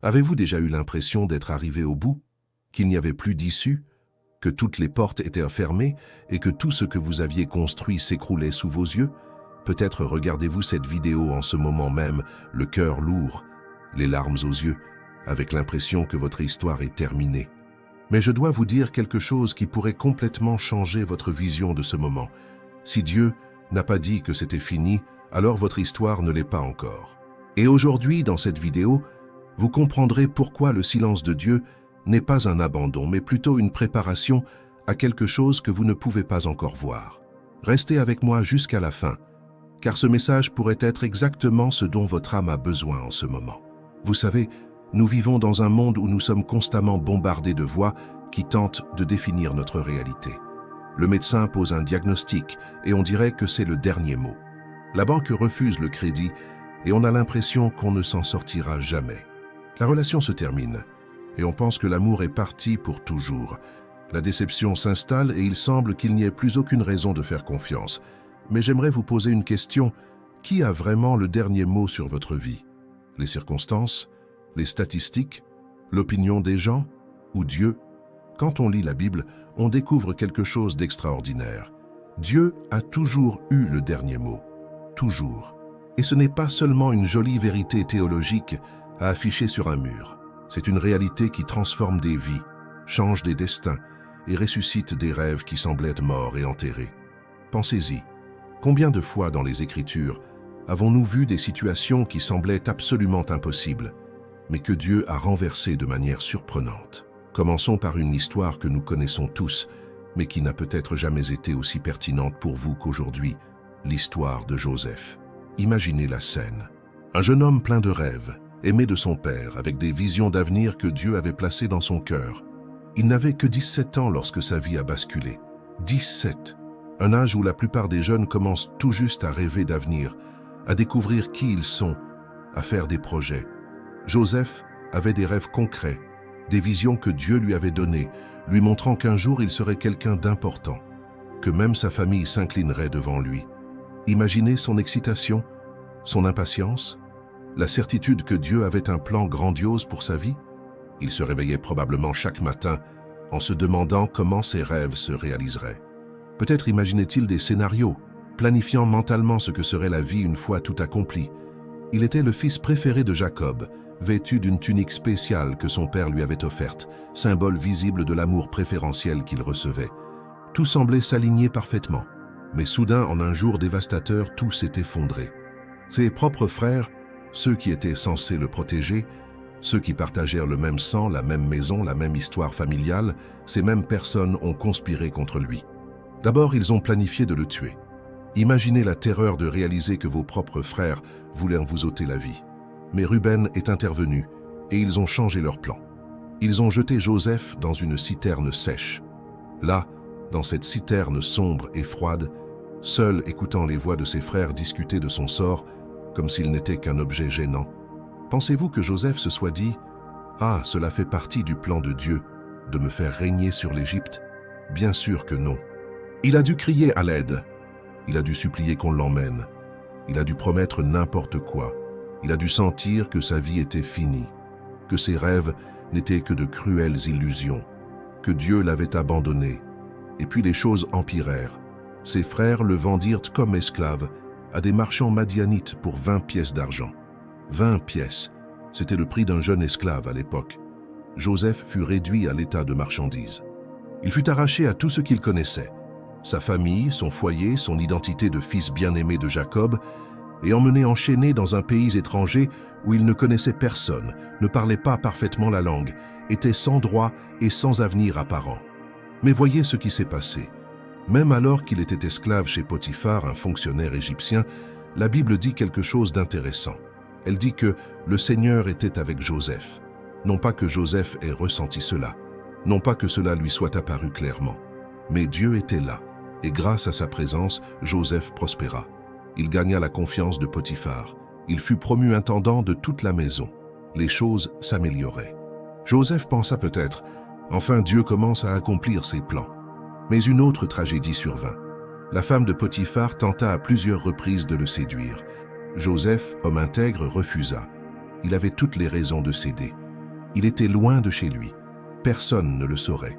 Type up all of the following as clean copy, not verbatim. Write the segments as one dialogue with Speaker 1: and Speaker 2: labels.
Speaker 1: Avez-vous déjà eu l'impression d'être arrivé au bout, qu'il n'y avait plus d'issue, que toutes les portes étaient fermées et que tout ce que vous aviez construit s'écroulait sous vos yeux? Peut-être regardez-vous cette vidéo en ce moment même, le cœur lourd, les larmes aux yeux, avec l'impression que votre histoire est terminée. Mais je dois vous dire quelque chose qui pourrait complètement changer votre vision de ce moment. Si Dieu n'a pas dit que c'était fini, alors votre histoire ne l'est pas encore. Et aujourd'hui, dans cette vidéo, vous comprendrez pourquoi le silence de Dieu n'est pas un abandon, mais plutôt une préparation à quelque chose que vous ne pouvez pas encore voir. Restez avec moi jusqu'à la fin, car ce message pourrait être exactement ce dont votre âme a besoin en ce moment. Vous savez, nous vivons dans un monde où nous sommes constamment bombardés de voix qui tentent de définir notre réalité. Le médecin pose un diagnostic et on dirait que c'est le dernier mot. La banque refuse le crédit et on a l'impression qu'on ne s'en sortira jamais. La relation se termine et on pense que l'amour est parti pour toujours. La déception s'installe et il semble qu'il n'y ait plus aucune raison de faire confiance. Mais j'aimerais vous poser une question. Qui a vraiment le dernier mot sur votre vie? Les circonstances? Les statistiques? L'opinion des gens? Ou Dieu? Quand on lit la Bible, on découvre quelque chose d'extraordinaire. Dieu a toujours eu le dernier mot. Toujours. Et ce n'est pas seulement une jolie vérité théologique à afficher sur un mur. C'est une réalité qui transforme des vies, change des destins et ressuscite des rêves qui semblaient morts et enterrés. Pensez-y. Combien de fois dans les Écritures avons-nous vu des situations qui semblaient absolument impossibles, mais que Dieu a renversées de manière surprenante? Commençons par une histoire que nous connaissons tous, mais qui n'a peut-être jamais été aussi pertinente pour vous qu'aujourd'hui, l'histoire de Joseph. Imaginez la scène. Un jeune homme plein de rêves, aimé de son père, avec des visions d'avenir que Dieu avait placées dans son cœur. Il n'avait que 17 ans lorsque sa vie a basculé. 17, un âge où la plupart des jeunes commencent tout juste à rêver d'avenir, à découvrir qui ils sont, à faire des projets. Joseph avait des rêves concrets, des visions que Dieu lui avait données, lui montrant qu'un jour il serait quelqu'un d'important, que même sa famille s'inclinerait devant lui. Imaginez son excitation, son impatience, la certitude que Dieu avait un plan grandiose pour sa vie. Il se réveillait probablement chaque matin en se demandant comment ses rêves se réaliseraient. Peut-être imaginait-il des scénarios, planifiant mentalement ce que serait la vie une fois tout accompli. Il était le fils préféré de Jacob, vêtu d'une tunique spéciale que son père lui avait offerte, symbole visible de l'amour préférentiel qu'il recevait. Tout semblait s'aligner parfaitement, mais soudain, en un jour dévastateur, tout s'est effondré. Ses propres frères, ceux qui étaient censés le protéger, ceux qui partagèrent le même sang, la même maison, la même histoire familiale, ces mêmes personnes ont conspiré contre lui. D'abord, ils ont planifié de le tuer. Imaginez la terreur de réaliser que vos propres frères voulaient vous ôter la vie. Mais Ruben est intervenu et ils ont changé leur plan. Ils ont jeté Joseph dans une citerne sèche. Là, dans cette citerne sombre et froide, seul écoutant les voix de ses frères discuter de son sort, comme s'il n'était qu'un objet gênant. Pensez-vous que Joseph se soit dit « Ah, cela fait partie du plan de Dieu, de me faire régner sur l'Égypte » ? Bien sûr que non. Il a dû crier à l'aide. Il a dû supplier qu'on l'emmène. Il a dû promettre n'importe quoi. Il a dû sentir que sa vie était finie, que ses rêves n'étaient que de cruelles illusions, que Dieu l'avait abandonné. Et puis les choses empirèrent. Ses frères le vendirent comme esclave à des marchands madianites pour 20 pièces d'argent. 20 pièces, c'était le prix d'un jeune esclave à l'époque. Joseph fut réduit à l'état de marchandise. Il fut arraché à tout ce qu'il connaissait, sa famille, son foyer, son identité de fils bien-aimé de Jacob, et emmené enchaîné dans un pays étranger où il ne connaissait personne, ne parlait pas parfaitement la langue, était sans droit et sans avenir apparent. Mais voyez ce qui s'est passé. Même alors qu'il était esclave chez Potiphar, un fonctionnaire égyptien, la Bible dit quelque chose d'intéressant. Elle dit que le Seigneur était avec Joseph. Non pas que Joseph ait ressenti cela, non pas que cela lui soit apparu clairement, mais Dieu était là, et grâce à sa présence, Joseph prospéra. Il gagna la confiance de Potiphar. Il fut promu intendant de toute la maison. Les choses s'amélioraient. Joseph pensa peut-être, enfin Dieu commence à accomplir ses plans. Mais une autre tragédie survint. La femme de Potiphar tenta à plusieurs reprises de le séduire. Joseph, homme intègre, refusa. Il avait toutes les raisons de céder. Il était loin de chez lui. Personne ne le saurait.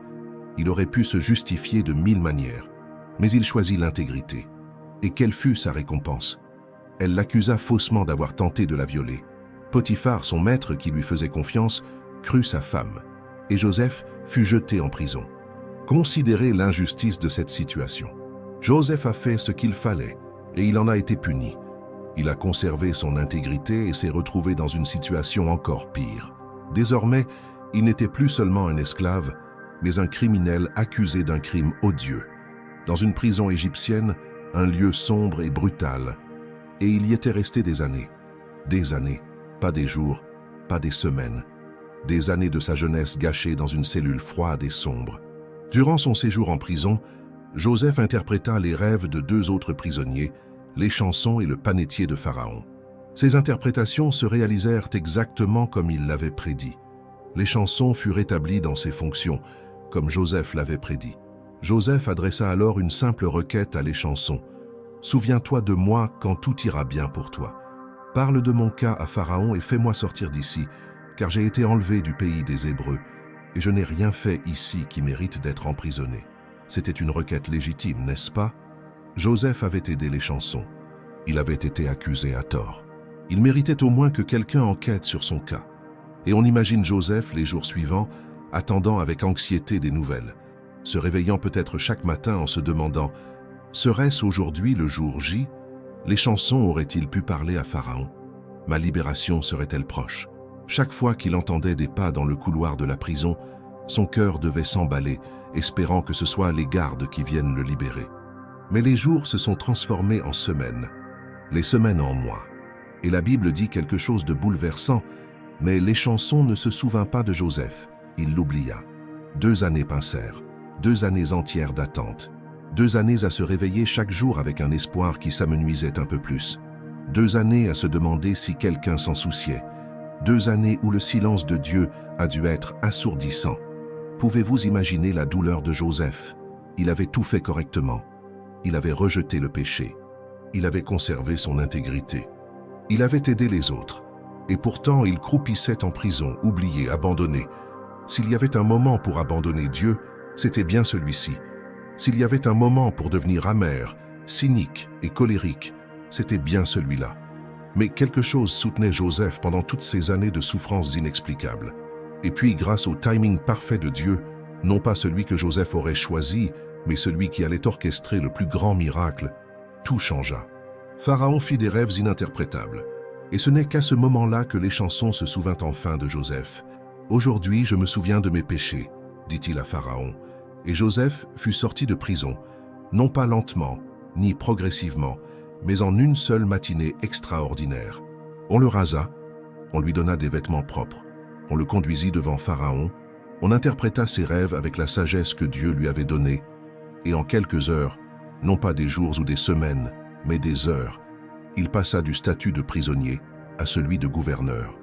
Speaker 1: Il aurait pu se justifier de 1000 manières. Mais il choisit l'intégrité. Et quelle fut sa récompense? Elle l'accusa faussement d'avoir tenté de la violer. Potiphar, son maître qui lui faisait confiance, crut sa femme. Et Joseph fut jeté en prison. Considérez l'injustice de cette situation. Joseph a fait ce qu'il fallait et il en a été puni. Il a conservé son intégrité et s'est retrouvé dans une situation encore pire. Désormais, il n'était plus seulement un esclave, mais un criminel accusé d'un crime odieux. Dans une prison égyptienne, un lieu sombre et brutal. Et il y était resté des années. Des années, pas des jours, pas des semaines. Des années de sa jeunesse gâchées dans une cellule froide et sombre. Durant son séjour en prison, Joseph interpréta les rêves de 2 autres prisonniers, les chansons et le panetier de Pharaon. Ces interprétations se réalisèrent exactement comme il l'avait prédit. Les chansons furent rétablies dans ses fonctions, comme Joseph l'avait prédit. Joseph adressa alors une simple requête à les chansons. « Souviens-toi de moi quand tout ira bien pour toi. Parle de mon cas à Pharaon et fais-moi sortir d'ici, car j'ai été enlevé du pays des Hébreux, et je n'ai rien fait ici qui mérite d'être emprisonné. » C'était une requête légitime, n'est-ce pas? Joseph avait aidé les chansons. Il avait été accusé à tort. Il méritait au moins que quelqu'un enquête sur son cas. Et on imagine Joseph les jours suivants, attendant avec anxiété des nouvelles, se réveillant peut-être chaque matin en se demandant « Serait-ce aujourd'hui le jour J? Les chansons auraient-ils pu parler à Pharaon? Ma libération serait-elle proche ?» Chaque fois qu'il entendait des pas dans le couloir de la prison, son cœur devait s'emballer, espérant que ce soit les gardes qui viennent le libérer. Mais les jours se sont transformés en semaines, les semaines en mois. Et la Bible dit quelque chose de bouleversant, mais les chansons ne se souvint pas de Joseph, il l'oublia. 2 années pincèrent, 2 années entières d'attente, 2 années à se réveiller chaque jour avec un espoir qui s'amenuisait un peu plus, 2 années à se demander si quelqu'un s'en souciait, 2 années où le silence de Dieu a dû être assourdissant. Pouvez-vous imaginer la douleur de Joseph? Il avait tout fait correctement. Il avait rejeté le péché. Il avait conservé son intégrité. Il avait aidé les autres. Et pourtant, il croupissait en prison, oublié, abandonné. S'il y avait un moment pour abandonner Dieu, c'était bien celui-ci. S'il y avait un moment pour devenir amer, cynique et colérique, c'était bien celui-là. Mais quelque chose soutenait Joseph pendant toutes ces années de souffrances inexplicables. Et puis, grâce au timing parfait de Dieu, non pas celui que Joseph aurait choisi, mais celui qui allait orchestrer le plus grand miracle, tout changea. Pharaon fit des rêves ininterprétables. Et ce n'est qu'à ce moment-là que les chansons se souvinrent enfin de Joseph. « Aujourd'hui, je me souviens de mes péchés, dit-il à Pharaon. Et Joseph fut sorti de prison, non pas lentement, ni progressivement, mais en une seule matinée extraordinaire. On le rasa, on lui donna des vêtements propres. On le conduisit devant Pharaon, on interpréta ses rêves avec la sagesse que Dieu lui avait donnée, et en quelques heures, non pas des jours ou des semaines, mais des heures, il passa du statut de prisonnier à celui de gouverneur.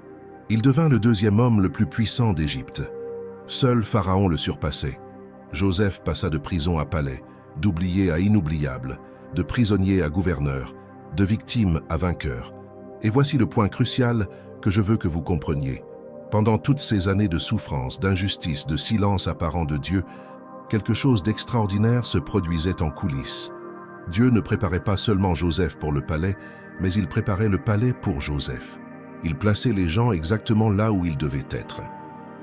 Speaker 1: Il devint le 2e homme le plus puissant d'Égypte. Seul Pharaon le surpassait. Joseph passa de prison à palais, d'oublié à inoubliable, de prisonnier à gouverneur, de victime à vainqueur. Et voici le point crucial que je veux que vous compreniez. Pendant toutes ces années de souffrance, d'injustice, de silence apparent de Dieu, quelque chose d'extraordinaire se produisait en coulisses. Dieu ne préparait pas seulement Joseph pour le palais, mais il préparait le palais pour Joseph. Il plaçait les gens exactement là où ils devaient être.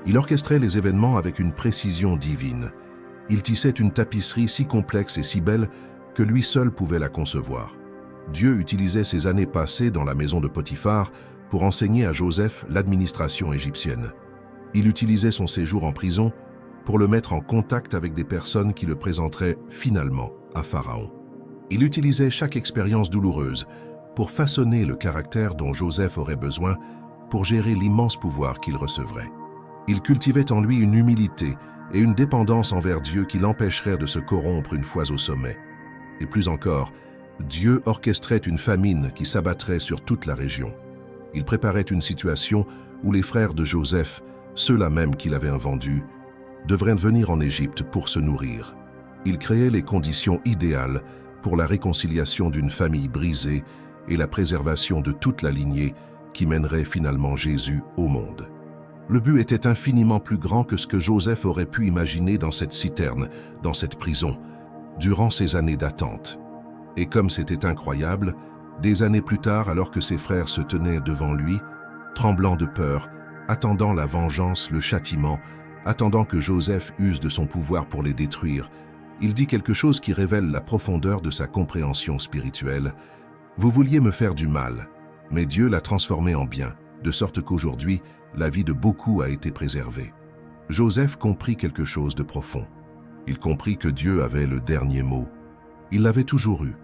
Speaker 1: Il orchestrait les événements avec une précision divine. Il tissait une tapisserie si complexe et si belle que lui seul pouvait la concevoir. Dieu utilisait ces années passées dans la maison de Potiphar pour enseigner à Joseph l'administration égyptienne. Il utilisait son séjour en prison pour le mettre en contact avec des personnes qui le présenteraient finalement à Pharaon. Il utilisait chaque expérience douloureuse pour façonner le caractère dont Joseph aurait besoin pour gérer l'immense pouvoir qu'il recevrait. Il cultivait en lui une humilité et une dépendance envers Dieu qui l'empêcheraient de se corrompre une fois au sommet. Et plus encore, Dieu orchestrait une famine qui s'abattrait sur toute la région. Il préparait une situation où les frères de Joseph, ceux-là même qu'il avait vendus, devraient venir en Égypte pour se nourrir. Il créait les conditions idéales pour la réconciliation d'une famille brisée et la préservation de toute la lignée qui mènerait finalement Jésus au monde. Le but était infiniment plus grand que ce que Joseph aurait pu imaginer dans cette citerne, dans cette prison, durant ces années d'attente. Et comme c'était incroyable, des années plus tard, alors que ses frères se tenaient devant lui, tremblants de peur, attendant la vengeance, le châtiment, attendant que Joseph use de son pouvoir pour les détruire, il dit quelque chose qui révèle la profondeur de sa compréhension spirituelle. « Vous vouliez me faire du mal, mais Dieu l'a transformé en bien, de sorte qu'aujourd'hui, la vie de beaucoup a été préservée. » Joseph comprit quelque chose de profond. Il comprit que Dieu avait le dernier mot. Il l'avait toujours eu,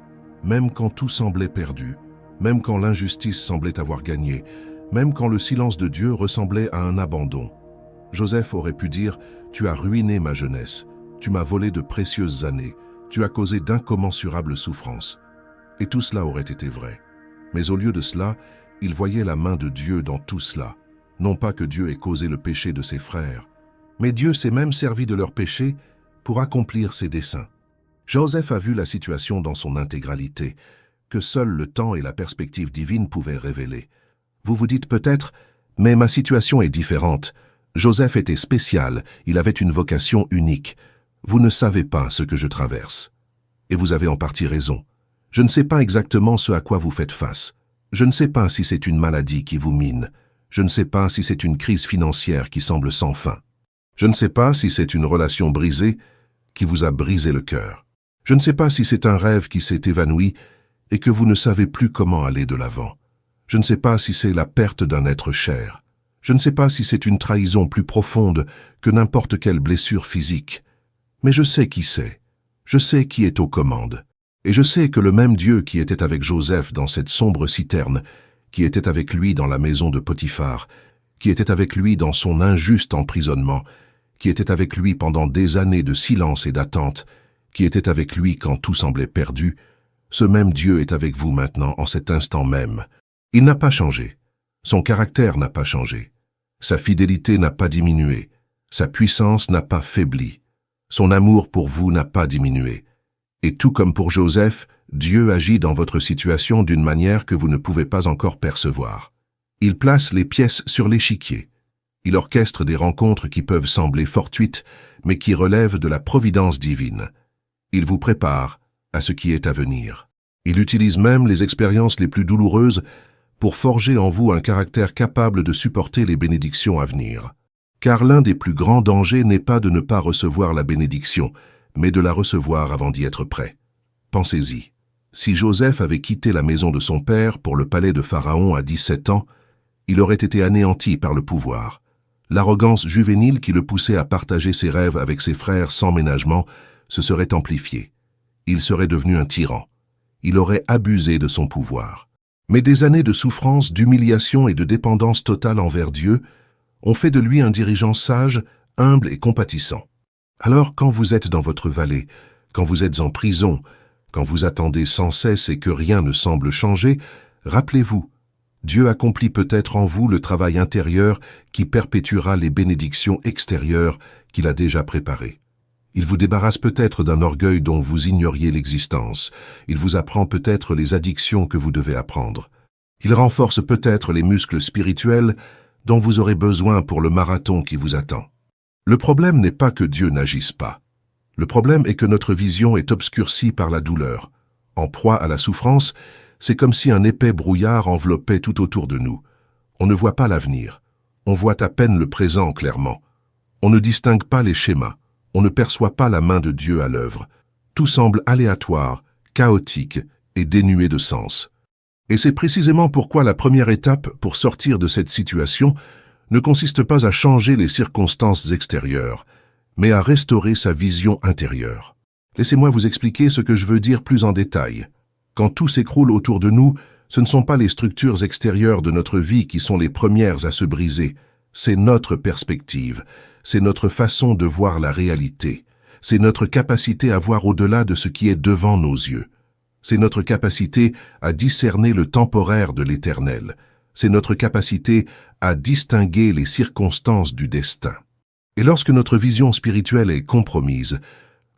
Speaker 1: même quand tout semblait perdu, même quand l'injustice semblait avoir gagné, même quand le silence de Dieu ressemblait à un abandon. Joseph aurait pu dire « Tu as ruiné ma jeunesse, tu m'as volé de précieuses années, tu as causé d'incommensurables souffrances. » Et tout cela aurait été vrai. Mais au lieu de cela, il voyait la main de Dieu dans tout cela. Non pas que Dieu ait causé le péché de ses frères, mais Dieu s'est même servi de leur péché pour accomplir ses desseins. Joseph a vu la situation dans son intégralité, que seul le temps et la perspective divine pouvaient révéler. Vous vous dites peut-être, mais ma situation est différente. Joseph était spécial, il avait une vocation unique. Vous ne savez pas ce que je traverse. Et vous avez en partie raison. Je ne sais pas exactement ce à quoi vous faites face. Je ne sais pas si c'est une maladie qui vous mine. Je ne sais pas si c'est une crise financière qui semble sans fin. Je ne sais pas si c'est une relation brisée qui vous a brisé le cœur. Je ne sais pas si c'est un rêve qui s'est évanoui et que vous ne savez plus comment aller de l'avant. Je ne sais pas si c'est la perte d'un être cher. Je ne sais pas si c'est une trahison plus profonde que n'importe quelle blessure physique. Mais je sais qui c'est. Je sais qui est aux commandes. Et je sais que le même Dieu qui était avec Joseph dans cette sombre citerne, qui était avec lui dans la maison de Potiphar, qui était avec lui dans son injuste emprisonnement, qui était avec lui pendant des années de silence et d'attente, qui était avec lui quand tout semblait perdu, ce même Dieu est avec vous maintenant en cet instant même. Il n'a pas changé. Son caractère n'a pas changé. Sa fidélité n'a pas diminué. Sa puissance n'a pas faibli. Son amour pour vous n'a pas diminué. Et tout comme pour Joseph, Dieu agit dans votre situation d'une manière que vous ne pouvez pas encore percevoir. Il place les pièces sur l'échiquier. Il orchestre des rencontres qui peuvent sembler fortuites, mais qui relèvent de la providence divine. Il vous prépare à ce qui est à venir. Il utilise même les expériences les plus douloureuses pour forger en vous un caractère capable de supporter les bénédictions à venir. Car l'un des plus grands dangers n'est pas de ne pas recevoir la bénédiction, mais de la recevoir avant d'y être prêt. Pensez-y. Si Joseph avait quitté la maison de son père pour le palais de Pharaon à 17 ans, il aurait été anéanti par le pouvoir. L'arrogance juvénile qui le poussait à partager ses rêves avec ses frères sans ménagement se serait amplifiée. Il serait devenu un tyran. Il aurait abusé de son pouvoir. Mais des années de souffrance, d'humiliation et de dépendance totale envers Dieu ont fait de lui un dirigeant sage, humble et compatissant. Alors quand vous êtes dans votre vallée, quand vous êtes en prison, quand vous attendez sans cesse et que rien ne semble changer, rappelez-vous, Dieu accomplit peut-être en vous le travail intérieur qui perpétuera les bénédictions extérieures qu'il a déjà préparées. Il vous débarrasse peut-être d'un orgueil dont vous ignoriez l'existence. Il vous apprend peut-être les addictions que vous devez apprendre. Il renforce peut-être les muscles spirituels dont vous aurez besoin pour le marathon qui vous attend. Le problème n'est pas que Dieu n'agisse pas. Le problème est que notre vision est obscurcie par la douleur. En proie à la souffrance, c'est comme si un épais brouillard enveloppait tout autour de nous. On ne voit pas l'avenir. On voit à peine le présent clairement. On ne distingue pas les schémas. On ne perçoit pas la main de Dieu à l'œuvre. Tout semble aléatoire, chaotique et dénué de sens. Et c'est précisément pourquoi la première étape pour sortir de cette situation ne consiste pas à changer les circonstances extérieures, mais à restaurer sa vision intérieure. Laissez-moi vous expliquer ce que je veux dire plus en détail. Quand tout s'écroule autour de nous, ce ne sont pas les structures extérieures de notre vie qui sont les premières à se briser, c'est notre perspective, c'est notre façon de voir la réalité, c'est notre capacité à voir au-delà de ce qui est devant nos yeux. C'est notre capacité à discerner le temporaire de l'éternel. C'est notre capacité à distinguer les circonstances du destin. Et lorsque notre vision spirituelle est compromise,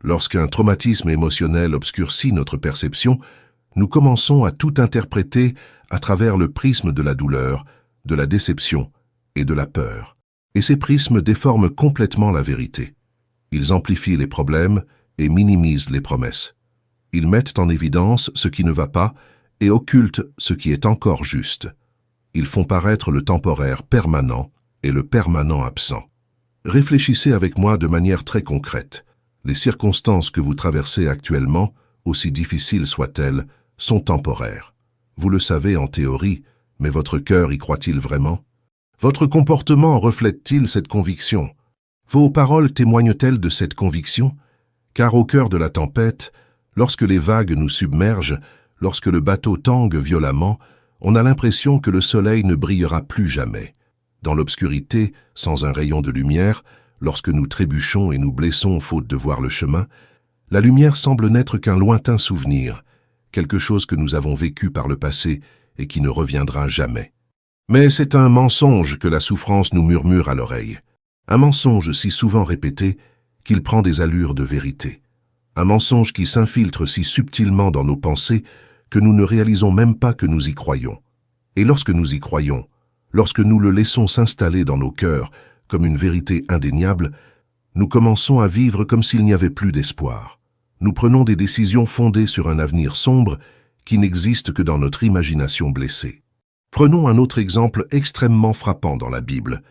Speaker 1: lorsqu'un traumatisme émotionnel obscurcit notre perception, nous commençons à tout interpréter à travers le prisme de la douleur, de la déception et de la peur. Et ces prismes déforment complètement la vérité. Ils amplifient les problèmes et minimisent les promesses. Ils mettent en évidence ce qui ne va pas et occultent ce qui est encore juste. Ils font paraître le temporaire permanent et le permanent absent. Réfléchissez avec moi de manière très concrète. Les circonstances que vous traversez actuellement, aussi difficiles soient-elles, sont temporaires. Vous le savez en théorie, mais votre cœur y croit-il vraiment? Votre comportement reflète-t-il cette conviction? Vos paroles témoignent-elles de cette conviction? Car au cœur de la tempête, lorsque les vagues nous submergent, lorsque le bateau tangue violemment, on a l'impression que le soleil ne brillera plus jamais. Dans l'obscurité, sans un rayon de lumière, lorsque nous trébuchons et nous blessons faute de voir le chemin, la lumière semble n'être qu'un lointain souvenir, quelque chose que nous avons vécu par le passé et qui ne reviendra jamais. Mais c'est un mensonge que la souffrance nous murmure à l'oreille. Un mensonge si souvent répété qu'il prend des allures de vérité. Un mensonge qui s'infiltre si subtilement dans nos pensées que nous ne réalisons même pas que nous y croyons. Et lorsque nous y croyons, lorsque nous le laissons s'installer dans nos cœurs comme une vérité indéniable, nous commençons à vivre comme s'il n'y avait plus d'espoir. Nous prenons des décisions fondées sur un avenir sombre qui n'existe que dans notre imagination blessée. Prenons un autre exemple extrêmement frappant dans la Bible,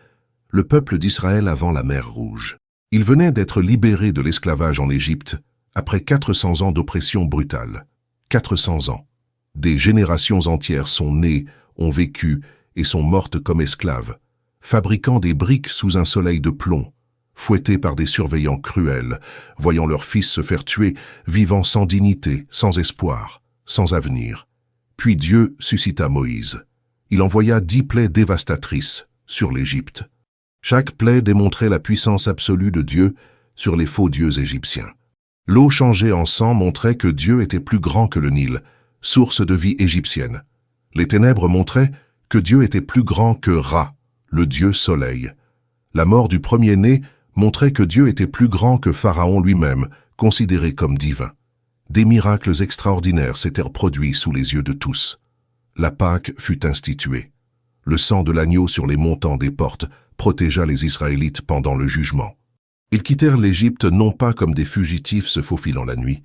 Speaker 1: le peuple d'Israël avant la mer Rouge. Il venait d'être libéré de l'esclavage en Égypte après 400 ans d'oppression brutale. 400 ans. Des générations entières sont nées, ont vécu et sont mortes comme esclaves, fabriquant des briques sous un soleil de plomb, fouettés par des surveillants cruels, voyant leurs fils se faire tuer, vivant sans dignité, sans espoir, sans avenir. Puis Dieu suscita Moïse. Il envoya 10 plaies dévastatrices sur l'Égypte. Chaque plaie démontrait la puissance absolue de Dieu sur les faux dieux égyptiens. L'eau changée en sang montrait que Dieu était plus grand que le Nil, source de vie égyptienne. Les ténèbres montraient que Dieu était plus grand que Ra, le dieu soleil. La mort du premier-né montrait que Dieu était plus grand que Pharaon lui-même, considéré comme divin. Des miracles extraordinaires s'étaient produits sous les yeux de tous. La Pâque fut instituée. Le sang de l'agneau sur les montants des portes protégea les Israélites pendant le jugement. Ils quittèrent l'Égypte non pas comme des fugitifs se faufilant la nuit,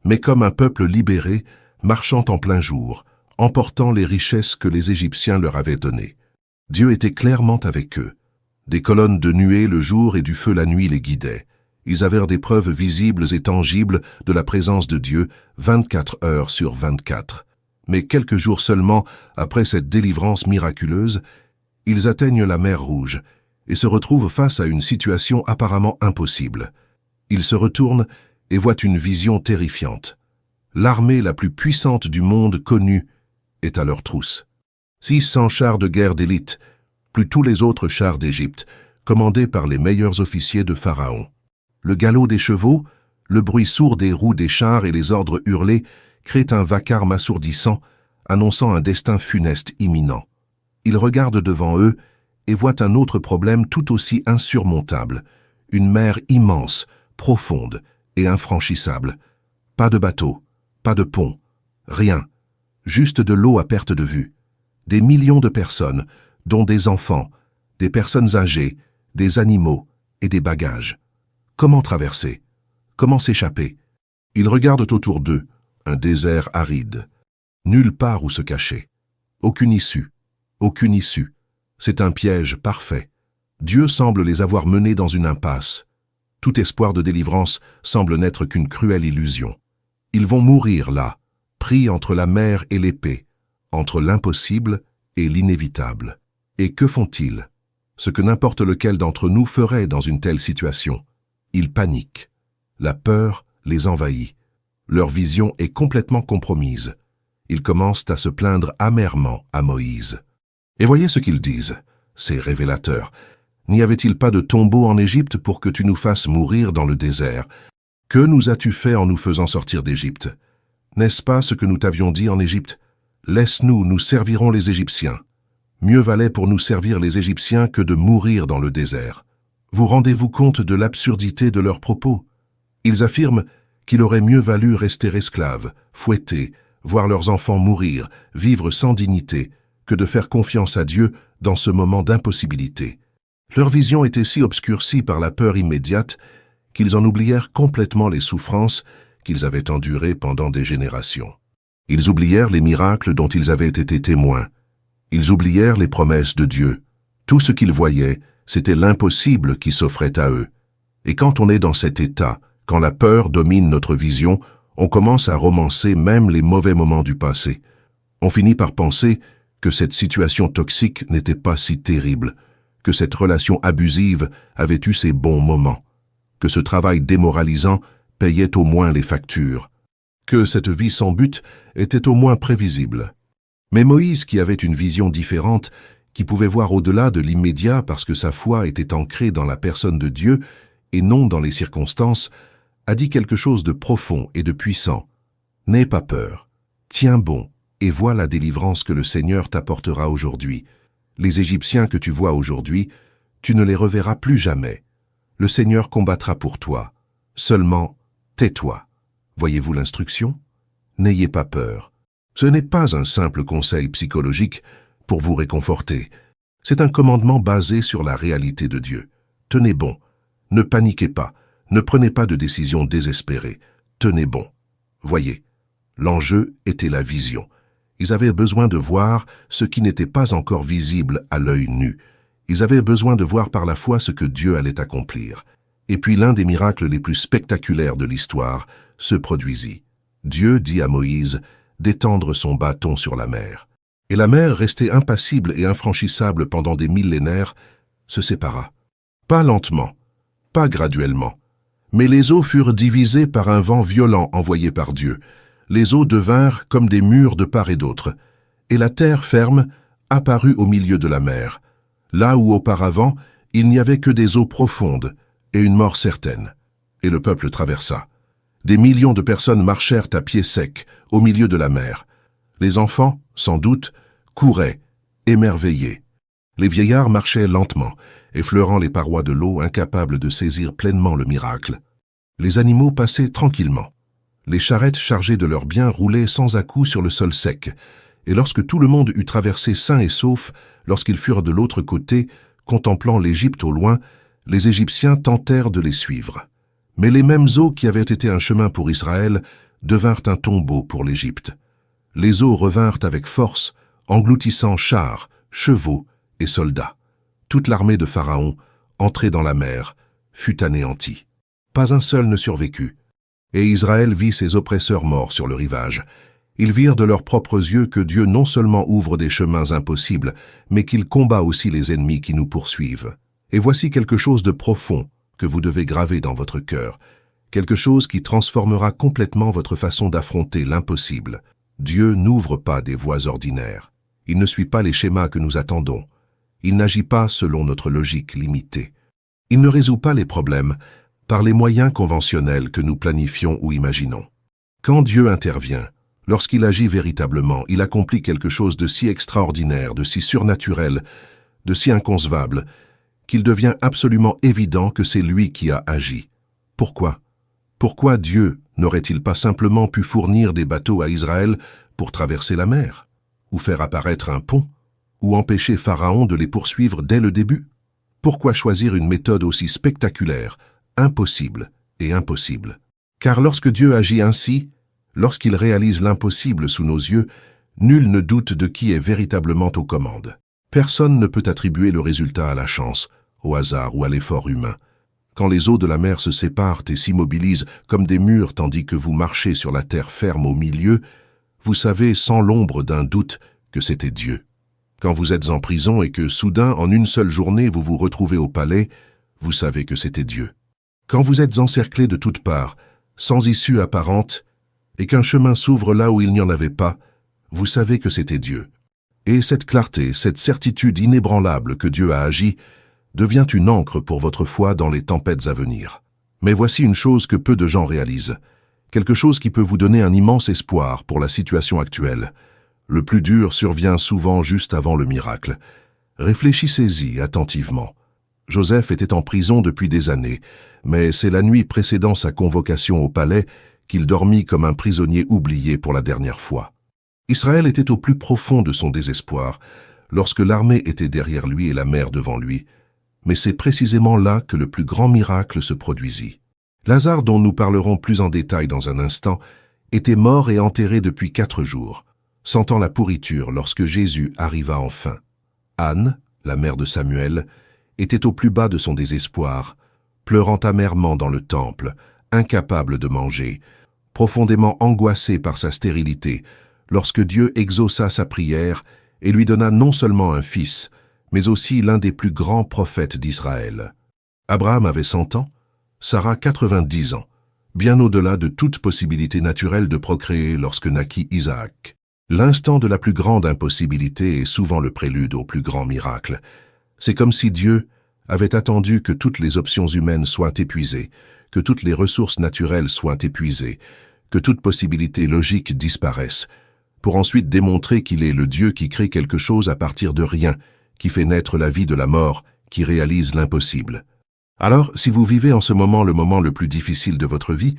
Speaker 1: mais comme un peuple libéré, marchant en plein jour, emportant les richesses que les Égyptiens leur avaient données. Dieu était clairement avec eux. Des colonnes de nuée le jour et du feu la nuit les guidaient. Ils avèrent des preuves visibles et tangibles de la présence de Dieu 24 heures sur 24. Mais quelques jours seulement après cette délivrance miraculeuse, ils atteignent la mer Rouge et se retrouvent face à une situation apparemment impossible. Ils se retournent et voient une vision terrifiante. L'armée la plus puissante du monde connue est à leur trousse. 600 chars de guerre d'élite, plus tous les autres chars d'Égypte, commandés par les meilleurs officiers de Pharaon. Le galop des chevaux, le bruit sourd des roues des chars et les ordres hurlés créent un vacarme assourdissant, annonçant un destin funeste imminent. Ils regardent devant eux et voient un autre problème tout aussi insurmontable, une mer immense, profonde et infranchissable. Pas de bateau, pas de pont, rien, juste de l'eau à perte de vue. Des millions de personnes, dont des enfants, des personnes âgées, des animaux et des bagages. Comment traverser? Comment s'échapper? Ils regardent autour d'eux, un désert aride. Nulle part où se cacher. Aucune issue. Aucune issue. C'est un piège parfait. Dieu semble les avoir menés dans une impasse. Tout espoir de délivrance semble n'être qu'une cruelle illusion. Ils vont mourir là, pris entre la mer et l'épée, entre l'impossible et l'inévitable. Et que font-ils? Ce que n'importe lequel d'entre nous ferait dans une telle situation. Ils paniquent. La peur les envahit. Leur vision est complètement compromise. Ils commencent à se plaindre amèrement à Moïse. Et voyez ce qu'ils disent. C'est révélateur. N'y avait-il pas de tombeau en Égypte pour que tu nous fasses mourir dans le désert? Que nous as-tu fait en nous faisant sortir d'Égypte? N'est-ce pas ce que nous t'avions dit en Égypte? Laisse-nous, nous servirons les Égyptiens. Mieux valait pour nous servir les Égyptiens que de mourir dans le désert. Vous rendez-vous compte de l'absurdité de leurs propos? Ils affirment qu'il aurait mieux valu rester esclaves, fouettés, voir leurs enfants mourir, vivre sans dignité, que de faire confiance à Dieu dans ce moment d'impossibilité. Leur vision était si obscurcie par la peur immédiate qu'ils en oublièrent complètement les souffrances qu'ils avaient endurées pendant des générations. Ils oublièrent les miracles dont ils avaient été témoins. Ils oublièrent les promesses de Dieu. Tout ce qu'ils voyaient, c'était l'impossible qui s'offrait à eux. Et quand on est dans cet état, quand la peur domine notre vision, on commence à romancer même les mauvais moments du passé. On finit par penser que cette situation toxique n'était pas si terrible, que cette relation abusive avait eu ses bons moments, que ce travail démoralisant payait au moins les factures, que cette vie sans but était au moins prévisible. Mais Moïse, qui avait une vision différente, qui pouvait voir au-delà de l'immédiat parce que sa foi était ancrée dans la personne de Dieu et non dans les circonstances, a dit quelque chose de profond et de puissant. « N'aie pas peur, tiens bon et vois la délivrance que le Seigneur t'apportera aujourd'hui. Les Égyptiens que tu vois aujourd'hui, tu ne les reverras plus jamais. Le Seigneur combattra pour toi. Seulement, tais-toi. » Voyez-vous l'instruction? N'ayez pas peur. Ce n'est pas un simple conseil psychologique pour vous réconforter. C'est un commandement basé sur la réalité de Dieu. Tenez bon. Ne paniquez pas. Ne prenez pas de décisions désespérées. Tenez bon. Voyez, l'enjeu était la vision. Ils avaient besoin de voir ce qui n'était pas encore visible à l'œil nu. Ils avaient besoin de voir par la foi ce que Dieu allait accomplir. Et puis l'un des miracles les plus spectaculaires de l'histoire se produisit. Dieu dit à Moïse d'étendre son bâton sur la mer. Et la mer, restée impassible et infranchissable pendant des millénaires, se sépara. Pas lentement, pas graduellement, mais les eaux furent divisées par un vent violent envoyé par Dieu. Les eaux devinrent comme des murs de part et d'autre, et la terre ferme apparut au milieu de la mer, là où auparavant il n'y avait que des eaux profondes et une mort certaine. Et le peuple traversa. Des millions de personnes marchèrent à pied sec au milieu de la mer. Les enfants, sans doute, couraient, émerveillés. Les vieillards marchaient lentement, effleurant les parois de l'eau, incapables de saisir pleinement le miracle. Les animaux passaient tranquillement. Les charrettes chargées de leurs biens roulaient sans à-coups sur le sol sec, et lorsque tout le monde eut traversé sain et sauf, lorsqu'ils furent de l'autre côté, contemplant l'Égypte au loin, les Égyptiens tentèrent de les suivre. Mais les mêmes eaux qui avaient été un chemin pour Israël devinrent un tombeau pour l'Égypte. Les eaux revinrent avec force, engloutissant chars, chevaux et soldats. Toute l'armée de Pharaon, entrée dans la mer, fut anéantie. Pas un seul ne survécut. Et Israël vit ses oppresseurs morts sur le rivage. Ils virent de leurs propres yeux que Dieu non seulement ouvre des chemins impossibles, mais qu'il combat aussi les ennemis qui nous poursuivent. Et voici quelque chose de profond que vous devez graver dans votre cœur, quelque chose qui transformera complètement votre façon d'affronter l'impossible. Dieu n'ouvre pas des voies ordinaires. Il ne suit pas les schémas que nous attendons. Il n'agit pas selon notre logique limitée. Il ne résout pas les problèmes par les moyens conventionnels que nous planifions ou imaginons. Quand Dieu intervient, lorsqu'il agit véritablement, il accomplit quelque chose de si extraordinaire, de si surnaturel, de si inconcevable, qu'il devient absolument évident que c'est lui qui a agi. Pourquoi? Pourquoi Dieu n'aurait-il pas simplement pu fournir des bateaux à Israël pour traverser la mer, ou faire apparaître un pont, ou empêcher Pharaon de les poursuivre dès le début? Pourquoi choisir une méthode aussi spectaculaire, impossible et impossible? Car lorsque Dieu agit ainsi, lorsqu'il réalise l'impossible sous nos yeux, nul ne doute de qui est véritablement aux commandes. Personne ne peut attribuer le résultat à la chance, au hasard ou à l'effort humain. Quand les eaux de la mer se séparent et s'immobilisent comme des murs tandis que vous marchez sur la terre ferme au milieu, vous savez sans l'ombre d'un doute que c'était Dieu. Quand vous êtes en prison et que soudain, en une seule journée, vous vous retrouvez au palais, vous savez que c'était Dieu. Quand vous êtes encerclé de toutes parts, sans issue apparente, et qu'un chemin s'ouvre là où il n'y en avait pas, vous savez que c'était Dieu. Et cette clarté, cette certitude inébranlable que Dieu a agi, devient une ancre pour votre foi dans les tempêtes à venir. Mais voici une chose que peu de gens réalisent, quelque chose qui peut vous donner un immense espoir pour la situation actuelle. Le plus dur survient souvent juste avant le miracle. Réfléchissez-y attentivement. Joseph était en prison depuis des années, mais c'est la nuit précédant sa convocation au palais qu'il dormit comme un prisonnier oublié pour la dernière fois. Israël était au plus profond de son désespoir, lorsque l'armée était derrière lui et la mer devant lui. mais c'est précisément là que le plus grand miracle se produisit. Lazare, dont nous parlerons plus en détail dans un instant, était mort et enterré depuis 4 jours, sentant la pourriture lorsque Jésus arriva enfin. Anne, la mère de Samuel, était au plus bas de son désespoir, pleurant amèrement dans le temple, incapable de manger, profondément angoissée par sa stérilité, lorsque Dieu exauça sa prière et lui donna non seulement un fils, mais aussi l'un des plus grands prophètes d'Israël. Abraham avait 100 ans, Sarah 90 ans, bien au-delà de toute possibilité naturelle de procréer lorsque naquit Isaac. L'instant de la plus grande impossibilité est souvent le prélude au plus grand miracle. C'est comme si Dieu avait attendu que toutes les options humaines soient épuisées, que toutes les ressources naturelles soient épuisées, que toute possibilité logique disparaisse, pour ensuite démontrer qu'il est le Dieu qui crée quelque chose à partir de rien, qui fait naître la vie de la mort, qui réalise l'impossible. Alors, si vous vivez en ce moment le moment le plus difficile de votre vie,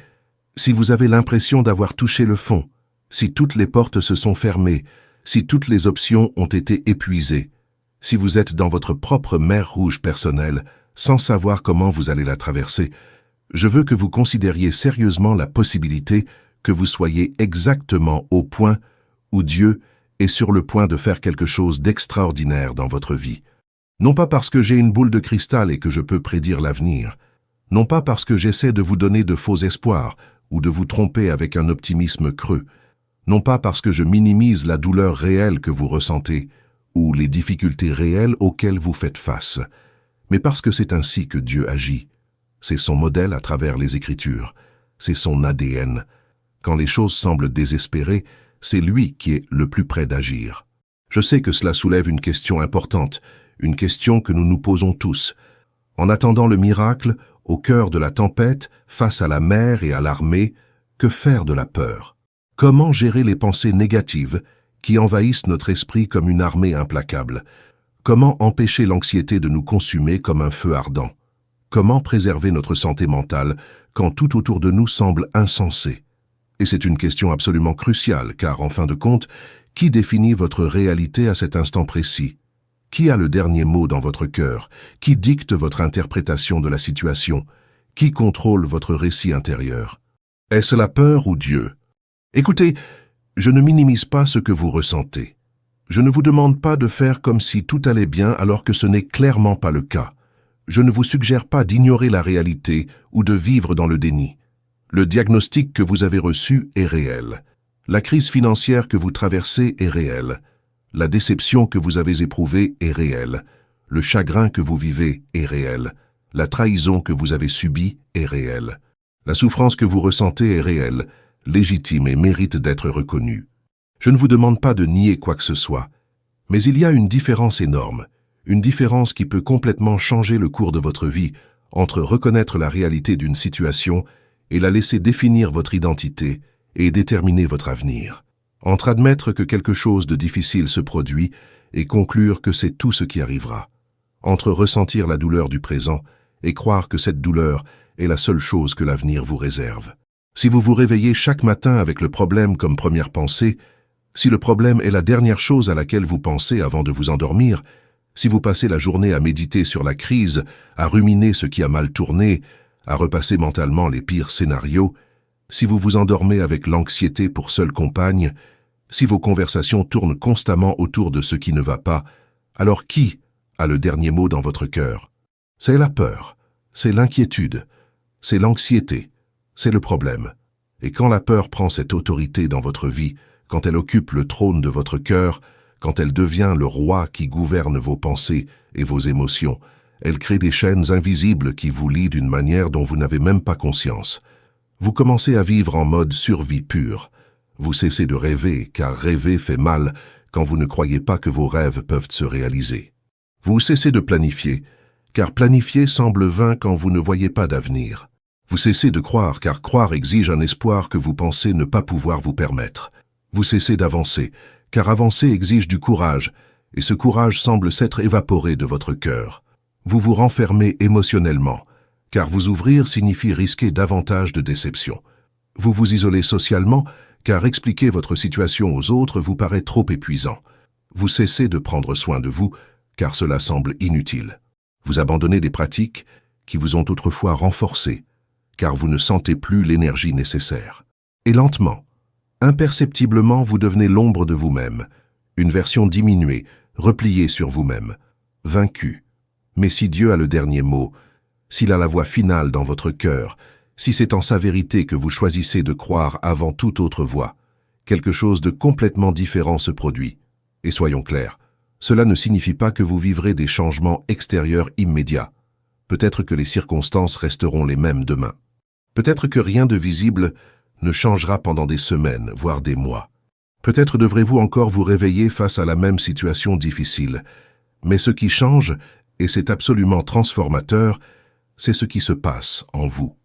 Speaker 1: si vous avez l'impression d'avoir touché le fond, si toutes les portes se sont fermées, si toutes les options ont été épuisées, si vous êtes dans votre propre mer rouge personnelle, sans savoir comment vous allez la traverser, je veux que vous considériez sérieusement la possibilité que vous soyez exactement au point où Dieu est sur le point de faire quelque chose d'extraordinaire dans votre vie. Non pas parce que j'ai une boule de cristal et que je peux prédire l'avenir, non pas parce que j'essaie de vous donner de faux espoirs ou de vous tromper avec un optimisme creux, non pas parce que je minimise la douleur réelle que vous ressentez ou les difficultés réelles auxquelles vous faites face, mais parce que c'est ainsi que Dieu agit. C'est son modèle à travers les Écritures, c'est son ADN. Quand les choses semblent désespérées, c'est lui qui est le plus près d'agir. Je sais que cela soulève une question importante, une question que nous nous posons tous. En attendant le miracle, au cœur de la tempête, face à la mer et à l'armée, que faire de la peur? Comment gérer les pensées négatives qui envahissent notre esprit comme une armée implacable? Comment empêcher l'anxiété de nous consumer comme un feu ardent? Comment préserver notre santé mentale quand tout autour de nous semble insensé? Et c'est une question absolument cruciale, car en fin de compte, qui définit votre réalité à cet instant précis? Qui a le dernier mot dans votre cœur? Qui dicte votre interprétation de la situation? Qui contrôle votre récit intérieur? Est-ce la peur ou Dieu? Écoutez, je ne minimise pas ce que vous ressentez. Je ne vous demande pas de faire comme si tout allait bien alors que ce n'est clairement pas le cas. Je ne vous suggère pas d'ignorer la réalité ou de vivre dans le déni. Le diagnostic que vous avez reçu est réel. La crise financière que vous traversez est réelle. La déception que vous avez éprouvée est réelle. Le chagrin que vous vivez est réel. La trahison que vous avez subie est réelle. La souffrance que vous ressentez est réelle, légitime et mérite d'être reconnue. Je ne vous demande pas de nier quoi que ce soit, mais il y a une différence énorme, une différence qui peut complètement changer le cours de votre vie entre reconnaître la réalité d'une situation et la laisser définir votre identité et déterminer votre avenir. Entre admettre que quelque chose de difficile se produit et conclure que c'est tout ce qui arrivera. Entre ressentir la douleur du présent et croire que cette douleur est la seule chose que l'avenir vous réserve. Si vous vous réveillez chaque matin avec le problème comme première pensée, si le problème est la dernière chose à laquelle vous pensez avant de vous endormir, si vous passez la journée à méditer sur la crise, à ruminer ce qui a mal tourné, à repasser mentalement les pires scénarios, si vous vous endormez avec l'anxiété pour seule compagne, si vos conversations tournent constamment autour de ce qui ne va pas, alors qui a le dernier mot dans votre cœur? C'est la peur, c'est l'inquiétude, c'est l'anxiété, c'est le problème. Et quand la peur prend cette autorité dans votre vie, quand elle occupe le trône de votre cœur, quand elle devient le roi qui gouverne vos pensées et vos émotions, elle crée des chaînes invisibles qui vous lient d'une manière dont vous n'avez même pas conscience. Vous commencez à vivre en mode survie pure. Vous cessez de rêver, car rêver fait mal quand vous ne croyez pas que vos rêves peuvent se réaliser. Vous cessez de planifier, car planifier semble vain quand vous ne voyez pas d'avenir. Vous cessez de croire, car croire exige un espoir que vous pensez ne pas pouvoir vous permettre. Vous cessez d'avancer, car avancer exige du courage, et ce courage semble s'être évaporé de votre cœur. Vous vous renfermez émotionnellement, car vous ouvrir signifie risquer davantage de déception. Vous vous isolez socialement, car expliquer votre situation aux autres vous paraît trop épuisant. Vous cessez de prendre soin de vous, car cela semble inutile. Vous abandonnez des pratiques qui vous ont autrefois renforcé, car vous ne sentez plus l'énergie nécessaire. Et lentement, imperceptiblement, vous devenez l'ombre de vous-même, une version diminuée, repliée sur vous-même, vaincue. Mais si Dieu a le dernier mot, s'il a la voix finale dans votre cœur, si c'est en sa vérité que vous choisissez de croire avant toute autre voix, quelque chose de complètement différent se produit. Et soyons clairs, cela ne signifie pas que vous vivrez des changements extérieurs immédiats. Peut-être que les circonstances resteront les mêmes demain. Peut-être que rien de visible ne changera pendant des semaines, voire des mois. Peut-être devrez-vous encore vous réveiller face à la même situation difficile. Mais ce qui change, et c'est absolument transformateur, c'est ce qui se passe en vous.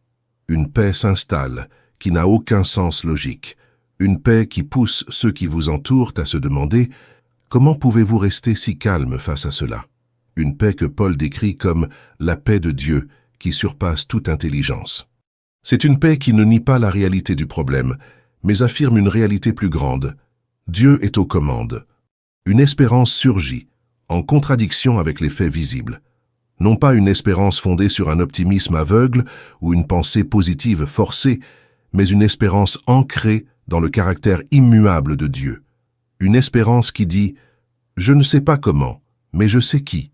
Speaker 1: Une paix s'installe, qui n'a aucun sens logique. Une paix qui pousse ceux qui vous entourent à se demander « Comment pouvez-vous rester si calme face à cela ?» Une paix que Paul décrit comme la paix de Dieu qui surpasse toute intelligence. C'est une paix qui ne nie pas la réalité du problème, mais affirme une réalité plus grande. Dieu est aux commandes. Une espérance surgit, en contradiction avec les faits visibles. Non pas une espérance fondée sur un optimisme aveugle ou une pensée positive forcée, mais une espérance ancrée dans le caractère immuable de Dieu. Une espérance qui dit « Je ne sais pas comment, mais je sais qui,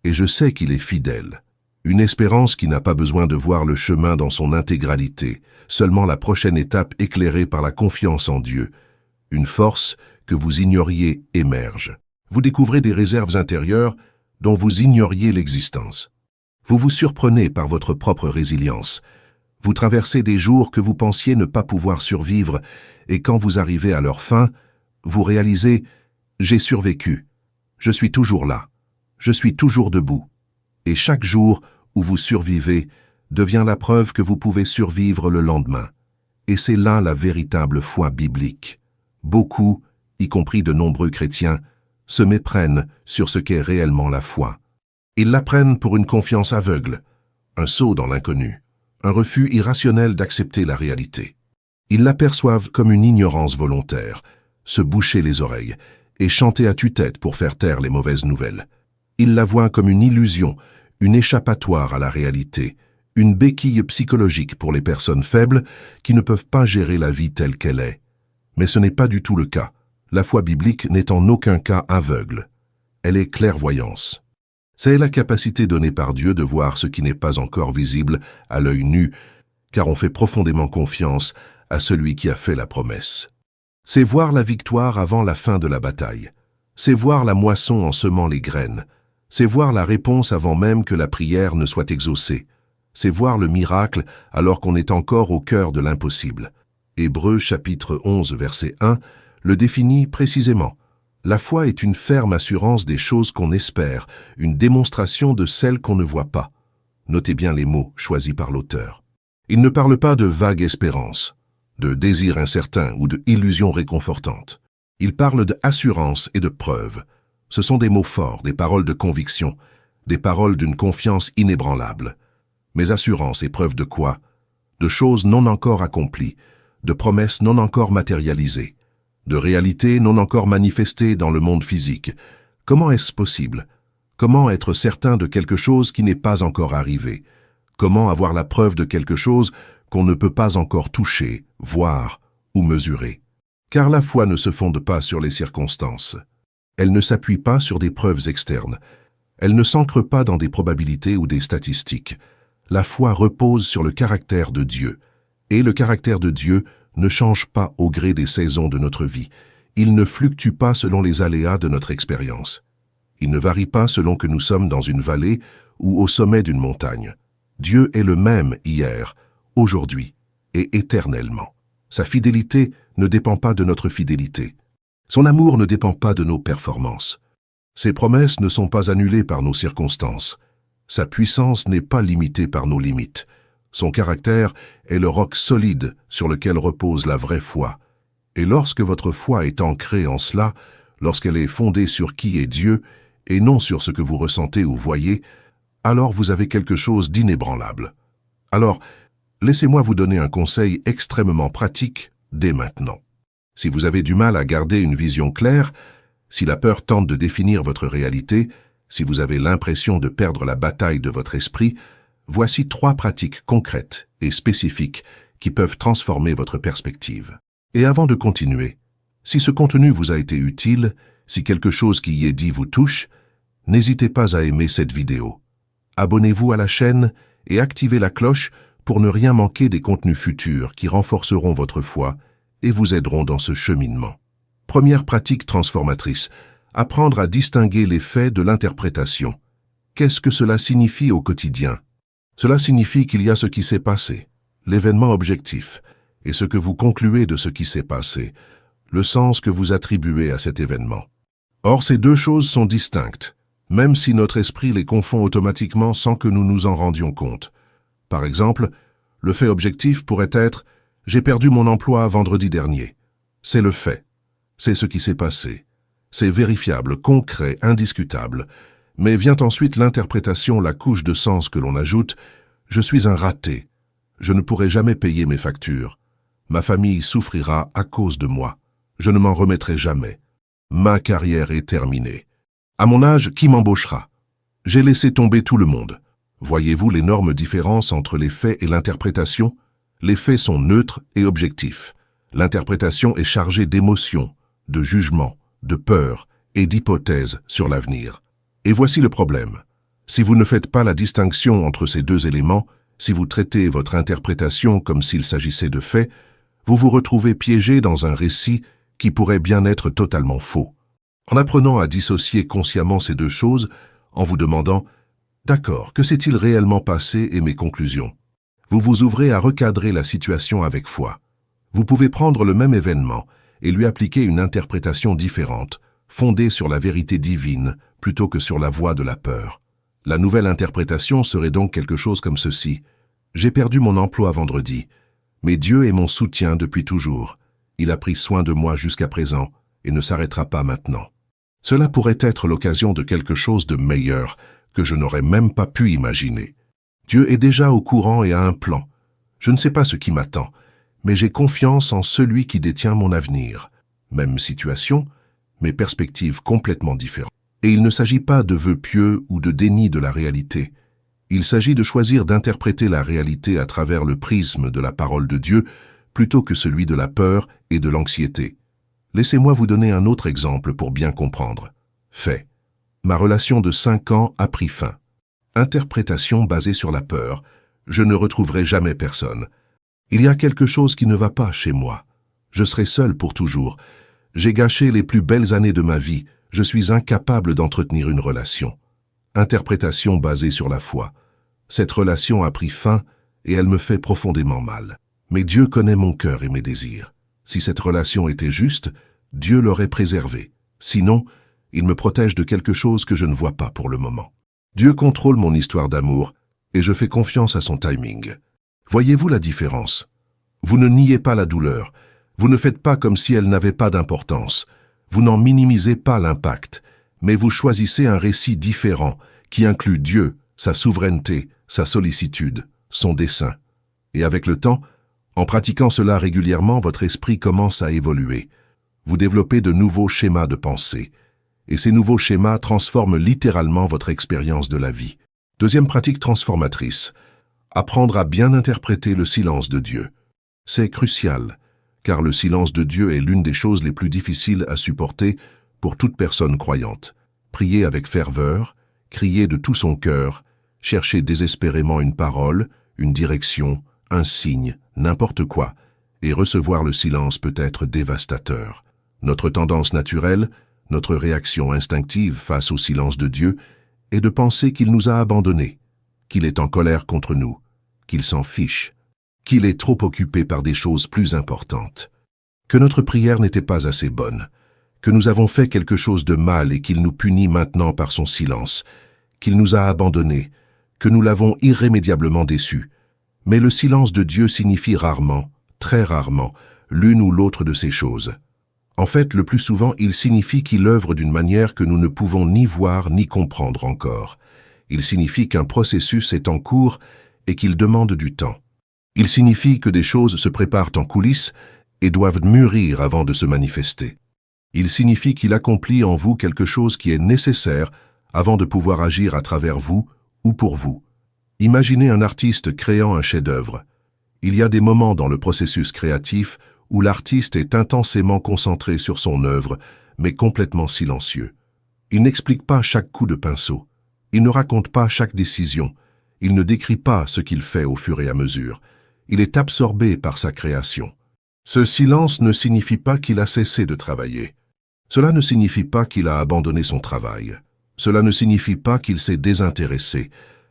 Speaker 1: et je sais qu'il est fidèle ». Une espérance qui n'a pas besoin de voir le chemin dans son intégralité, seulement la prochaine étape éclairée par la confiance en Dieu. Une force que vous ignoriez émerge. Vous découvrez des réserves intérieures dont vous ignoriez l'existence. Vous vous surprenez par votre propre résilience. Vous traversez des jours que vous pensiez ne pas pouvoir survivre, et quand vous arrivez à leur fin, vous réalisez « J'ai survécu, je suis toujours là, je suis toujours debout ». Et chaque jour où vous survivez devient la preuve que vous pouvez survivre le lendemain. Et c'est là la véritable foi biblique. Beaucoup, y compris de nombreux chrétiens, se méprennent sur ce qu'est réellement la foi. Ils la prennent pour une confiance aveugle, un saut dans l'inconnu, un refus irrationnel d'accepter la réalité. Ils l'aperçoivent comme une ignorance volontaire, se boucher les oreilles et chanter à tue-tête pour faire taire les mauvaises nouvelles. Ils la voient comme une illusion, une échappatoire à la réalité, une béquille psychologique pour les personnes faibles qui ne peuvent pas gérer la vie telle qu'elle est. Mais ce n'est pas du tout le cas. La foi biblique n'est en aucun cas aveugle. Elle est clairvoyance. C'est la capacité donnée par Dieu de voir ce qui n'est pas encore visible à l'œil nu, car on fait profondément confiance à celui qui a fait la promesse. C'est voir la victoire avant la fin de la bataille. C'est voir la moisson en semant les graines. C'est voir la réponse avant même que la prière ne soit exaucée. C'est voir le miracle alors qu'on est encore au cœur de l'impossible. Hébreux chapitre 11 verset 1 le définit précisément. La foi est une ferme assurance des choses qu'on espère, une démonstration de celles qu'on ne voit pas. Notez bien les mots choisis par l'auteur. Il ne parle pas de vague espérance, de désir incertain ou de illusion réconfortante. Il parle d'assurance et de preuve. Ce sont des mots forts, des paroles de conviction, des paroles d'une confiance inébranlable. Mais assurance et preuve de quoi? De choses non encore accomplies, de promesses non encore matérialisées, de réalités non encore manifestées dans le monde physique. Comment est-ce possible? Comment être certain de quelque chose qui n'est pas encore arrivé? Comment avoir la preuve de quelque chose qu'on ne peut pas encore toucher, voir ou mesurer? Car la foi ne se fonde pas sur les circonstances. Elle ne s'appuie pas sur des preuves externes. Elle ne s'ancre pas dans des probabilités ou des statistiques. La foi repose sur le caractère de Dieu. Et le caractère de Dieu ne change pas au gré des saisons de notre vie. Il ne fluctue pas selon les aléas de notre expérience. Il ne varie pas selon que nous sommes dans une vallée ou au sommet d'une montagne. Dieu est le même hier, aujourd'hui et éternellement. Sa fidélité ne dépend pas de notre fidélité. Son amour ne dépend pas de nos performances. Ses promesses ne sont pas annulées par nos circonstances. Sa puissance n'est pas limitée par nos limites. Son caractère est le roc solide sur lequel repose la vraie foi. Et lorsque votre foi est ancrée en cela, lorsqu'elle est fondée sur qui est Dieu et non sur ce que vous ressentez ou voyez, alors vous avez quelque chose d'inébranlable. Alors, laissez-moi vous donner un conseil extrêmement pratique dès maintenant. Si vous avez du mal à garder une vision claire, si la peur tente de définir votre réalité, Si vous avez l'impression de perdre la bataille de votre esprit, voici 3 pratiques concrètes et spécifiques qui peuvent transformer votre perspective. Et avant de continuer, si ce contenu vous a été utile, si quelque chose qui y est dit vous touche, n'hésitez pas à aimer cette vidéo. Abonnez-vous à la chaîne et activez la cloche pour ne rien manquer des contenus futurs qui renforceront votre foi et vous aideront dans ce cheminement. Première pratique transformatrice, apprendre à distinguer les faits de l'interprétation. Qu'est-ce que cela signifie au quotidien? Cela signifie qu'il y a ce qui s'est passé, l'événement objectif, et ce que vous concluez de ce qui s'est passé, le sens que vous attribuez à cet événement. Or, ces 2 choses sont distinctes, même si notre esprit les confond automatiquement sans que nous nous en rendions compte. Par exemple, le fait objectif pourrait être « J'ai perdu mon emploi vendredi dernier ». C'est le fait. C'est ce qui s'est passé. C'est vérifiable, concret, indiscutable. Mais vient ensuite l'interprétation, la couche de sens que l'on ajoute « Je suis un raté. Je ne pourrai jamais payer mes factures. Ma famille souffrira à cause de moi. Je ne m'en remettrai jamais. Ma carrière est terminée. À mon âge, qui m'embauchera? J'ai laissé tomber tout le monde. » Voyez-vous l'énorme différence entre les faits et l'interprétation? Les faits sont neutres et objectifs. L'interprétation est chargée d'émotions, de jugements, de peur et d'hypothèses sur l'avenir. Et voici le problème. Si vous ne faites pas la distinction entre ces 2 éléments, si vous traitez votre interprétation comme s'il s'agissait de faits, vous vous retrouvez piégé dans un récit qui pourrait bien être totalement faux. En apprenant à dissocier consciemment ces 2 choses, en vous demandant « D'accord, que s'est-il réellement passé et mes conclusions ?» Vous vous ouvrez à recadrer la situation avec foi. Vous pouvez prendre le même événement et lui appliquer une interprétation différente, fondée sur la vérité divine plutôt que sur la voie de la peur. La nouvelle interprétation serait donc quelque chose comme ceci. « J'ai perdu mon emploi vendredi, mais Dieu est mon soutien depuis toujours. Il a pris soin de moi jusqu'à présent et ne s'arrêtera pas maintenant. » Cela pourrait être l'occasion de quelque chose de meilleur que je n'aurais même pas pu imaginer. Dieu est déjà au courant et a un plan. Je ne sais pas ce qui m'attend, mais j'ai confiance en celui qui détient mon avenir. Même situation, mais perspectives complètement différentes. Et il ne s'agit pas de vœux pieux ou de déni de la réalité. Il s'agit de choisir d'interpréter la réalité à travers le prisme de la parole de Dieu plutôt que celui de la peur et de l'anxiété. Laissez-moi vous donner un autre exemple pour bien comprendre. Fait. Ma relation de 5 ans a pris fin. Interprétation basée sur la peur. Je ne retrouverai jamais personne. Il y a quelque chose qui ne va pas chez moi. Je serai seul pour toujours. J'ai gâché les plus belles années de ma vie. Je suis incapable d'entretenir une relation. Interprétation basée sur la foi. Cette relation a pris fin et elle me fait profondément mal. Mais Dieu connaît mon cœur et mes désirs. Si cette relation était juste, Dieu l'aurait préservée. Sinon, il me protège de quelque chose que je ne vois pas pour le moment. Dieu contrôle mon histoire d'amour et je fais confiance à son timing. Voyez-vous la différence? Vous ne niez pas la douleur. Vous ne faites pas comme si elle n'avait pas d'importance. Vous n'en minimisez pas l'impact, mais vous choisissez un récit différent qui inclut Dieu, sa souveraineté, sa sollicitude, son dessein. Et avec le temps, en pratiquant cela régulièrement, votre esprit commence à évoluer. Vous développez de nouveaux schémas de pensée. Et ces nouveaux schémas transforment littéralement votre expérience de la vie. Deuxième pratique transformatrice. Apprendre à bien interpréter le silence de Dieu. C'est crucial, car le silence de Dieu est l'une des choses les plus difficiles à supporter pour toute personne croyante. Prier avec ferveur, crier de tout son cœur, chercher désespérément une parole, une direction, un signe, n'importe quoi, et recevoir le silence peut être dévastateur. Notre tendance naturelle, notre réaction instinctive face au silence de Dieu est de penser qu'il nous a abandonnés, qu'il est en colère contre nous, qu'il s'en fiche, qu'il est trop occupé par des choses plus importantes, que notre prière n'était pas assez bonne, que nous avons fait quelque chose de mal et qu'il nous punit maintenant par son silence, qu'il nous a abandonnés, que nous l'avons irrémédiablement déçu. Mais le silence de Dieu signifie rarement, très rarement, l'une ou l'autre de ces choses. En fait, le plus souvent, il signifie qu'il œuvre d'une manière que nous ne pouvons ni voir ni comprendre encore. Il signifie qu'un processus est en cours et qu'il demande du temps. Il signifie que des choses se préparent en coulisses et doivent mûrir avant de se manifester. Il signifie qu'il accomplit en vous quelque chose qui est nécessaire avant de pouvoir agir à travers vous ou pour vous. Imaginez un artiste créant un chef-d'œuvre. Il y a des moments dans le processus créatif où l'artiste est intensément concentré sur son œuvre, mais complètement silencieux. Il n'explique pas chaque coup de pinceau. Il ne raconte pas chaque décision. Il ne décrit pas ce qu'il fait au fur et à mesure. Il est absorbé par sa création. Ce silence ne signifie pas qu'il a cessé de travailler. Cela ne signifie pas qu'il a abandonné son travail. Cela ne signifie pas qu'il s'est désintéressé.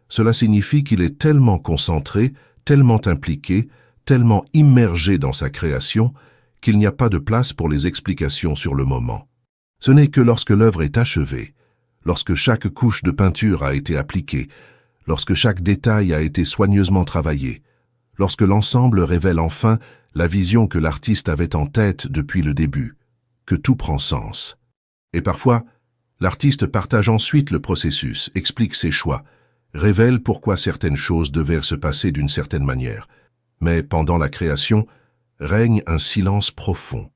Speaker 1: Cela signifie qu'il est tellement concentré, tellement impliqué, tellement immergé dans sa création, qu'il n'y a pas de place pour les explications sur le moment. Ce n'est que lorsque l'œuvre est achevée, lorsque chaque couche de peinture a été appliquée, lorsque chaque détail a été soigneusement travaillé, lorsque l'ensemble révèle enfin la vision que l'artiste avait en tête depuis le début, que tout prend sens. Et parfois, l'artiste partage ensuite le processus, explique ses choix, révèle pourquoi certaines choses devaient se passer d'une certaine manière. Mais pendant la création, règne un silence profond.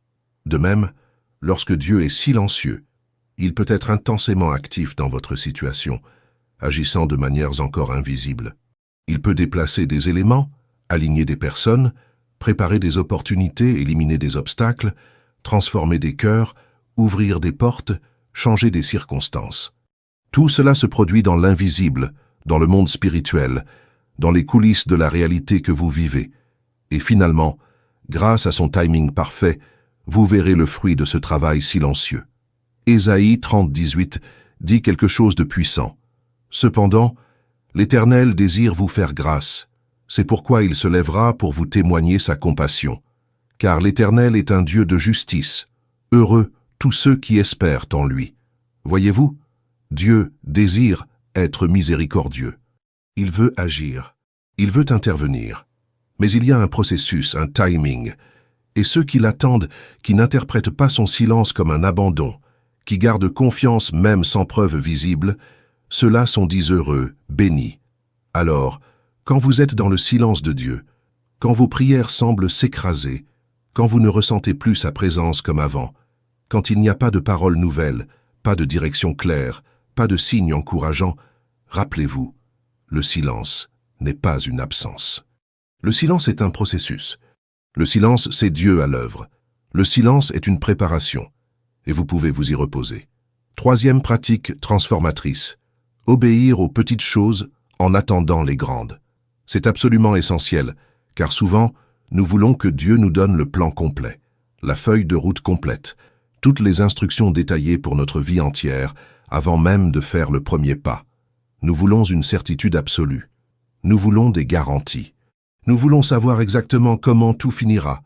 Speaker 1: De même, lorsque Dieu est silencieux, il peut être intensément actif dans votre situation, agissant de manières encore invisibles. Il peut déplacer des éléments, aligner des personnes, préparer des opportunités, éliminer des obstacles, transformer des cœurs, ouvrir des portes, changer des circonstances. Tout cela se produit dans l'invisible, dans le monde spirituel, dans les coulisses de la réalité que vous vivez. Et finalement, grâce à son timing parfait, vous verrez le fruit de ce travail silencieux. Ésaïe 30:18 dit quelque chose de puissant. Cependant, l'Éternel désire vous faire grâce. C'est pourquoi il se lèvera pour vous témoigner sa compassion. Car l'Éternel est un Dieu de justice. Heureux tous ceux qui espèrent en lui. Voyez-vous, Dieu désire être miséricordieux. Il veut agir. Il veut intervenir. Mais il y a un processus, un timing. Et ceux qui l'attendent, qui n'interprètent pas son silence comme un abandon, qui gardent confiance même sans preuve visible, ceux-là sont dits heureux, bénis. Alors, quand vous êtes dans le silence de Dieu, quand vos prières semblent s'écraser, quand vous ne ressentez plus sa présence comme avant, quand il n'y a pas de paroles nouvelles, pas de direction claire, pas de signes encourageants, rappelez-vous, le silence n'est pas une absence. Le silence est un processus. Le silence, c'est Dieu à l'œuvre. Le silence est une préparation, et vous pouvez vous y reposer. Troisième pratique transformatrice. Obéir aux petites choses en attendant les grandes. C'est absolument essentiel, car souvent, nous voulons que Dieu nous donne le plan complet, la feuille de route complète, toutes les instructions détaillées pour notre vie entière, avant même de faire le premier pas. Nous voulons une certitude absolue. Nous voulons des garanties. Nous voulons savoir exactement comment tout finira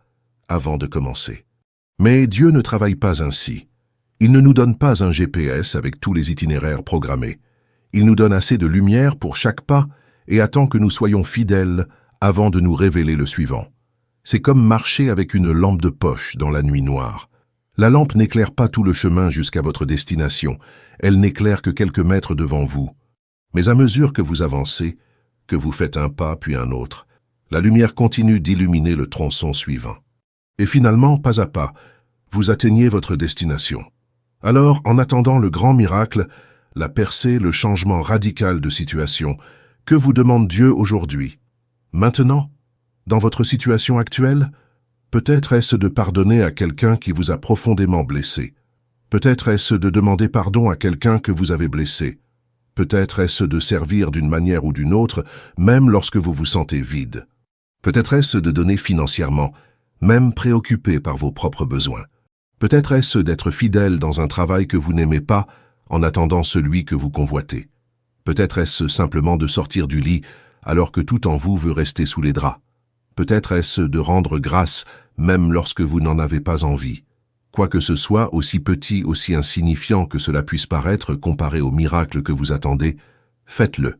Speaker 1: avant de commencer. Mais Dieu ne travaille pas ainsi. Il ne nous donne pas un GPS avec tous les itinéraires programmés. Il nous donne assez de lumière pour chaque pas et attend que nous soyons fidèles avant de nous révéler le suivant. C'est comme marcher avec une lampe de poche dans la nuit noire. La lampe n'éclaire pas tout le chemin jusqu'à votre destination. Elle n'éclaire que quelques mètres devant vous. Mais à mesure que vous avancez, que vous faites un pas puis un autre, la lumière continue d'illuminer le tronçon suivant. Et finalement, pas à pas, vous atteignez votre destination. Alors, en attendant le grand miracle, la percée, le changement radical de situation, que vous demande Dieu aujourd'hui? Maintenant, dans votre situation actuelle, peut-être est-ce de pardonner à quelqu'un qui vous a profondément blessé. Peut-être est-ce de demander pardon à quelqu'un que vous avez blessé. Peut-être est-ce de servir d'une manière ou d'une autre, même lorsque vous vous sentez vide. Peut-être est-ce de donner financièrement, même préoccupé par vos propres besoins. Peut-être est-ce d'être fidèle dans un travail que vous n'aimez pas, en attendant celui que vous convoitez. Peut-être est-ce simplement de sortir du lit, alors que tout en vous veut rester sous les draps. Peut-être est-ce de rendre grâce, même lorsque vous n'en avez pas envie. Quoi que ce soit, aussi petit, aussi insignifiant que cela puisse paraître comparé au miracle que vous attendez, faites-le,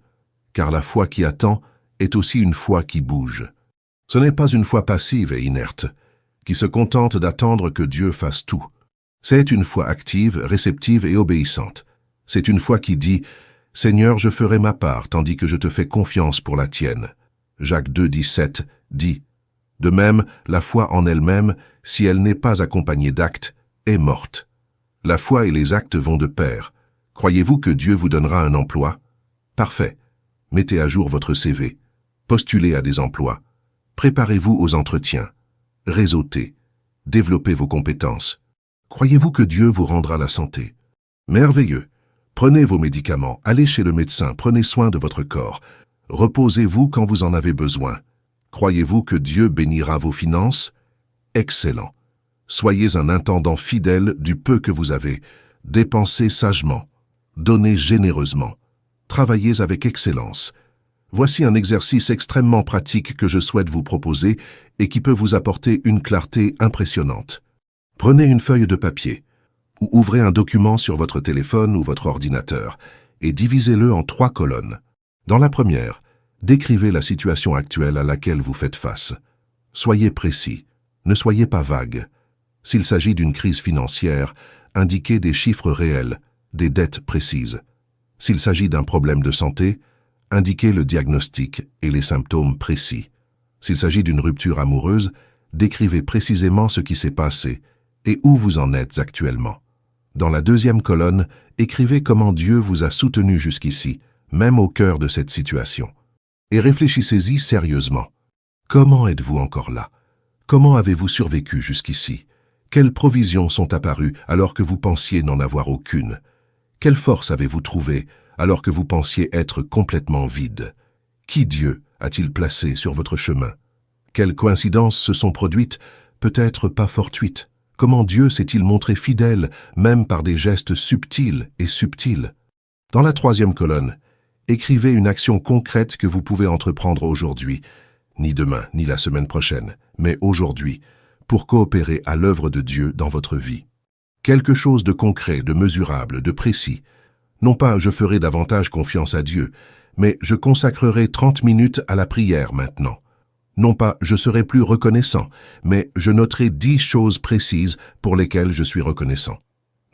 Speaker 1: car la foi qui attend est aussi une foi qui bouge. Ce n'est pas une foi passive et inerte, qui se contente d'attendre que Dieu fasse tout. C'est une foi active, réceptive et obéissante. C'est une foi qui dit « Seigneur, je ferai ma part, tandis que je te fais confiance pour la tienne ». Jacques 2,17 dit « De même, la foi en elle-même, si elle n'est pas accompagnée d'actes, est morte. » La foi et les actes vont de pair. Croyez-vous que Dieu vous donnera un emploi? Parfait. Mettez à jour votre CV. Postulez à des emplois. Préparez-vous aux entretiens. Réseautez. Développez vos compétences. Croyez-vous que Dieu vous rendra la santé? Merveilleux. Prenez vos médicaments, allez chez le médecin, prenez soin de votre corps. Reposez-vous quand vous en avez besoin. Croyez-vous que Dieu bénira vos finances? Excellent. Soyez un intendant fidèle du peu que vous avez. Dépensez sagement. Donnez généreusement. Travaillez avec excellence. Voici un exercice extrêmement pratique que je souhaite vous proposer et qui peut vous apporter une clarté impressionnante. Prenez une feuille de papier ou ouvrez un document sur votre téléphone ou votre ordinateur et divisez-le en 3 colonnes. Dans la première, décrivez la situation actuelle à laquelle vous faites face. Soyez précis, ne soyez pas vague. S'il s'agit d'une crise financière, indiquez des chiffres réels, des dettes précises. S'il s'agit d'un problème de santé, indiquez le diagnostic et les symptômes précis. S'il s'agit d'une rupture amoureuse, décrivez précisément ce qui s'est passé et où vous en êtes actuellement. Dans la deuxième colonne, écrivez comment Dieu vous a soutenu jusqu'ici, même au cœur de cette situation. Et réfléchissez-y sérieusement. Comment êtes-vous encore là? Comment avez-vous survécu jusqu'ici? Quelles provisions sont apparues alors que vous pensiez n'en avoir aucune? Quelle force avez-vous trouvée alors que vous pensiez être complètement vide? Qui Dieu a-t-il placé sur votre chemin? Quelles coïncidences se sont produites, peut-être pas fortuites? Comment Dieu s'est-il montré fidèle, même par des gestes subtils et subtils? Dans la troisième colonne, écrivez une action concrète que vous pouvez entreprendre aujourd'hui, ni demain, ni la semaine prochaine, mais aujourd'hui, pour coopérer à l'œuvre de Dieu dans votre vie. Quelque chose de concret, de mesurable, de précis. Non pas je ferai davantage confiance à Dieu, mais je consacrerai 30 minutes à la prière maintenant. Non pas je serai plus reconnaissant, mais je noterai 10 choses précises pour lesquelles je suis reconnaissant.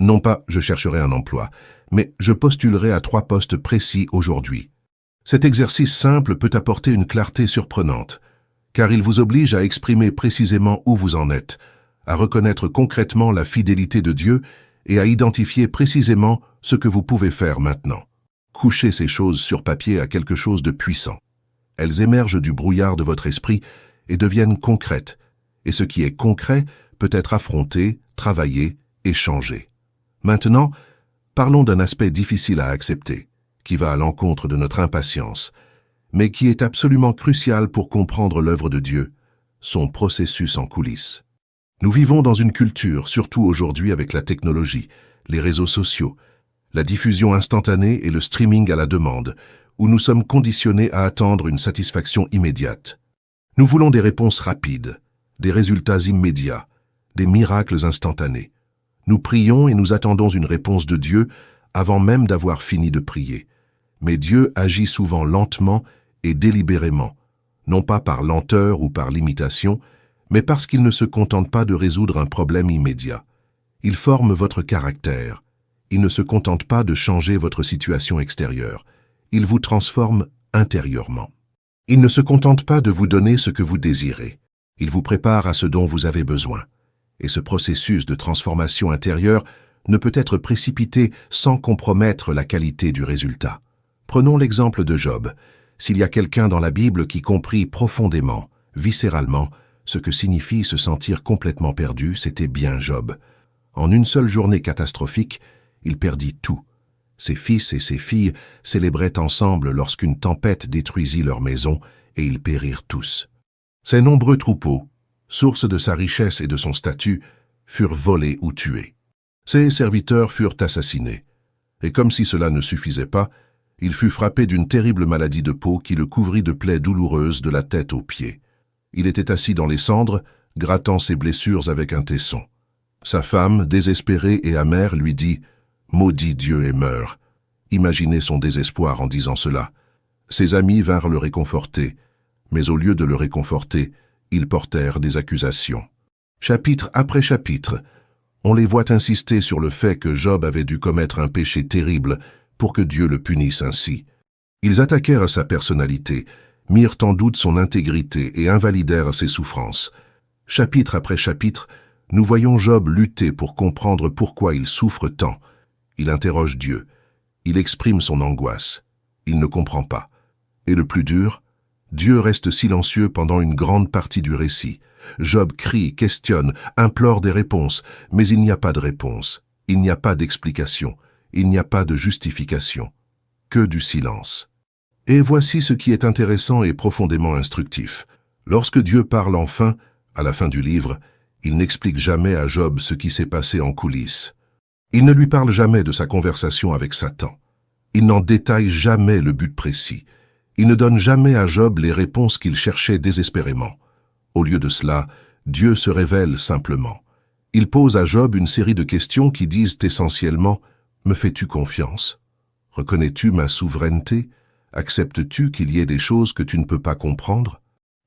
Speaker 1: Non pas je chercherai un emploi, mais je postulerai à 3 postes précis aujourd'hui. Cet exercice simple peut apporter une clarté surprenante, car il vous oblige à exprimer précisément où vous en êtes, à reconnaître concrètement la fidélité de Dieu et à identifier précisément ce que vous pouvez faire maintenant. Couchez ces choses sur papier à quelque chose de puissant. Elles émergent du brouillard de votre esprit et deviennent concrètes, et ce qui est concret peut être affronté, travaillé et changé. Maintenant, parlons d'un aspect difficile à accepter, qui va à l'encontre de notre impatience, mais qui est absolument crucial pour comprendre l'œuvre de Dieu, son processus en coulisses. Nous vivons dans une culture, surtout aujourd'hui avec la technologie, les réseaux sociaux, la diffusion instantanée et le streaming à la demande, où nous sommes conditionnés à attendre une satisfaction immédiate. Nous voulons des réponses rapides, des résultats immédiats, des miracles instantanés. Nous prions et nous attendons une réponse de Dieu avant même d'avoir fini de prier. Mais Dieu agit souvent lentement et délibérément, non pas par lenteur ou par limitation, mais parce qu'il ne se contente pas de résoudre un problème immédiat. Il forme votre caractère. Il ne se contente pas de changer votre situation extérieure. Il vous transforme intérieurement. Il ne se contente pas de vous donner ce que vous désirez. Il vous prépare à ce dont vous avez besoin. Et ce processus de transformation intérieure ne peut être précipité sans compromettre la qualité du résultat. Prenons l'exemple de Job. S'il y a quelqu'un dans la Bible qui comprit profondément, viscéralement, ce que signifie se sentir complètement perdu, c'était bien Job. En une seule journée catastrophique, il perdit tout. Ses fils et ses filles célébraient ensemble lorsqu'une tempête détruisit leur maison et ils périrent tous. Ses nombreux troupeaux, source de sa richesse et de son statut, furent volés ou tués. Ses serviteurs furent assassinés. Et comme si cela ne suffisait pas, il fut frappé d'une terrible maladie de peau qui le couvrit de plaies douloureuses de la tête aux pieds. Il était assis dans les cendres, grattant ses blessures avec un tesson. Sa femme, désespérée et amère, lui dit « Maudit Dieu et meurs ». Imaginez son désespoir en disant cela. Ses amis vinrent le réconforter, mais au lieu de le réconforter, ils portèrent des accusations. Chapitre après chapitre, on les voit insister sur le fait que Job avait dû commettre un péché terrible pour que Dieu le punisse ainsi. Ils attaquèrent à sa personnalité, mirent en doute son intégrité et invalidèrent ses souffrances. Chapitre après chapitre, nous voyons Job lutter pour comprendre pourquoi il souffre tant. Il interroge Dieu. Il exprime son angoisse. Il ne comprend pas. Et le plus dur, Dieu reste silencieux pendant une grande partie du récit. Job crie, questionne, implore des réponses, mais il n'y a pas de réponse. Il n'y a pas d'explication. Il n'y a pas de justification. Que du silence. Et voici ce qui est intéressant et profondément instructif. Lorsque Dieu parle enfin, à la fin du livre, il n'explique jamais à Job ce qui s'est passé en coulisses. Il ne lui parle jamais de sa conversation avec Satan. Il n'en détaille jamais le but précis. Il ne donne jamais à Job les réponses qu'il cherchait désespérément. Au lieu de cela, Dieu se révèle simplement. Il pose à Job une série de questions qui disent essentiellement « Me fais-tu confiance? Reconnais-tu ma souveraineté? Acceptes-tu qu'il y ait des choses que tu ne peux pas comprendre ?»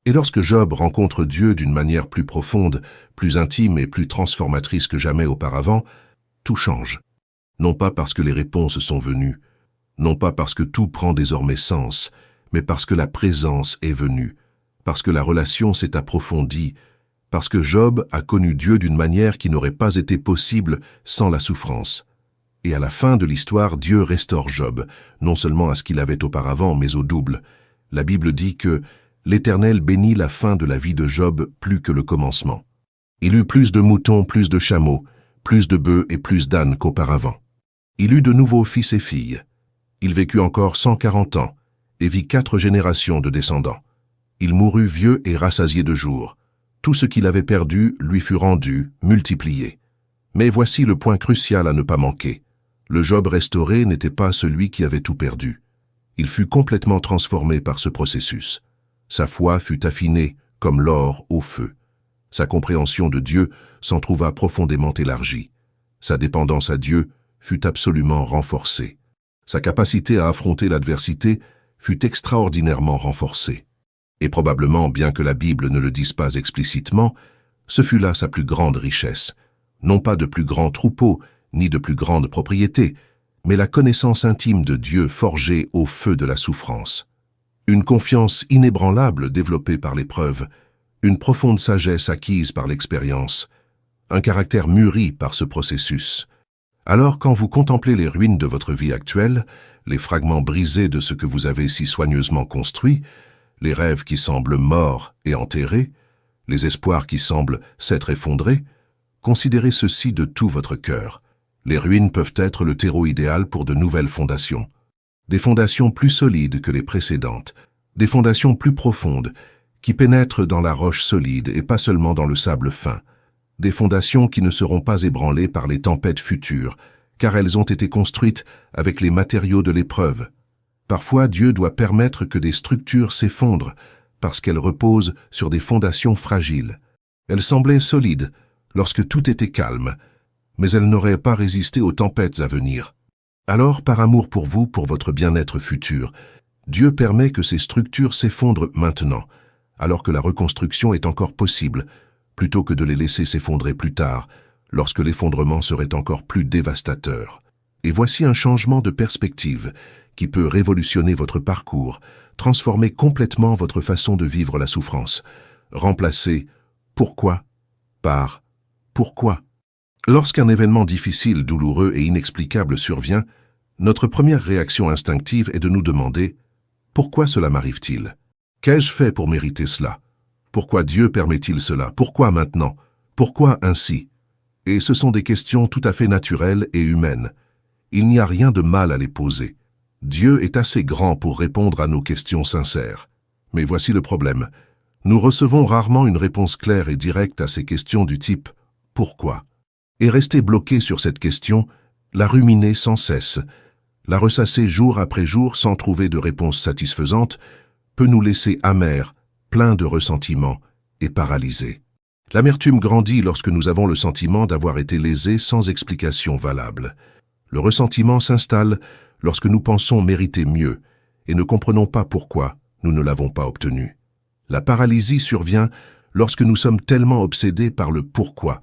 Speaker 1: Et lorsque Job rencontre Dieu d'une manière plus profonde, plus intime et plus transformatrice que jamais auparavant, tout change. Non pas parce que les réponses sont venues, non pas parce que tout prend désormais sens, mais parce que la présence est venue, parce que la relation s'est approfondie, parce que Job a connu Dieu d'une manière qui n'aurait pas été possible sans la souffrance. Et à la fin de l'histoire, Dieu restaure Job, non seulement à ce qu'il avait auparavant, mais au double. La Bible dit que l'Éternel bénit la fin de la vie de Job plus que le commencement. Il eut plus de moutons, plus de chameaux, plus de bœufs et plus d'ânes qu'auparavant. Il eut de nouveaux fils et filles. Il vécut encore 140 ans et vit 4 générations de descendants. Il mourut vieux et rassasié de jours. Tout ce qu'il avait perdu lui fut rendu, multiplié. Mais voici le point crucial à ne pas manquer. Le Job restauré n'était pas celui qui avait tout perdu. Il fut complètement transformé par ce processus. Sa foi fut affinée comme l'or au feu. Sa compréhension de Dieu s'en trouva profondément élargie. Sa dépendance à Dieu fut absolument renforcée. Sa capacité à affronter l'adversité fut extraordinairement renforcée. Et probablement, bien que la Bible ne le dise pas explicitement, ce fut là sa plus grande richesse. Non pas de plus grands troupeaux, ni de plus grandes propriétés, mais la connaissance intime de Dieu forgée au feu de la souffrance. Une confiance inébranlable développée par l'épreuve, une profonde sagesse acquise par l'expérience, un caractère mûri par ce processus. Alors quand vous contemplez les ruines de votre vie actuelle, les fragments brisés de ce que vous avez si soigneusement construit, les rêves qui semblent morts et enterrés, les espoirs qui semblent s'être effondrés, considérez ceci de tout votre cœur. Les ruines peuvent être le terreau idéal pour de nouvelles fondations. Des fondations plus solides que les précédentes, des fondations plus profondes, qui pénètrent dans la roche solide et pas seulement dans le sable fin. Des fondations qui ne seront pas ébranlées par les tempêtes futures, car elles ont été construites avec les matériaux de l'épreuve. Parfois, Dieu doit permettre que des structures s'effondrent parce qu'elles reposent sur des fondations fragiles. Elles semblaient solides lorsque tout était calme, mais elles n'auraient pas résisté aux tempêtes à venir. Alors, par amour pour vous, pour votre bien-être futur, Dieu permet que ces structures s'effondrent maintenant, alors que la reconstruction est encore possible, plutôt que de les laisser s'effondrer plus tard, lorsque l'effondrement serait encore plus dévastateur. Et voici un changement de perspective qui peut révolutionner votre parcours, transformer complètement votre façon de vivre la souffrance. Remplacer « pourquoi » par « pourquoi ». Lorsqu'un événement difficile, douloureux et inexplicable survient, notre première réaction instinctive est de nous demander « pourquoi cela m'arrive-t-il ? Qu'ai-je fait pour mériter cela ? Pourquoi Dieu permet-il cela ? Pourquoi maintenant ? Pourquoi ainsi ?» Et ce sont des questions tout à fait naturelles et humaines. Il n'y a rien de mal à les poser. Dieu est assez grand pour répondre à nos questions sincères. Mais voici le problème. Nous recevons rarement une réponse claire et directe à ces questions du type « pourquoi ?» Et rester bloqué sur cette question, la ruminer sans cesse, la ressasser jour après jour sans trouver de réponse satisfaisante, peut nous laisser amers, pleins de ressentiment et paralysés. L'amertume grandit lorsque nous avons le sentiment d'avoir été lésés sans explication valable. Le ressentiment s'installe lorsque nous pensons mériter mieux et ne comprenons pas pourquoi nous ne l'avons pas obtenu. La paralysie survient lorsque nous sommes tellement obsédés par le pourquoi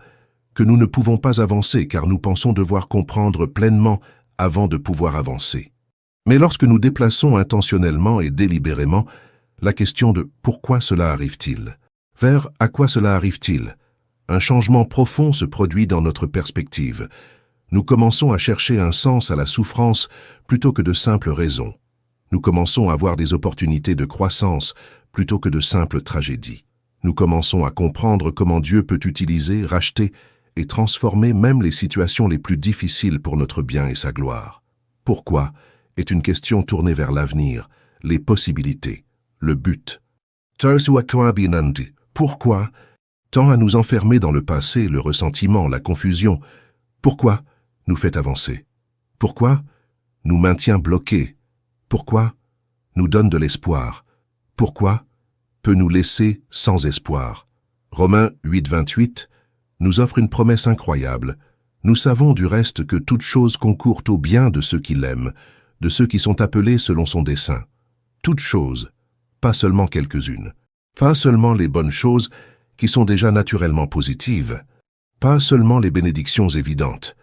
Speaker 1: que nous ne pouvons pas avancer car nous pensons devoir comprendre pleinement avant de pouvoir avancer. Mais lorsque nous déplaçons intentionnellement et délibérément la question de pourquoi cela arrive-t-il vers à quoi cela arrive-t-il, un changement profond se produit dans notre perspective. Nous commençons à chercher un sens à la souffrance plutôt que de simples raisons. Nous commençons à voir des opportunités de croissance plutôt que de simples tragédies. Nous commençons à comprendre comment Dieu peut utiliser, racheter et transformer même les situations les plus difficiles pour notre bien et sa gloire. Pourquoi est une question tournée vers l'avenir, les possibilités, le but. Pourquoi tend à nous enfermer dans le passé, le ressentiment, la confusion? Pourquoi nous fait avancer? Pourquoi nous maintient bloqués? Pourquoi nous donne de l'espoir? Pourquoi peut nous laisser sans espoir? Romains 8:28 nous offre une promesse incroyable. Nous savons du reste que toute chose concourt au bien de ceux qui l'aiment, de ceux qui sont appelés selon son dessein. Toutes choses, pas seulement quelques-unes. Pas seulement les bonnes choses qui sont déjà naturellement positives. Pas seulement les bénédictions évidentes,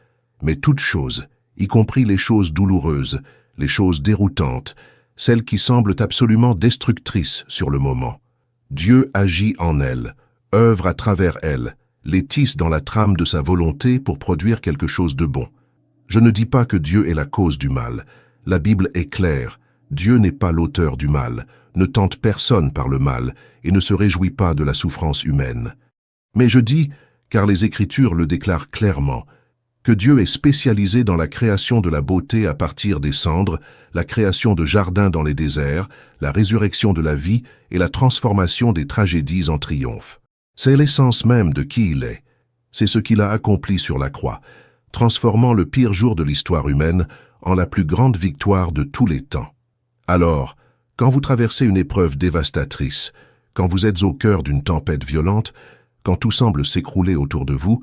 Speaker 1: mais toutes choses, y compris les choses douloureuses, les choses déroutantes, celles qui semblent absolument destructrices sur le moment. Dieu agit en elles, œuvre à travers elles, les tisse dans la trame de sa volonté pour produire quelque chose de bon. Je ne dis pas que Dieu est la cause du mal. La Bible est claire. Dieu n'est pas l'auteur du mal, ne tente personne par le mal et ne se réjouit pas de la souffrance humaine. Mais je dis, car les Écritures le déclarent clairement, que Dieu est spécialisé dans la création de la beauté à partir des cendres, la création de jardins dans les déserts, la résurrection de la vie et la transformation des tragédies en triomphe. C'est l'essence même de qui il est. C'est ce qu'il a accompli sur la croix, transformant le pire jour de l'histoire humaine en la plus grande victoire de tous les temps. Alors, quand vous traversez une épreuve dévastatrice, quand vous êtes au cœur d'une tempête violente, quand tout semble s'écrouler autour de vous,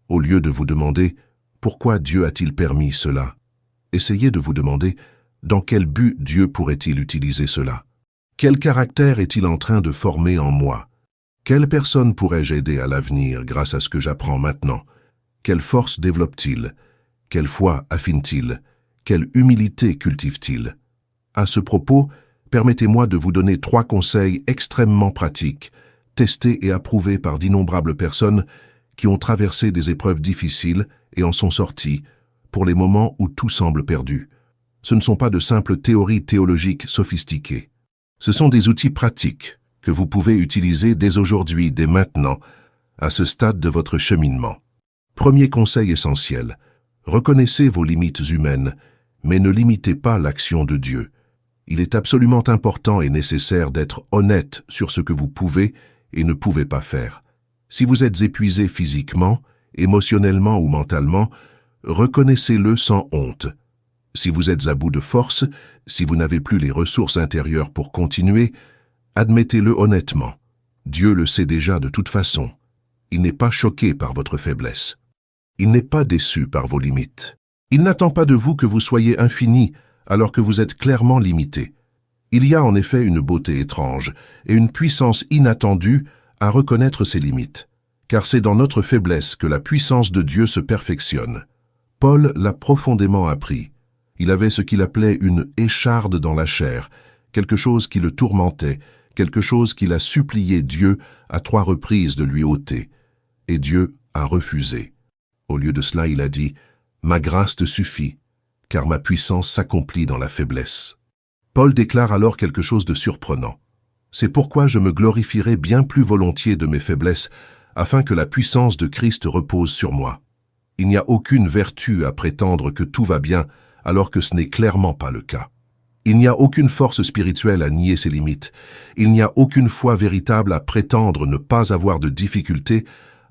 Speaker 1: au lieu de vous demander « Pourquoi Dieu a-t-il permis cela ?», essayez de vous demander « Dans quel but Dieu pourrait-il utiliser cela ? Quel caractère est-il en train de former en moi ? Quelle personne pourrais-je aider à l'avenir grâce à ce que j'apprends maintenant? Quelle force développe-t-il? Quelle foi affine-t-il? Quelle humilité cultive-t-il? À ce propos, permettez-moi de vous donner 3 conseils extrêmement pratiques, testés et approuvés par d'innombrables personnes qui ont traversé des épreuves difficiles et en sont sorties, pour les moments où tout semble perdu. Ce ne sont pas de simples théories théologiques sophistiquées. Ce sont des outils pratiques que vous pouvez utiliser dès aujourd'hui, dès maintenant, à ce stade de votre cheminement. Premier conseil essentiel, reconnaissez vos limites humaines, mais ne limitez pas l'action de Dieu. Il est absolument important et nécessaire d'être honnête sur ce que vous pouvez et ne pouvez pas faire. Si vous êtes épuisé physiquement, émotionnellement ou mentalement, reconnaissez-le sans honte. Si vous êtes à bout de force, si vous n'avez plus les ressources intérieures pour continuer, admettez-le honnêtement. Dieu le sait déjà de toute façon. Il n'est pas choqué par votre faiblesse. Il n'est pas déçu par vos limites. Il n'attend pas de vous que vous soyez infini alors que vous êtes clairement limité. Il y a en effet une beauté étrange et une puissance inattendue à reconnaître ses limites, car c'est dans notre faiblesse que la puissance de Dieu se perfectionne. Paul l'a profondément appris. Il avait ce qu'il appelait une écharde dans la chair, quelque chose qui le tourmentait, quelque chose qu'il a supplié Dieu à 3 reprises de lui ôter. Et Dieu a refusé. Au lieu de cela, il a dit « Ma grâce te suffit, car ma puissance s'accomplit dans la faiblesse. » Paul déclare alors quelque chose de surprenant. « C'est pourquoi je me glorifierai bien plus volontiers de mes faiblesses, afin que la puissance de Christ repose sur moi. Il n'y a aucune vertu à prétendre que tout va bien, alors que ce n'est clairement pas le cas. Il n'y a aucune force spirituelle à nier ses limites. Il n'y a aucune foi véritable à prétendre ne pas avoir de difficultés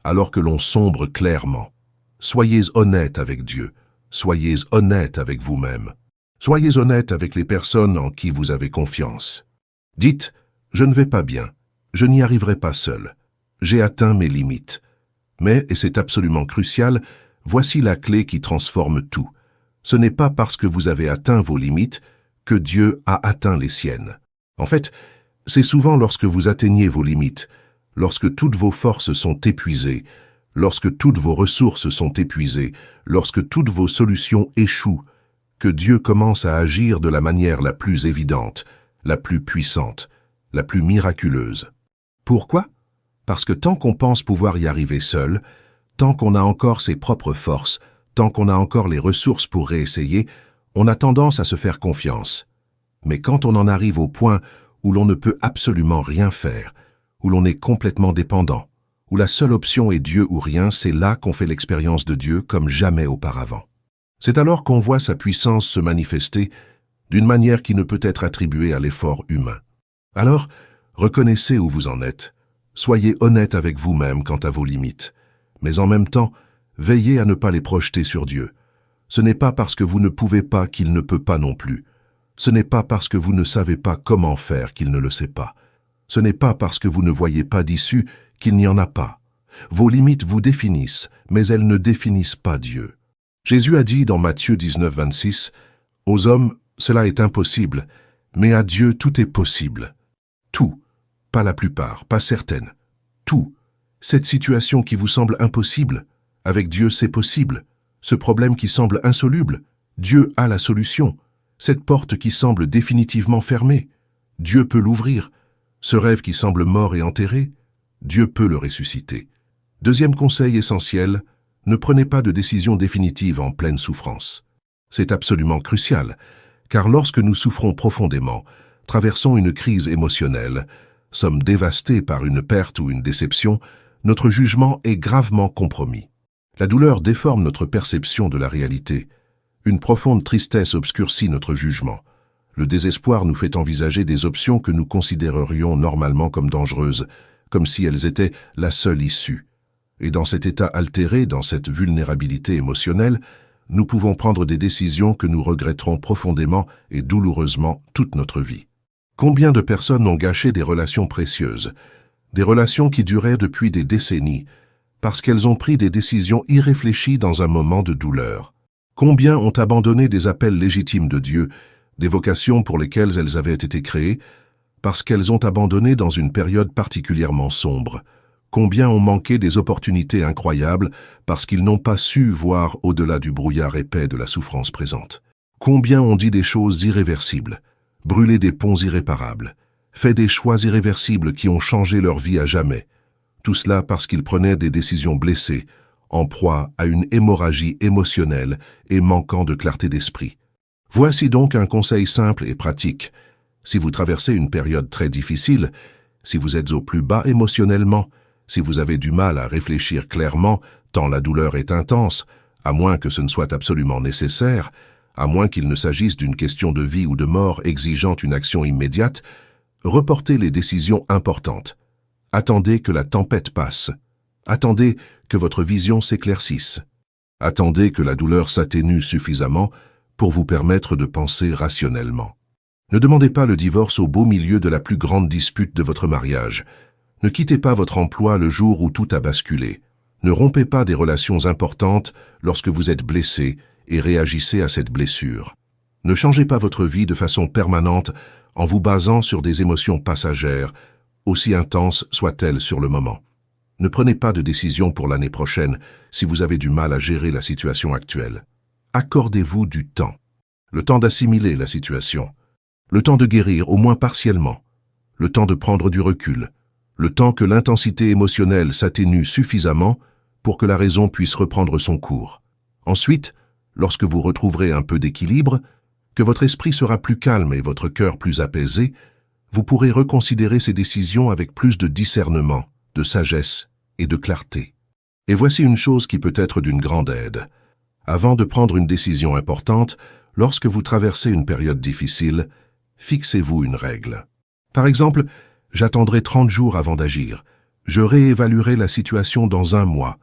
Speaker 1: alors que l'on sombre clairement. Soyez honnête avec Dieu. Soyez honnête avec vous-même. Soyez honnête avec les personnes en qui vous avez confiance. Dites, je ne vais pas bien. Je n'y arriverai pas seul. J'ai atteint mes limites. Mais, et c'est absolument crucial, voici la clé qui transforme tout. Ce n'est pas parce que vous avez atteint vos limites que Dieu a atteint les siennes. En fait, c'est souvent lorsque vous atteignez vos limites, lorsque toutes vos forces sont épuisées, lorsque toutes vos ressources sont épuisées, lorsque toutes vos solutions échouent, que Dieu commence à agir de la manière la plus évidente, la plus puissante, la plus miraculeuse. Pourquoi? Parce que tant qu'on pense pouvoir y arriver seul, tant qu'on a encore ses propres forces, Tant qu'on a encore les ressources pour réessayer, on a tendance à se faire confiance. Mais quand on en arrive au point où l'on ne peut absolument rien faire, où l'on est complètement dépendant, où la seule option est Dieu ou rien, c'est là qu'on fait l'expérience de Dieu comme jamais auparavant. C'est alors qu'on voit sa puissance se manifester d'une manière qui ne peut être attribuée à l'effort humain. Alors, reconnaissez où vous en êtes. Soyez honnête avec vous-même quant à vos limites. Mais en même temps, veillez à ne pas les projeter sur Dieu. Ce n'est pas parce que vous ne pouvez pas qu'il ne peut pas non plus. Ce n'est pas parce que vous ne savez pas comment faire qu'il ne le sait pas. Ce n'est pas parce que vous ne voyez pas d'issue qu'il n'y en a pas. Vos limites vous définissent, mais elles ne définissent pas Dieu. Jésus a dit dans Matthieu 19, 26, « Aux hommes, cela est impossible, mais à Dieu tout est possible. » Tout, pas la plupart, pas certaines. Tout. Cette situation qui vous semble impossible, avec Dieu c'est possible. Ce problème qui semble insoluble, Dieu a la solution. Cette porte qui semble définitivement fermée, Dieu peut l'ouvrir. Ce rêve qui semble mort et enterré, Dieu peut le ressusciter. Deuxième conseil essentiel, ne prenez pas de décision définitive en pleine souffrance. C'est absolument crucial, car lorsque nous souffrons profondément, traversons une crise émotionnelle, sommes dévastés par une perte ou une déception, notre jugement est gravement compromis. La douleur déforme notre perception de la réalité. Une profonde tristesse obscurcit notre jugement. Le désespoir nous fait envisager des options que nous considérerions normalement comme dangereuses, comme si elles étaient la seule issue. Et dans cet état altéré, dans cette vulnérabilité émotionnelle, nous pouvons prendre des décisions que nous regretterons profondément et douloureusement toute notre vie. Combien de personnes ont gâché des relations précieuses, des relations qui duraient depuis des décennies, parce qu'elles ont pris des décisions irréfléchies dans un moment de douleur? Combien ont abandonné des appels légitimes de Dieu, des vocations pour lesquelles elles avaient été créées, parce qu'elles ont abandonné dans une période particulièrement sombre? Combien ont manqué des opportunités incroyables parce qu'ils n'ont pas su voir au-delà du brouillard épais de la souffrance présente? Combien ont dit des choses irréversibles, brûlé des ponts irréparables, fait des choix irréversibles qui ont changé leur vie à jamais? Tout cela parce qu'ils prenaient des décisions blessées, en proie à une hémorragie émotionnelle et manquant de clarté d'esprit. Voici donc un conseil simple et pratique. Si vous traversez une période très difficile, si vous êtes au plus bas émotionnellement, si vous avez du mal à réfléchir clairement, tant la douleur est intense, à moins que ce ne soit absolument nécessaire, à moins qu'il ne s'agisse d'une question de vie ou de mort exigeant une action immédiate, reportez les décisions importantes. Attendez que la tempête passe. Attendez que votre vision s'éclaircisse. Attendez que la douleur s'atténue suffisamment pour vous permettre de penser rationnellement. Ne demandez pas le divorce au beau milieu de la plus grande dispute de votre mariage. Ne quittez pas votre emploi le jour où tout a basculé. Ne rompez pas des relations importantes lorsque vous êtes blessé et réagissez à cette blessure. Ne changez pas votre vie de façon permanente en vous basant sur des émotions passagères, aussi intenses soient-elles sur le moment. Ne prenez pas de décision pour l'année prochaine si vous avez du mal à gérer la situation actuelle. Accordez-vous du temps. Le temps d'assimiler la situation. Le temps de guérir, au moins partiellement. Le temps de prendre du recul. Le temps que l'intensité émotionnelle s'atténue suffisamment pour que la raison puisse reprendre son cours. Ensuite, lorsque vous retrouverez un peu d'équilibre, que votre esprit sera plus calme et votre cœur plus apaisé, vous pourrez reconsidérer ces décisions avec plus de discernement, de sagesse et de clarté. Et voici une chose qui peut être d'une grande aide. Avant de prendre une décision importante, lorsque vous traversez une période difficile, fixez-vous une règle. Par exemple, j'attendrai 30 jours avant d'agir. Je réévaluerai la situation dans 1 mois.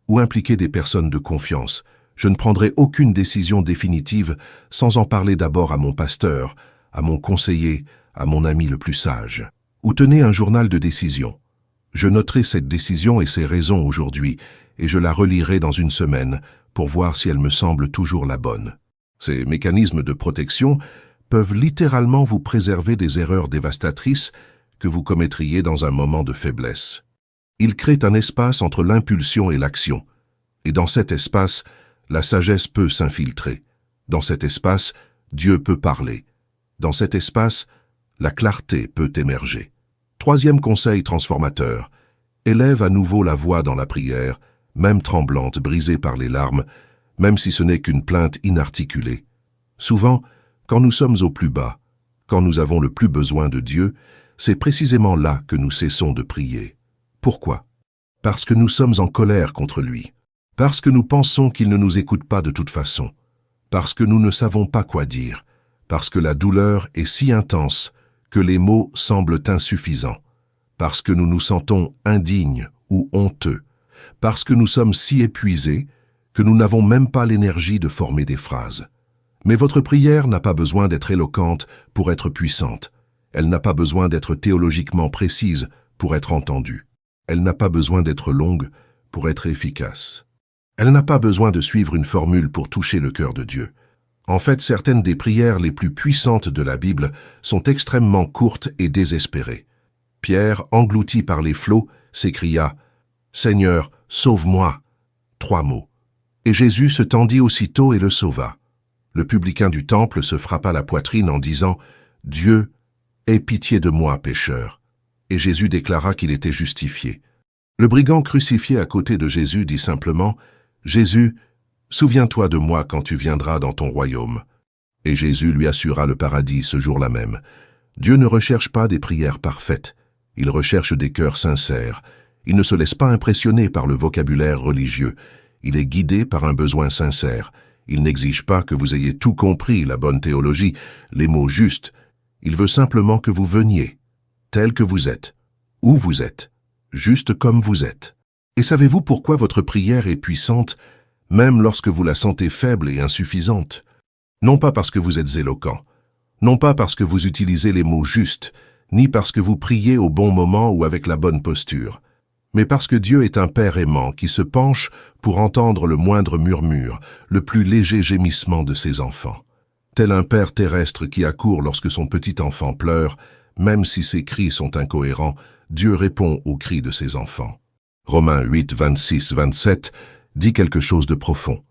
Speaker 1: Ou impliquer des personnes de confiance. Je ne prendrai aucune décision définitive sans en parler d'abord à mon pasteur, à mon conseiller, à mon ami le plus sage. Ou tenez un journal de décision. Je noterai cette décision et ses raisons aujourd'hui, et je la relirai dans 1 semaine pour voir si elle me semble toujours la bonne. Ces mécanismes de protection peuvent littéralement vous préserver des erreurs dévastatrices que vous commettriez dans un moment de faiblesse. Ils créent un espace entre l'impulsion et l'action, et dans cet espace, la sagesse peut s'infiltrer. Dans cet espace, Dieu peut parler. Dans cet espace, la clarté peut émerger. 3e conseil transformateur. Élève à nouveau la voix dans la prière, même tremblante, brisée par les larmes, même si ce n'est qu'une plainte inarticulée. Souvent, quand nous sommes au plus bas, quand nous avons le plus besoin de Dieu, c'est précisément là que nous cessons de prier. Pourquoi? Parce que nous sommes en colère contre lui, parce que nous pensons qu'il ne nous écoute pas de toute façon, parce que nous ne savons pas quoi dire, parce que la douleur est si intense que les mots semblent insuffisants, parce que nous nous sentons indignes ou honteux, parce que nous sommes si épuisés que nous n'avons même pas l'énergie de former des phrases. Mais votre prière n'a pas besoin d'être éloquente pour être puissante. Elle n'a pas besoin d'être théologiquement précise pour être entendue. Elle n'a pas besoin d'être longue pour être efficace. Elle n'a pas besoin de suivre une formule pour toucher le cœur de Dieu. En fait, certaines des prières les plus puissantes de la Bible sont extrêmement courtes et désespérées. Pierre, englouti par les flots, s'écria « Seigneur, sauve-moi » 3 mots. Et Jésus se tendit aussitôt et le sauva. Le publicain du temple se frappa la poitrine en disant « Dieu, aie pitié de moi, pécheur ». Et Jésus déclara qu'il était justifié. Le brigand crucifié à côté de Jésus dit simplement « Jésus, souviens-toi de moi quand tu viendras dans ton royaume. » Et Jésus lui assura le paradis ce jour-là même. Dieu ne recherche pas des prières parfaites. Il recherche des cœurs sincères. Il ne se laisse pas impressionner par le vocabulaire religieux. Il est guidé par un besoin sincère. Il n'exige pas que vous ayez tout compris, la bonne théologie, les mots justes. Il veut simplement que vous veniez, tel que vous êtes, où vous êtes, juste comme vous êtes. Et savez-vous pourquoi votre prière est puissante, même lorsque vous la sentez faible et insuffisante? Non pas parce que vous êtes éloquent, non pas parce que vous utilisez les mots justes, ni parce que vous priez au bon moment ou avec la bonne posture, mais parce que Dieu est un Père aimant qui se penche pour entendre le moindre murmure, le plus léger gémissement de ses enfants. Tel un père terrestre qui accourt lorsque son petit enfant pleure, même si ses cris sont incohérents, Dieu répond aux cris de ses enfants. Romains 8, 26, 27 dit quelque chose de profond.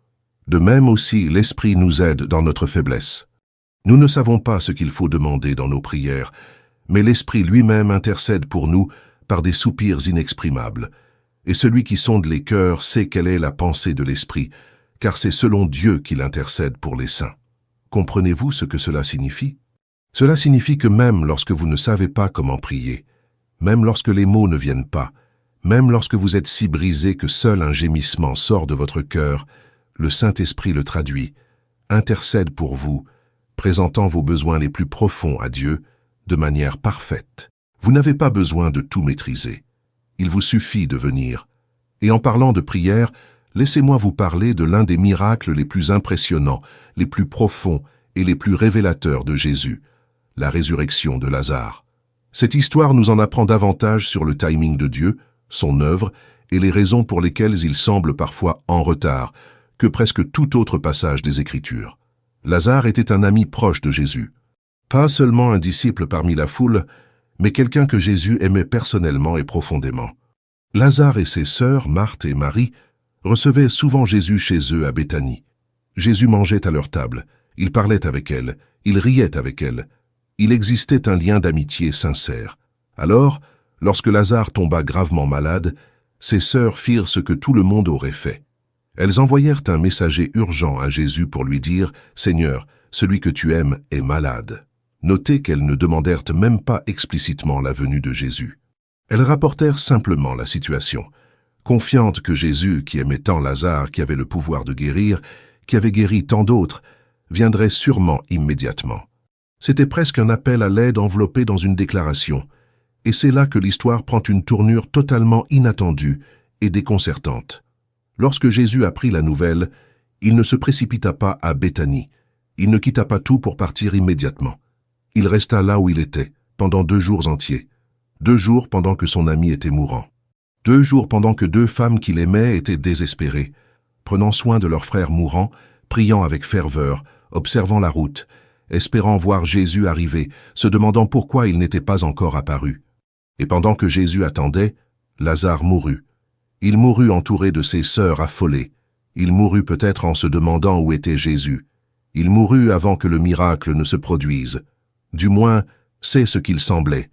Speaker 1: De même aussi, l'Esprit nous aide dans notre faiblesse. Nous ne savons pas ce qu'il faut demander dans nos prières, mais l'Esprit lui-même intercède pour nous par des soupirs inexprimables. Et celui qui sonde les cœurs sait quelle est la pensée de l'Esprit, car c'est selon Dieu qu'il intercède pour les saints. Comprenez-vous ce que cela signifie? Cela signifie que même lorsque vous ne savez pas comment prier, même lorsque les mots ne viennent pas, même lorsque vous êtes si brisé que seul un gémissement sort de votre cœur, le Saint-Esprit le traduit, intercède pour vous, présentant vos besoins les plus profonds à Dieu de manière parfaite. Vous n'avez pas besoin de tout maîtriser. Il vous suffit de venir. Et en parlant de prière, laissez-moi vous parler de l'un des miracles les plus impressionnants, les plus profonds et les plus révélateurs de Jésus, la résurrection de Lazare. Cette histoire nous en apprend davantage sur le timing de Dieu, son œuvre et les raisons pour lesquelles il semble parfois en retard, que presque tout autre passage des Écritures. Lazare était un ami proche de Jésus. Pas seulement un disciple parmi la foule, mais quelqu'un que Jésus aimait personnellement et profondément. Lazare et ses sœurs, Marthe et Marie, recevaient souvent Jésus chez eux à Béthanie. Jésus mangeait à leur table, il parlait avec elles, il riait avec elles. Il existait un lien d'amitié sincère. Alors, lorsque Lazare tomba gravement malade, ses sœurs firent ce que tout le monde aurait fait. Elles envoyèrent un messager urgent à Jésus pour lui dire « Seigneur, celui que tu aimes est malade ». Notez qu'elles ne demandèrent même pas explicitement la venue de Jésus. Elles rapportèrent simplement la situation, confiantes que Jésus, qui aimait tant Lazare, qui avait le pouvoir de guérir, qui avait guéri tant d'autres, viendrait sûrement immédiatement. C'était presque un appel à l'aide enveloppé dans une déclaration, et c'est là que l'histoire prend une tournure totalement inattendue et déconcertante. Lorsque Jésus apprit la nouvelle, il ne se précipita pas à Béthanie, il ne quitta pas tout pour partir immédiatement. Il resta là où il était, pendant 2 jours entiers. 2 jours pendant que son ami était mourant. 2 jours pendant que 2 femmes qu'il aimait étaient désespérées, prenant soin de leur frère mourant, priant avec ferveur, observant la route, espérant voir Jésus arriver, se demandant pourquoi il n'était pas encore apparu. Et pendant que Jésus attendait, Lazare mourut. Il mourut entouré de ses sœurs affolées. Il mourut peut-être en se demandant où était Jésus. Il mourut avant que le miracle ne se produise. Du moins, c'est ce qu'il semblait.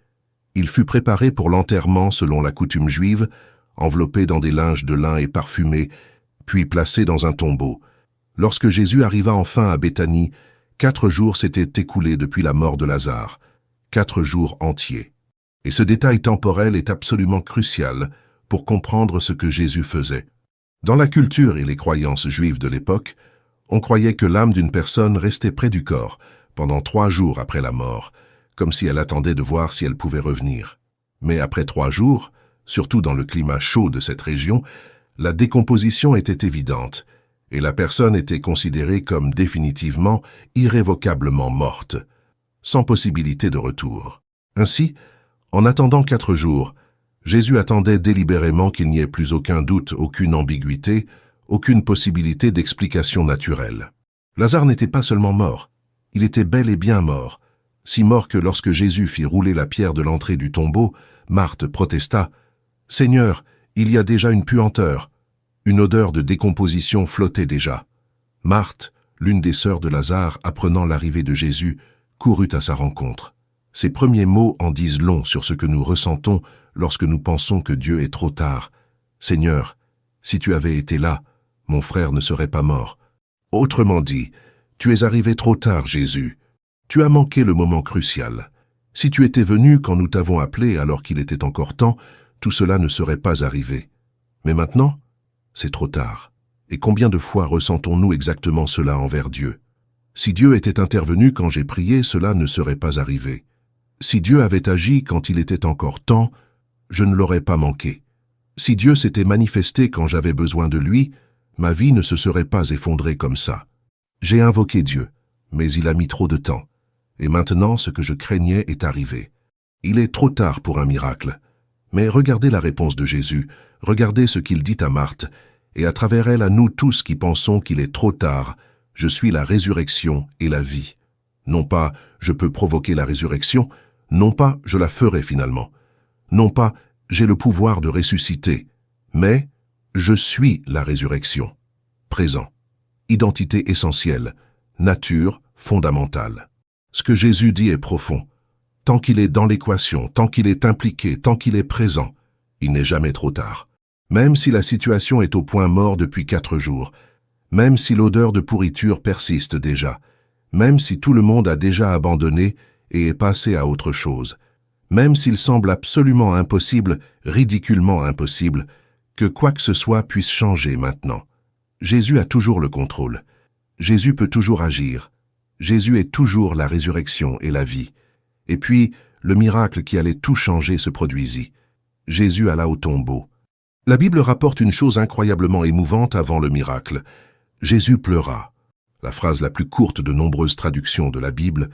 Speaker 1: Il fut préparé pour l'enterrement selon la coutume juive, enveloppé dans des linges de lin et parfumé, puis placé dans un tombeau. Lorsque Jésus arriva enfin à Béthanie, 4 jours s'étaient écoulés depuis la mort de Lazare, 4 jours entiers. Et ce détail temporel est absolument crucial pour comprendre ce que Jésus faisait. Dans la culture et les croyances juives de l'époque, on croyait que l'âme d'une personne restait près du corps pendant 3 jours après la mort, comme si elle attendait de voir si elle pouvait revenir. Mais après 3 jours, surtout dans le climat chaud de cette région, la décomposition était évidente, et la personne était considérée comme définitivement, irrévocablement morte, sans possibilité de retour. Ainsi, en attendant 4 jours, Jésus attendait délibérément qu'il n'y ait plus aucun doute, aucune ambiguïté, aucune possibilité d'explication naturelle. Lazare n'était pas seulement mort, il était bel et bien mort, si mort que lorsque Jésus fit rouler la pierre de l'entrée du tombeau, Marthe protesta « Seigneur, il y a déjà une puanteur ». Une odeur de décomposition flottait déjà. Marthe, l'une des sœurs de Lazare, apprenant l'arrivée de Jésus, courut à sa rencontre. Ces premiers mots en disent long sur ce que nous ressentons lorsque nous pensons que Dieu est trop tard. « Seigneur, si tu avais été là, mon frère ne serait pas mort. » Autrement dit, tu es arrivé trop tard, Jésus. Tu as manqué le moment crucial. Si tu étais venu quand nous t'avons appelé alors qu'il était encore temps, tout cela ne serait pas arrivé. Mais maintenant, c'est trop tard. Et combien de fois ressentons-nous exactement cela envers Dieu? Si Dieu était intervenu quand j'ai prié, cela ne serait pas arrivé. Si Dieu avait agi quand il était encore temps, je ne l'aurais pas manqué. Si Dieu s'était manifesté quand j'avais besoin de lui, ma vie ne se serait pas effondrée comme ça. J'ai invoqué Dieu, mais il a mis trop de temps. Et maintenant, ce que je craignais est arrivé. Il est trop tard pour un miracle. Mais regardez la réponse de Jésus, regardez ce qu'il dit à Marthe, et à travers elle à nous tous qui pensons qu'il est trop tard, je suis la résurrection et la vie. Non pas je peux provoquer la résurrection, non pas je la ferai finalement, non pas j'ai le pouvoir de ressusciter, mais je suis la résurrection. Présent. Identité essentielle, nature fondamentale. Ce que Jésus dit est profond. Tant qu'il est dans l'équation, tant qu'il est impliqué, tant qu'il est présent, il n'est jamais trop tard. Même si la situation est au point mort depuis 4 jours, même si l'odeur de pourriture persiste déjà, même si tout le monde a déjà abandonné et est passé à autre chose, même s'il semble absolument impossible, ridiculement impossible, que quoi que ce soit puisse changer maintenant. Jésus a toujours le contrôle. Jésus peut toujours agir. Jésus est toujours la résurrection et la vie. Et puis, le miracle qui allait tout changer se produisit. Jésus alla au tombeau. La Bible rapporte une chose incroyablement émouvante avant le miracle. Jésus pleura. La phrase la plus courte de nombreuses traductions de la Bible,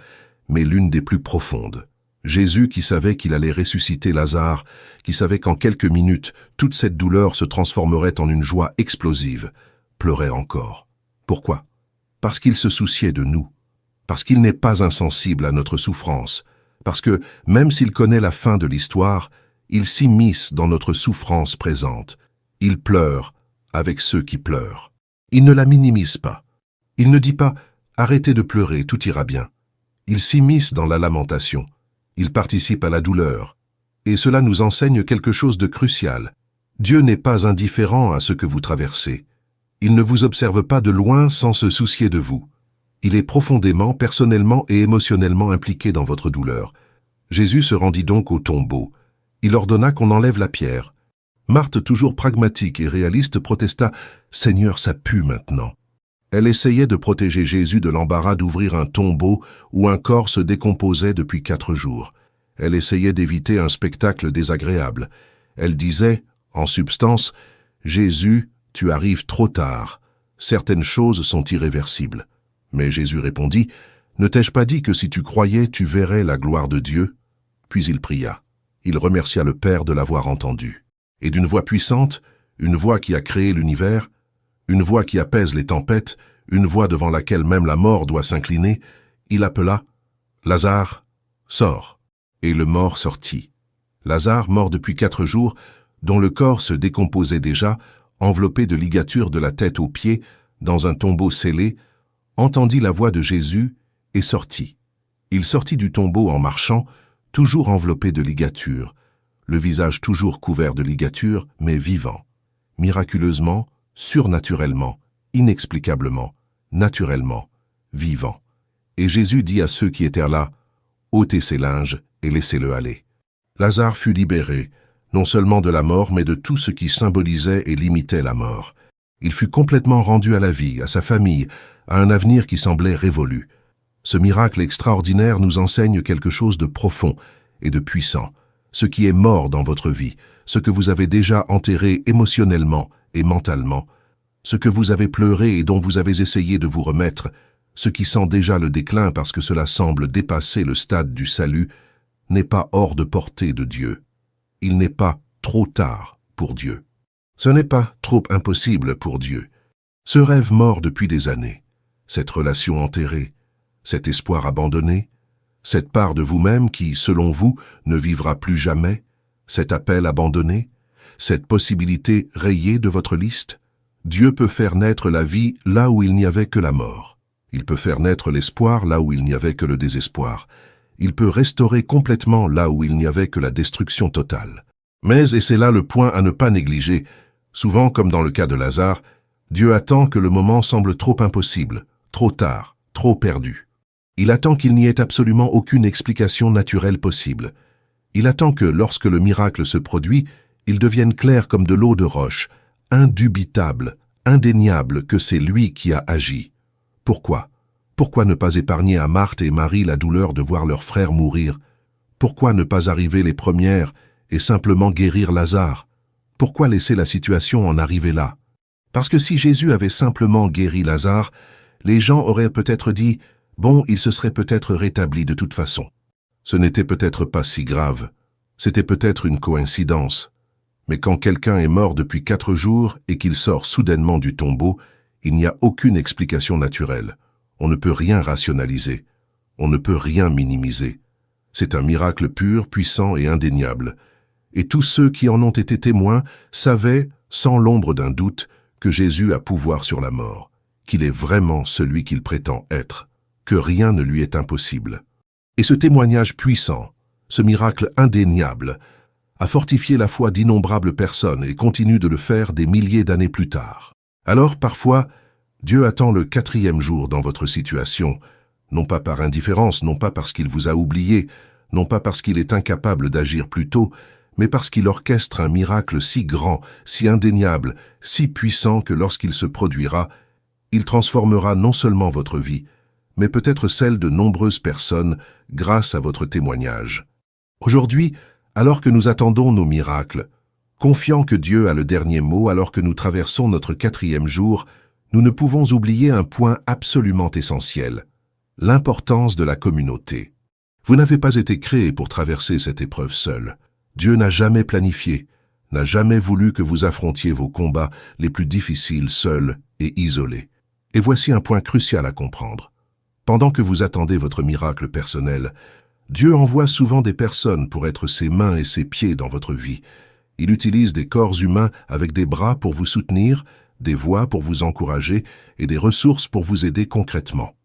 Speaker 1: mais l'une des plus profondes. Jésus, qui savait qu'il allait ressusciter Lazare, qui savait qu'en quelques minutes, toute cette douleur se transformerait en une joie explosive, pleurait encore. Pourquoi? Parce qu'il se souciait de nous. Parce qu'il n'est pas insensible à notre souffrance. Parce que, même s'il connaît la fin de l'histoire, il s'immisce dans notre souffrance présente. Il pleure avec ceux qui pleurent. Il ne la minimise pas. Il ne dit pas « Arrêtez de pleurer, tout ira bien ». Il s'immisce dans la lamentation. Il participe à la douleur. Et cela nous enseigne quelque chose de crucial. Dieu n'est pas indifférent à ce que vous traversez. Il ne vous observe pas de loin sans se soucier de vous. Il est profondément, personnellement et émotionnellement impliqué dans votre douleur. Jésus se rendit donc au tombeau. Il ordonna qu'on enlève la pierre. Marthe, toujours pragmatique et réaliste, protesta « Seigneur, ça pue maintenant ». Elle essayait de protéger Jésus de l'embarras d'ouvrir un tombeau où un corps se décomposait depuis 4 jours. Elle essayait d'éviter un spectacle désagréable. Elle disait, en substance, « Jésus, tu arrives trop tard. Certaines choses sont irréversibles. » Mais Jésus répondit, « Ne t'ai-je pas dit que si tu croyais, tu verrais la gloire de Dieu ?» Puis il pria. Il remercia le Père de l'avoir entendu. Et d'une voix puissante, une voix qui a créé l'univers, une voix qui apaise les tempêtes, une voix devant laquelle même la mort doit s'incliner, il appela « Lazare, sors !» Et le mort sortit. Lazare, mort depuis 4 jours, dont le corps se décomposait déjà, enveloppé de ligatures de la tête aux pieds, dans un tombeau scellé, entendit la voix de Jésus et sortit. Il sortit du tombeau en marchant, toujours enveloppé de ligatures, le visage toujours couvert de ligatures, mais vivant. Miraculeusement, surnaturellement, inexplicablement, naturellement, vivant. Et Jésus dit à ceux qui étaient là, « ôtez ses linges et laissez-le aller. » Lazare fut libéré, non seulement de la mort, mais de tout ce qui symbolisait et limitait la mort. Il fut complètement rendu à la vie, à sa famille, à un avenir qui semblait révolu. Ce miracle extraordinaire nous enseigne quelque chose de profond et de puissant. Ce qui est mort dans votre vie, ce que vous avez déjà enterré émotionnellement et mentalement, ce que vous avez pleuré et dont vous avez essayé de vous remettre, ce qui sent déjà le déclin parce que cela semble dépasser le stade du salut, n'est pas hors de portée de Dieu. Il n'est pas trop tard pour Dieu. Ce n'est pas trop impossible pour Dieu. Ce rêve mort depuis des années, cette relation enterrée, cet espoir abandonné, cette part de vous-même qui, selon vous, ne vivra plus jamais, cet appel abandonné, cette possibilité rayée de votre liste, Dieu peut faire naître la vie là où il n'y avait que la mort. Il peut faire naître l'espoir là où il n'y avait que le désespoir. Il peut restaurer complètement là où il n'y avait que la destruction totale. Mais, et c'est là le point à ne pas négliger, souvent comme dans le cas de Lazare, Dieu attend que le moment semble trop impossible, trop tard, trop perdu. Il attend qu'il n'y ait absolument aucune explication naturelle possible. Il attend que, lorsque le miracle se produit, il devienne clair comme de l'eau de roche, indubitable, indéniable que c'est lui qui a agi. Pourquoi? Pourquoi ne pas épargner à Marthe et Marie la douleur de voir leur frère mourir? Pourquoi ne pas arriver les premières et simplement guérir Lazare? Pourquoi laisser la situation en arriver là? Parce que si Jésus avait simplement guéri Lazare, les gens auraient peut-être dit « bon, il se serait peut-être rétabli de toute façon ». Ce n'était peut-être pas si grave, c'était peut-être une coïncidence. Mais quand quelqu'un est mort depuis 4 jours et qu'il sort soudainement du tombeau, il n'y a aucune explication naturelle. On ne peut rien rationaliser. On ne peut rien minimiser. C'est un miracle pur, puissant et indéniable. Et tous ceux qui en ont été témoins savaient, sans l'ombre d'un doute, que Jésus a pouvoir sur la mort, qu'il est vraiment celui qu'il prétend être, que rien ne lui est impossible. Et ce témoignage puissant, ce miracle indéniable, a fortifié la foi d'innombrables personnes et continue de le faire des milliers d'années plus tard. Alors, parfois, Dieu attend le 4e jour dans votre situation, non pas par indifférence, non pas parce qu'il vous a oublié, non pas parce qu'il est incapable d'agir plus tôt, mais parce qu'il orchestre un miracle si grand, si indéniable, si puissant que lorsqu'il se produira, il transformera non seulement votre vie, mais peut-être celle de nombreuses personnes grâce à votre témoignage. Aujourd'hui, alors que nous attendons nos miracles, confiant que Dieu a le dernier mot alors que nous traversons notre 4e jour, nous ne pouvons oublier un point absolument essentiel, l'importance de la communauté. Vous n'avez pas été créé pour traverser cette épreuve seul. Dieu n'a jamais planifié, n'a jamais voulu que vous affrontiez vos combats les plus difficiles seuls et isolés. Et voici un point crucial à comprendre. Pendant que vous attendez votre miracle personnel, Dieu envoie souvent des personnes pour être ses mains et ses pieds dans votre vie. Il utilise des corps humains avec des bras pour vous soutenir, des voix pour vous encourager et des ressources pour vous aider concrètement.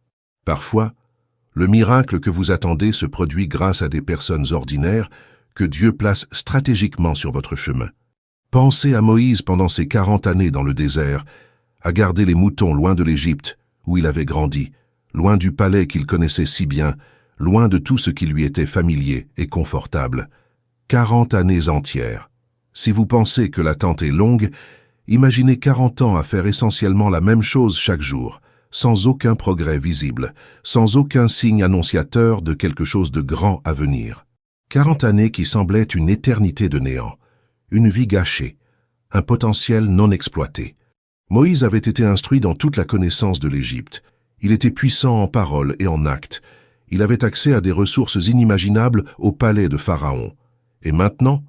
Speaker 1: Parfois, le miracle que vous attendez se produit grâce à des personnes ordinaires que Dieu place stratégiquement sur votre chemin. Pensez à Moïse pendant ses 40 années dans le désert, à garder les moutons loin de l'Égypte, où il avait grandi, loin du palais qu'il connaissait si bien, loin de tout ce qui lui était familier et confortable. 40 années entières. Si vous pensez que l'attente est longue, imaginez 40 ans à faire essentiellement la même chose chaque jour, sans aucun progrès visible, sans aucun signe annonciateur de quelque chose de grand à venir. 40 années qui semblaient une éternité de néant, une vie gâchée, un potentiel non exploité. Moïse avait été instruit dans toute la connaissance de l'Égypte. Il était puissant en parole et en acte. Il avait accès à des ressources inimaginables au palais de Pharaon. Et maintenant,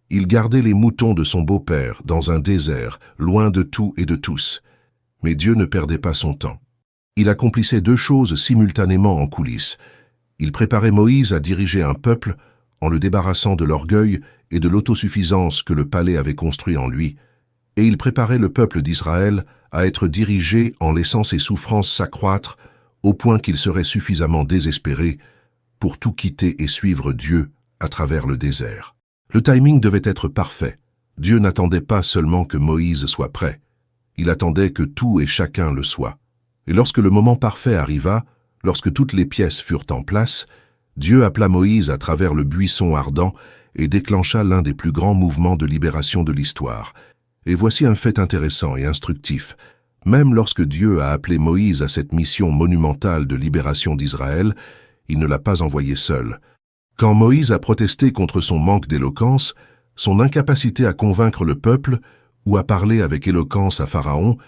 Speaker 1: il gardait les moutons de son beau-père dans un désert, loin de tout et de tous. Mais Dieu ne perdait pas son temps. Il accomplissait 2 choses simultanément en coulisses. Il préparait Moïse à diriger un peuple en le débarrassant de l'orgueil et de l'autosuffisance que le palais avait construit en lui, et il préparait le peuple d'Israël à être dirigé en laissant ses souffrances s'accroître au point qu'il serait suffisamment désespéré pour tout quitter et suivre Dieu à travers le désert. Le timing devait être parfait. Dieu n'attendait pas seulement que Moïse soit prêt. Il attendait que tout et chacun le soit. Et lorsque le moment parfait arriva, lorsque toutes les pièces furent en place, Dieu appela Moïse à travers le buisson ardent et déclencha l'un des plus grands mouvements de libération de l'histoire. Et voici un fait intéressant et instructif. Même lorsque Dieu a appelé Moïse à cette mission monumentale de libération d'Israël, il ne l'a pas envoyé seul. Quand Moïse a protesté contre son manque d'éloquence, son incapacité à convaincre le peuple ou à parler avec éloquence à Pharaon,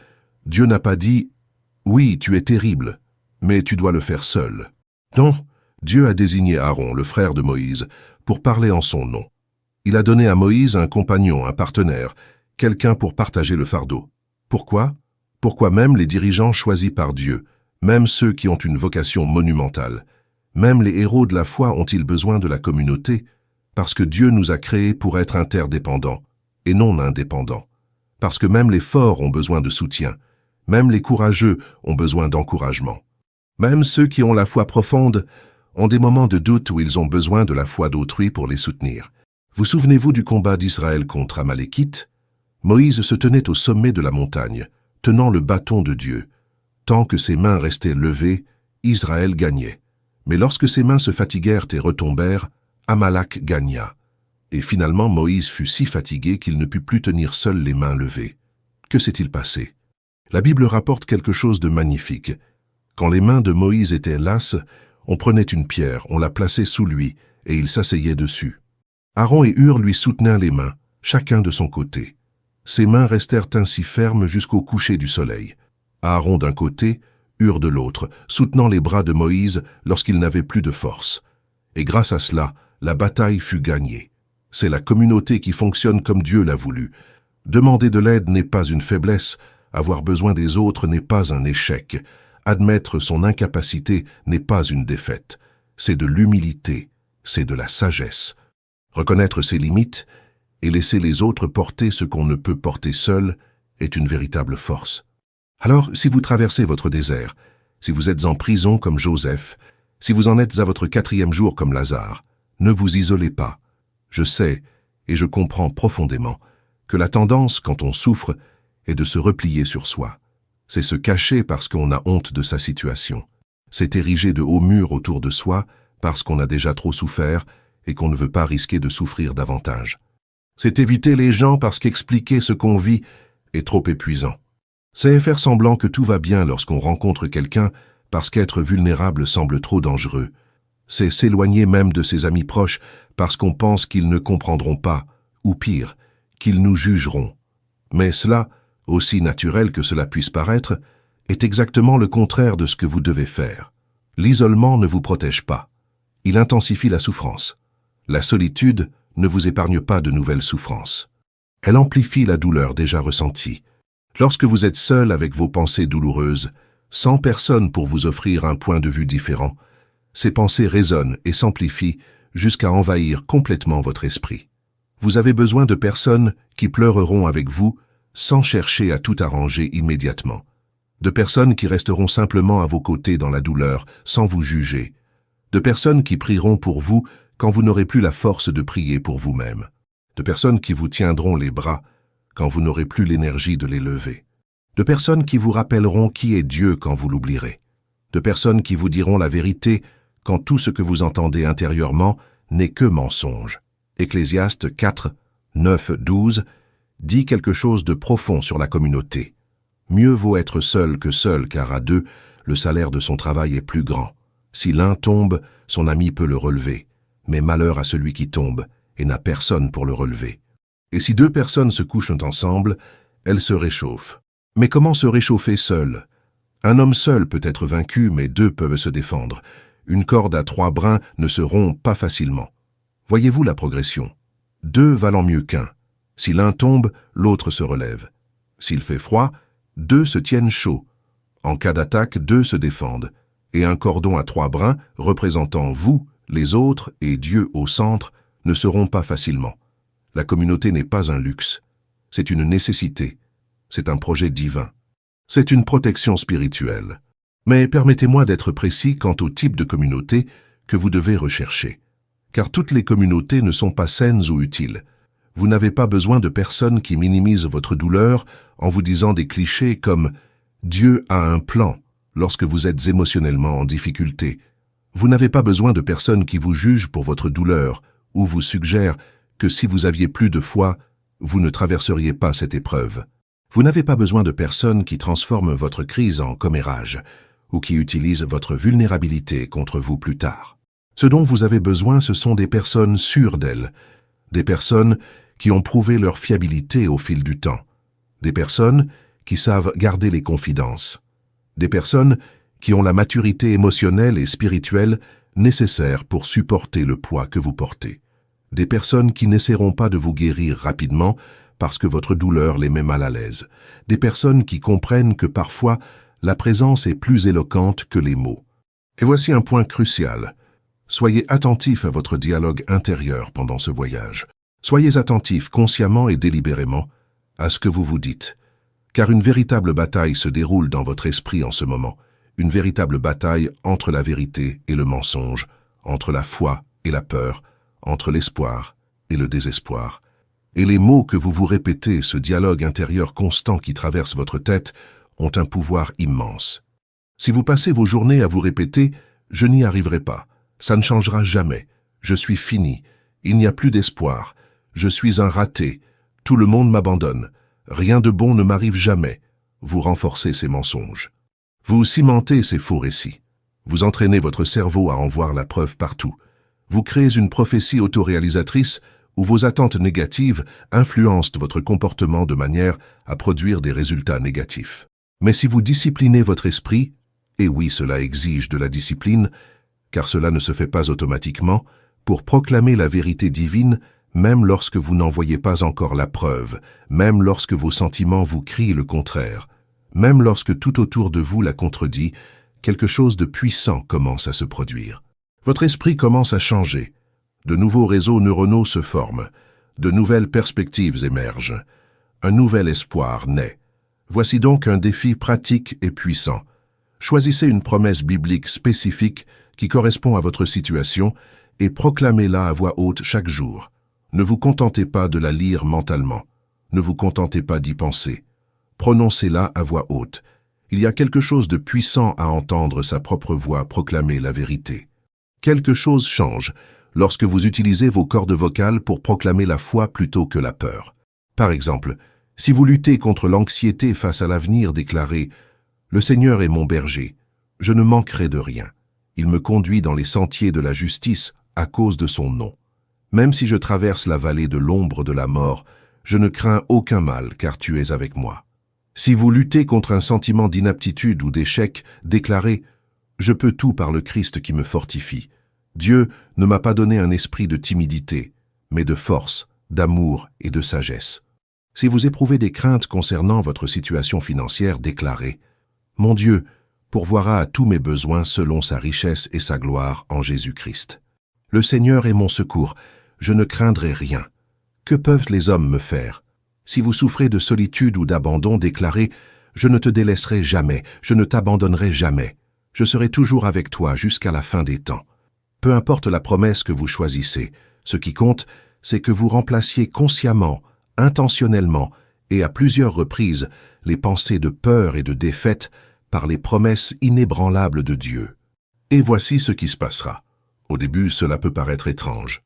Speaker 1: Dieu n'a pas dit « Oui, tu es terrible, mais tu dois le faire seul ». Non, Dieu a désigné Aaron, le frère de Moïse, pour parler en son nom. Il a donné à Moïse un compagnon, un partenaire, quelqu'un pour partager le fardeau. Pourquoi? Pourquoi même les dirigeants choisis par Dieu, même ceux qui ont une vocation monumentale, même les héros de la foi ont-ils besoin de la communauté? Parce que Dieu nous a créés pour être interdépendants et non indépendants. Parce que même les forts ont besoin de soutien, même les courageux ont besoin d'encouragement. Même ceux qui ont la foi profonde ont des moments de doute où ils ont besoin de la foi d'autrui pour les soutenir. Vous souvenez-vous du combat d'Israël contre Amalekite? Moïse se tenait au sommet de la montagne, tenant le bâton de Dieu. Tant que ses mains restaient levées, Israël gagnait. Mais lorsque ses mains se fatiguèrent et retombèrent, Amalek gagna. Et finalement Moïse fut si fatigué qu'il ne put plus tenir seul les mains levées. Que s'est-il passé? La Bible rapporte quelque chose de magnifique. Quand les mains de Moïse étaient lasses, on prenait une pierre, on la plaçait sous lui, et il s'asseyait dessus. Aaron et Hur lui soutenaient les mains, chacun de son côté. Ses mains restèrent ainsi fermes jusqu'au coucher du soleil. Aaron d'un côté, Hur de l'autre, soutenant les bras de Moïse lorsqu'il n'avait plus de force. Et grâce à cela, la bataille fut gagnée. C'est la communauté qui fonctionne comme Dieu l'a voulu. Demander de l'aide n'est pas une faiblesse, avoir besoin des autres n'est pas un échec. Admettre son incapacité n'est pas une défaite. C'est de l'humilité, c'est de la sagesse. Reconnaître ses limites et laisser les autres porter ce qu'on ne peut porter seul est une véritable force. Alors, si vous traversez votre désert, si vous êtes en prison comme Joseph, si vous en êtes à votre 4e jour comme Lazare, ne vous isolez pas. Je sais, et je comprends profondément, que la tendance, quand on souffre, est de se replier sur soi. C'est se cacher parce qu'on a honte de sa situation. C'est ériger de hauts murs autour de soi parce qu'on a déjà trop souffert et qu'on ne veut pas risquer de souffrir davantage. C'est éviter les gens parce qu'expliquer ce qu'on vit est trop épuisant. C'est faire semblant que tout va bien lorsqu'on rencontre quelqu'un parce qu'être vulnérable semble trop dangereux. C'est s'éloigner même de ses amis proches parce qu'on pense qu'ils ne comprendront pas, ou pire, qu'ils nous jugeront. Mais cela, aussi naturel que cela puisse paraître, est exactement le contraire de ce que vous devez faire. L'isolement ne vous protège pas. Il intensifie la souffrance. La solitude ne vous épargne pas de nouvelles souffrances. Elle amplifie la douleur déjà ressentie. Lorsque vous êtes seul avec vos pensées douloureuses, sans personne pour vous offrir un point de vue différent, ces pensées résonnent et s'amplifient jusqu'à envahir complètement votre esprit. Vous avez besoin de personnes qui pleureront avec vous sans chercher à tout arranger immédiatement. De personnes qui resteront simplement à vos côtés dans la douleur sans vous juger. De personnes qui prieront pour vous quand vous n'aurez plus la force de prier pour vous-même. De personnes qui vous tiendront les bras quand vous n'aurez plus l'énergie de les lever. De personnes qui vous rappelleront qui est Dieu quand vous l'oublierez. De personnes qui vous diront la vérité quand tout ce que vous entendez intérieurement n'est que mensonge. Ecclésiaste 4, 9, 12 dit quelque chose de profond sur la communauté. Mieux vaut être seul que seul, car à deux, le salaire de son travail est plus grand. Si l'un tombe, son ami peut le relever, mais malheur à celui qui tombe et n'a personne pour le relever. Et si deux personnes se couchent ensemble, elles se réchauffent. Mais comment se réchauffer seul? Un homme seul peut être vaincu, mais deux peuvent se défendre. Une corde à 3 brins ne se rompt pas facilement. Voyez-vous la progression? 2 valant mieux qu'un. Si l'un tombe, l'autre se relève. S'il fait froid, 2 se tiennent chaud. En cas d'attaque, 2 se défendent. Et un cordon à 3 brins, représentant vous, les autres et Dieu au centre, ne se rompt pas facilement. La communauté n'est pas un luxe. C'est une nécessité. C'est un projet divin. C'est une protection spirituelle. Mais permettez-moi d'être précis quant au type de communauté que vous devez rechercher. Car toutes les communautés ne sont pas saines ou utiles. Vous n'avez pas besoin de personnes qui minimisent votre douleur en vous disant des clichés comme « Dieu a un plan » lorsque vous êtes émotionnellement en difficulté. Vous n'avez pas besoin de personnes qui vous jugent pour votre douleur ou vous suggèrent que si vous aviez plus de foi, vous ne traverseriez pas cette épreuve. Vous n'avez pas besoin de personnes qui transforment votre crise en commérage ou qui utilisent votre vulnérabilité contre vous plus tard. Ce dont vous avez besoin, ce sont des personnes sûres d'elles, des personnes qui ont prouvé leur fiabilité au fil du temps, des personnes qui savent garder les confidences, des personnes qui ont la maturité émotionnelle et spirituelle nécessaire pour supporter le poids que vous portez, des personnes qui n'essaieront pas de vous guérir rapidement parce que votre douleur les met mal à l'aise, des personnes qui comprennent que parfois la présence est plus éloquente que les mots. Et voici un point crucial. Soyez attentif à votre dialogue intérieur pendant ce voyage. Soyez attentif consciemment et délibérément à ce que vous vous dites, car une véritable bataille se déroule dans votre esprit en ce moment, une véritable bataille entre la vérité et le mensonge, entre la foi et la peur, entre l'espoir et le désespoir. Et les mots que vous vous répétez, ce dialogue intérieur constant qui traverse votre tête, ont un pouvoir immense. Si vous passez vos journées à vous répéter « je n'y arriverai pas », ça ne changera jamais, je suis fini, il n'y a plus d'espoir, je suis un raté, tout le monde m'abandonne, rien de bon ne m'arrive jamais, vous renforcez ces mensonges. Vous cimentez ces faux récits. Vous entraînez votre cerveau à en voir la preuve partout. Vous créez une prophétie autoréalisatrice où vos attentes négatives influencent votre comportement de manière à produire des résultats négatifs. Mais si vous disciplinez votre esprit, et oui, cela exige de la discipline, car cela ne se fait pas automatiquement, pour proclamer la vérité divine, même lorsque vous n'en voyez pas encore la preuve, même lorsque vos sentiments vous crient le contraire, même lorsque tout autour de vous la contredit, quelque chose de puissant commence à se produire. Votre esprit commence à changer. De nouveaux réseaux neuronaux se forment. De nouvelles perspectives émergent. Un nouvel espoir naît. Voici donc un défi pratique et puissant. Choisissez une promesse biblique spécifique qui correspond à votre situation et proclamez-la à voix haute chaque jour. Ne vous contentez pas de la lire mentalement. Ne vous contentez pas d'y penser. Prononcez-la à voix haute. Il y a quelque chose de puissant à entendre sa propre voix proclamer la vérité. Quelque chose change lorsque vous utilisez vos cordes vocales pour proclamer la foi plutôt que la peur. Par exemple, si vous luttez contre l'anxiété face à l'avenir, déclarez « Le Seigneur est mon berger, je ne manquerai de rien. Il me conduit dans les sentiers de la justice à cause de son nom. Même si je traverse la vallée de l'ombre de la mort, je ne crains aucun mal car tu es avec moi. » Si vous luttez contre un sentiment d'inaptitude ou d'échec, déclarez « Je peux tout par le Christ qui me fortifie. Dieu ne m'a pas donné un esprit de timidité, mais de force, d'amour et de sagesse. » Si vous éprouvez des craintes concernant votre situation financière, déclarez « Mon Dieu pourvoira à tous mes besoins selon sa richesse et sa gloire en Jésus-Christ. Le Seigneur est mon secours, je ne craindrai rien. Que peuvent les hommes me faire ? » Si vous souffrez de solitude ou d'abandon, déclarez « Je ne te délaisserai jamais, je ne t'abandonnerai jamais. Je serai toujours avec toi jusqu'à la fin des temps. » Peu importe la promesse que vous choisissez, ce qui compte, c'est que vous remplaciez consciemment, intentionnellement et à plusieurs reprises les pensées de peur et de défaite par les promesses inébranlables de Dieu. Et voici ce qui se passera. Au début, cela peut paraître étrange.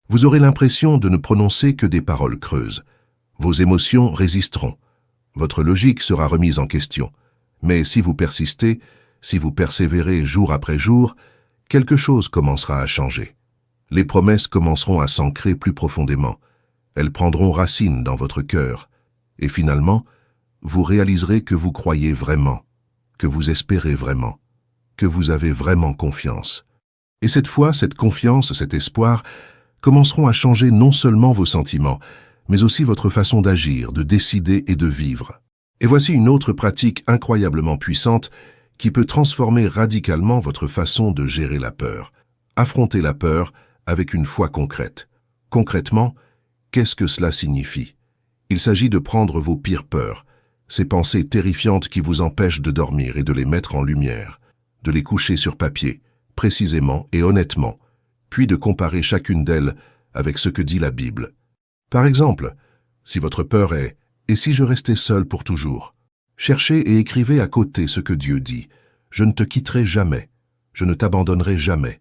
Speaker 1: Vous aurez l'impression de ne prononcer que des paroles creuses. Vos émotions résisteront. Votre logique sera remise en question. Mais si vous persistez, si vous persévérez jour après jour, quelque chose commencera à changer. Les promesses commenceront à s'ancrer plus profondément. Elles prendront racine dans votre cœur. Et finalement, vous réaliserez que vous croyez vraiment, que vous espérez vraiment, que vous avez vraiment confiance. Et cette foi, cette confiance, cet espoir commenceront à changer non seulement vos sentiments, mais aussi votre façon d'agir, de décider et de vivre. Et voici une autre pratique incroyablement puissante qui peut transformer radicalement votre façon de gérer la peur. Affrontez la peur avec une foi concrète. Concrètement, qu'est-ce que cela signifie? Il s'agit de prendre vos pires peurs, ces pensées terrifiantes qui vous empêchent de dormir et de les mettre en lumière, de les coucher sur papier, précisément et honnêtement, puis de comparer chacune d'elles avec ce que dit la Bible. Par exemple, si votre peur est « Et si je restais seul pour toujours ?» Cherchez et écrivez à côté ce que Dieu dit. Je ne te quitterai jamais. Je ne t'abandonnerai jamais.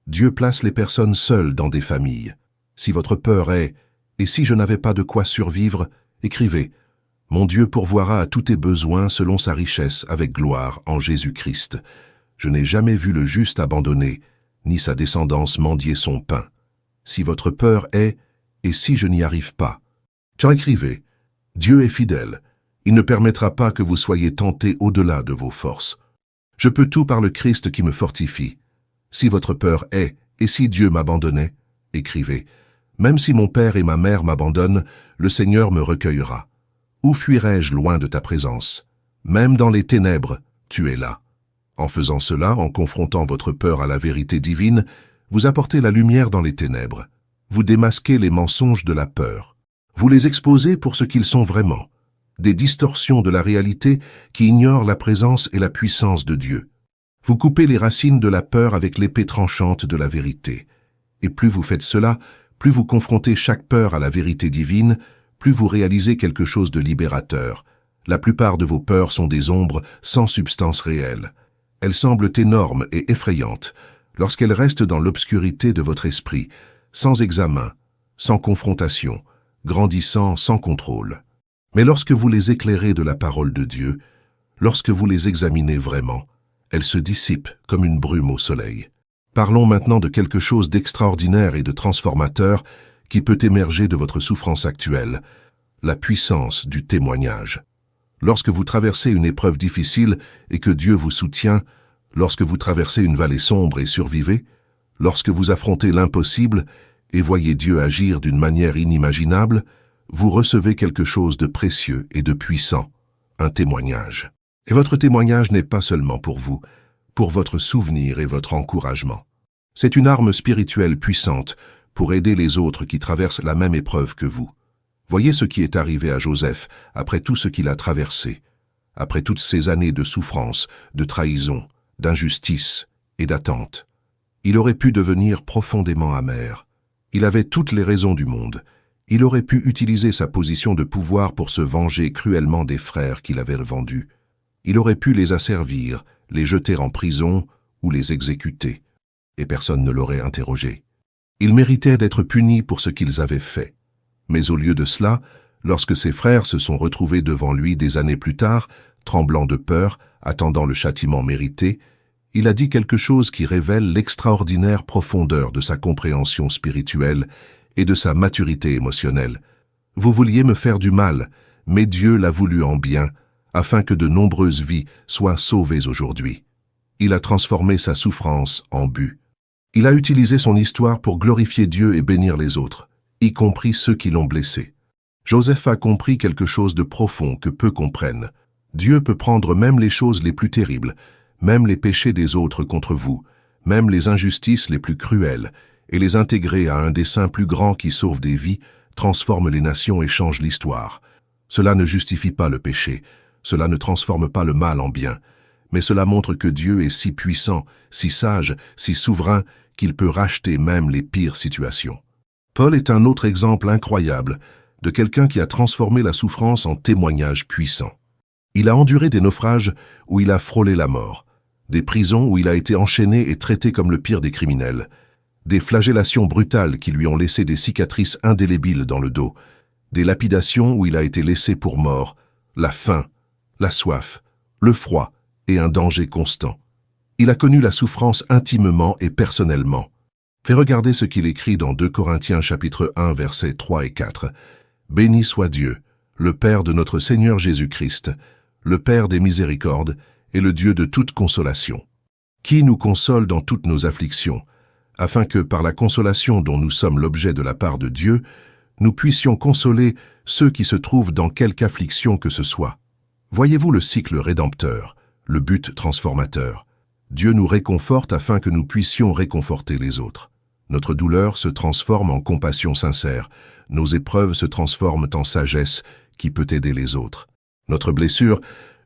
Speaker 1: Dieu place les personnes seules dans des familles. Si votre peur est « Et si je n'avais pas de quoi survivre ?» écrivez « Mon Dieu pourvoira à tous tes besoins selon sa richesse avec gloire en Jésus-Christ. Je n'ai jamais vu le juste abandonné, ni sa descendance mendier son pain. » Si votre peur est « Et si je n'y arrive pas ?» car écrivez « Dieu est fidèle. Il ne permettra pas que vous soyez tentés au-delà de vos forces. Je peux tout par le Christ qui me fortifie. » Si votre peur est « Et si Dieu m'abandonnait ?» écrivez « Même si mon père et ma mère m'abandonnent, le Seigneur me recueillera. Où fuirai-je loin de ta présence? Même dans les ténèbres, tu es là. » En faisant cela, en confrontant votre peur à la vérité divine, vous apportez la lumière dans les ténèbres. Vous démasquez les mensonges de la peur. Vous les exposez pour ce qu'ils sont vraiment. Des distorsions de la réalité qui ignorent la présence et la puissance de Dieu. Vous coupez les racines de la peur avec l'épée tranchante de la vérité. Et plus vous faites cela, plus vous confrontez chaque peur à la vérité divine, plus vous réalisez quelque chose de libérateur. La plupart de vos peurs sont des ombres sans substance réelle. Elles semblent énormes et effrayantes lorsqu'elles restent dans l'obscurité de votre esprit, sans examen, sans confrontation, grandissant sans contrôle. Mais lorsque vous les éclairez de la parole de Dieu, lorsque vous les examinez vraiment, elles se dissipent comme une brume au soleil. Parlons maintenant de quelque chose d'extraordinaire et de transformateur qui peut émerger de votre souffrance actuelle, la puissance du témoignage. Lorsque vous traversez une épreuve difficile et que Dieu vous soutient, lorsque vous traversez une vallée sombre et survivez, lorsque vous affrontez l'impossible et voyez Dieu agir d'une manière inimaginable, vous recevez quelque chose de précieux et de puissant, un témoignage. Et votre témoignage n'est pas seulement pour vous, pour votre souvenir et votre encouragement. C'est une arme spirituelle puissante pour aider les autres qui traversent la même épreuve que vous. Voyez ce qui est arrivé à Joseph après tout ce qu'il a traversé, après toutes ces années de souffrance, de trahison, d'injustice et d'attente. Il aurait pu devenir profondément amer. Il avait toutes les raisons du monde. Il aurait pu utiliser sa position de pouvoir pour se venger cruellement des frères qu'il avait vendus. Il aurait pu les asservir, les jeter en prison ou les exécuter. Et personne ne l'aurait interrogé. Ils méritaient d'être punis pour ce qu'ils avaient fait. Mais au lieu de cela, lorsque ses frères se sont retrouvés devant lui des années plus tard, tremblant de peur, attendant le châtiment mérité, il a dit quelque chose qui révèle l'extraordinaire profondeur de sa compréhension spirituelle et de sa maturité émotionnelle. « Vous vouliez me faire du mal, mais Dieu l'a voulu en bien, afin que de nombreuses vies soient sauvées aujourd'hui. » Il a transformé sa souffrance en but. Il a utilisé son histoire pour glorifier Dieu et bénir les autres, y compris ceux qui l'ont blessé. Joseph a compris quelque chose de profond que peu comprennent. Dieu peut prendre même les choses les plus terribles, même les péchés des autres contre vous, même les injustices les plus cruelles, et les intégrer à un dessein plus grand qui sauve des vies, transforme les nations et change l'histoire. Cela ne justifie pas le péché, cela ne transforme pas le mal en bien, mais cela montre que Dieu est si puissant, si sage, si souverain, qu'il peut racheter même les pires situations. Paul est un autre exemple incroyable de quelqu'un qui a transformé la souffrance en témoignage puissant. Il a enduré des naufrages où il a frôlé la mort, des prisons où il a été enchaîné et traité comme le pire des criminels, des flagellations brutales qui lui ont laissé des cicatrices indélébiles dans le dos, des lapidations où il a été laissé pour mort, la faim, la soif, le froid et un danger constant. Il a connu la souffrance intimement et personnellement. Fais regarder ce qu'il écrit dans 2 Corinthiens chapitre 1 versets 3 et 4. « Béni soit Dieu, le Père de notre Seigneur Jésus-Christ, le Père des miséricordes et le Dieu de toute consolation, qui nous console dans toutes nos afflictions, afin que, par la consolation dont nous sommes l'objet de la part de Dieu, nous puissions consoler ceux qui se trouvent dans quelque affliction que ce soit. » Voyez-vous le cycle rédempteur, le but transformateur. Dieu nous réconforte afin que nous puissions réconforter les autres. Notre douleur se transforme en compassion sincère. Nos épreuves se transforment en sagesse qui peut aider les autres. Notre blessure,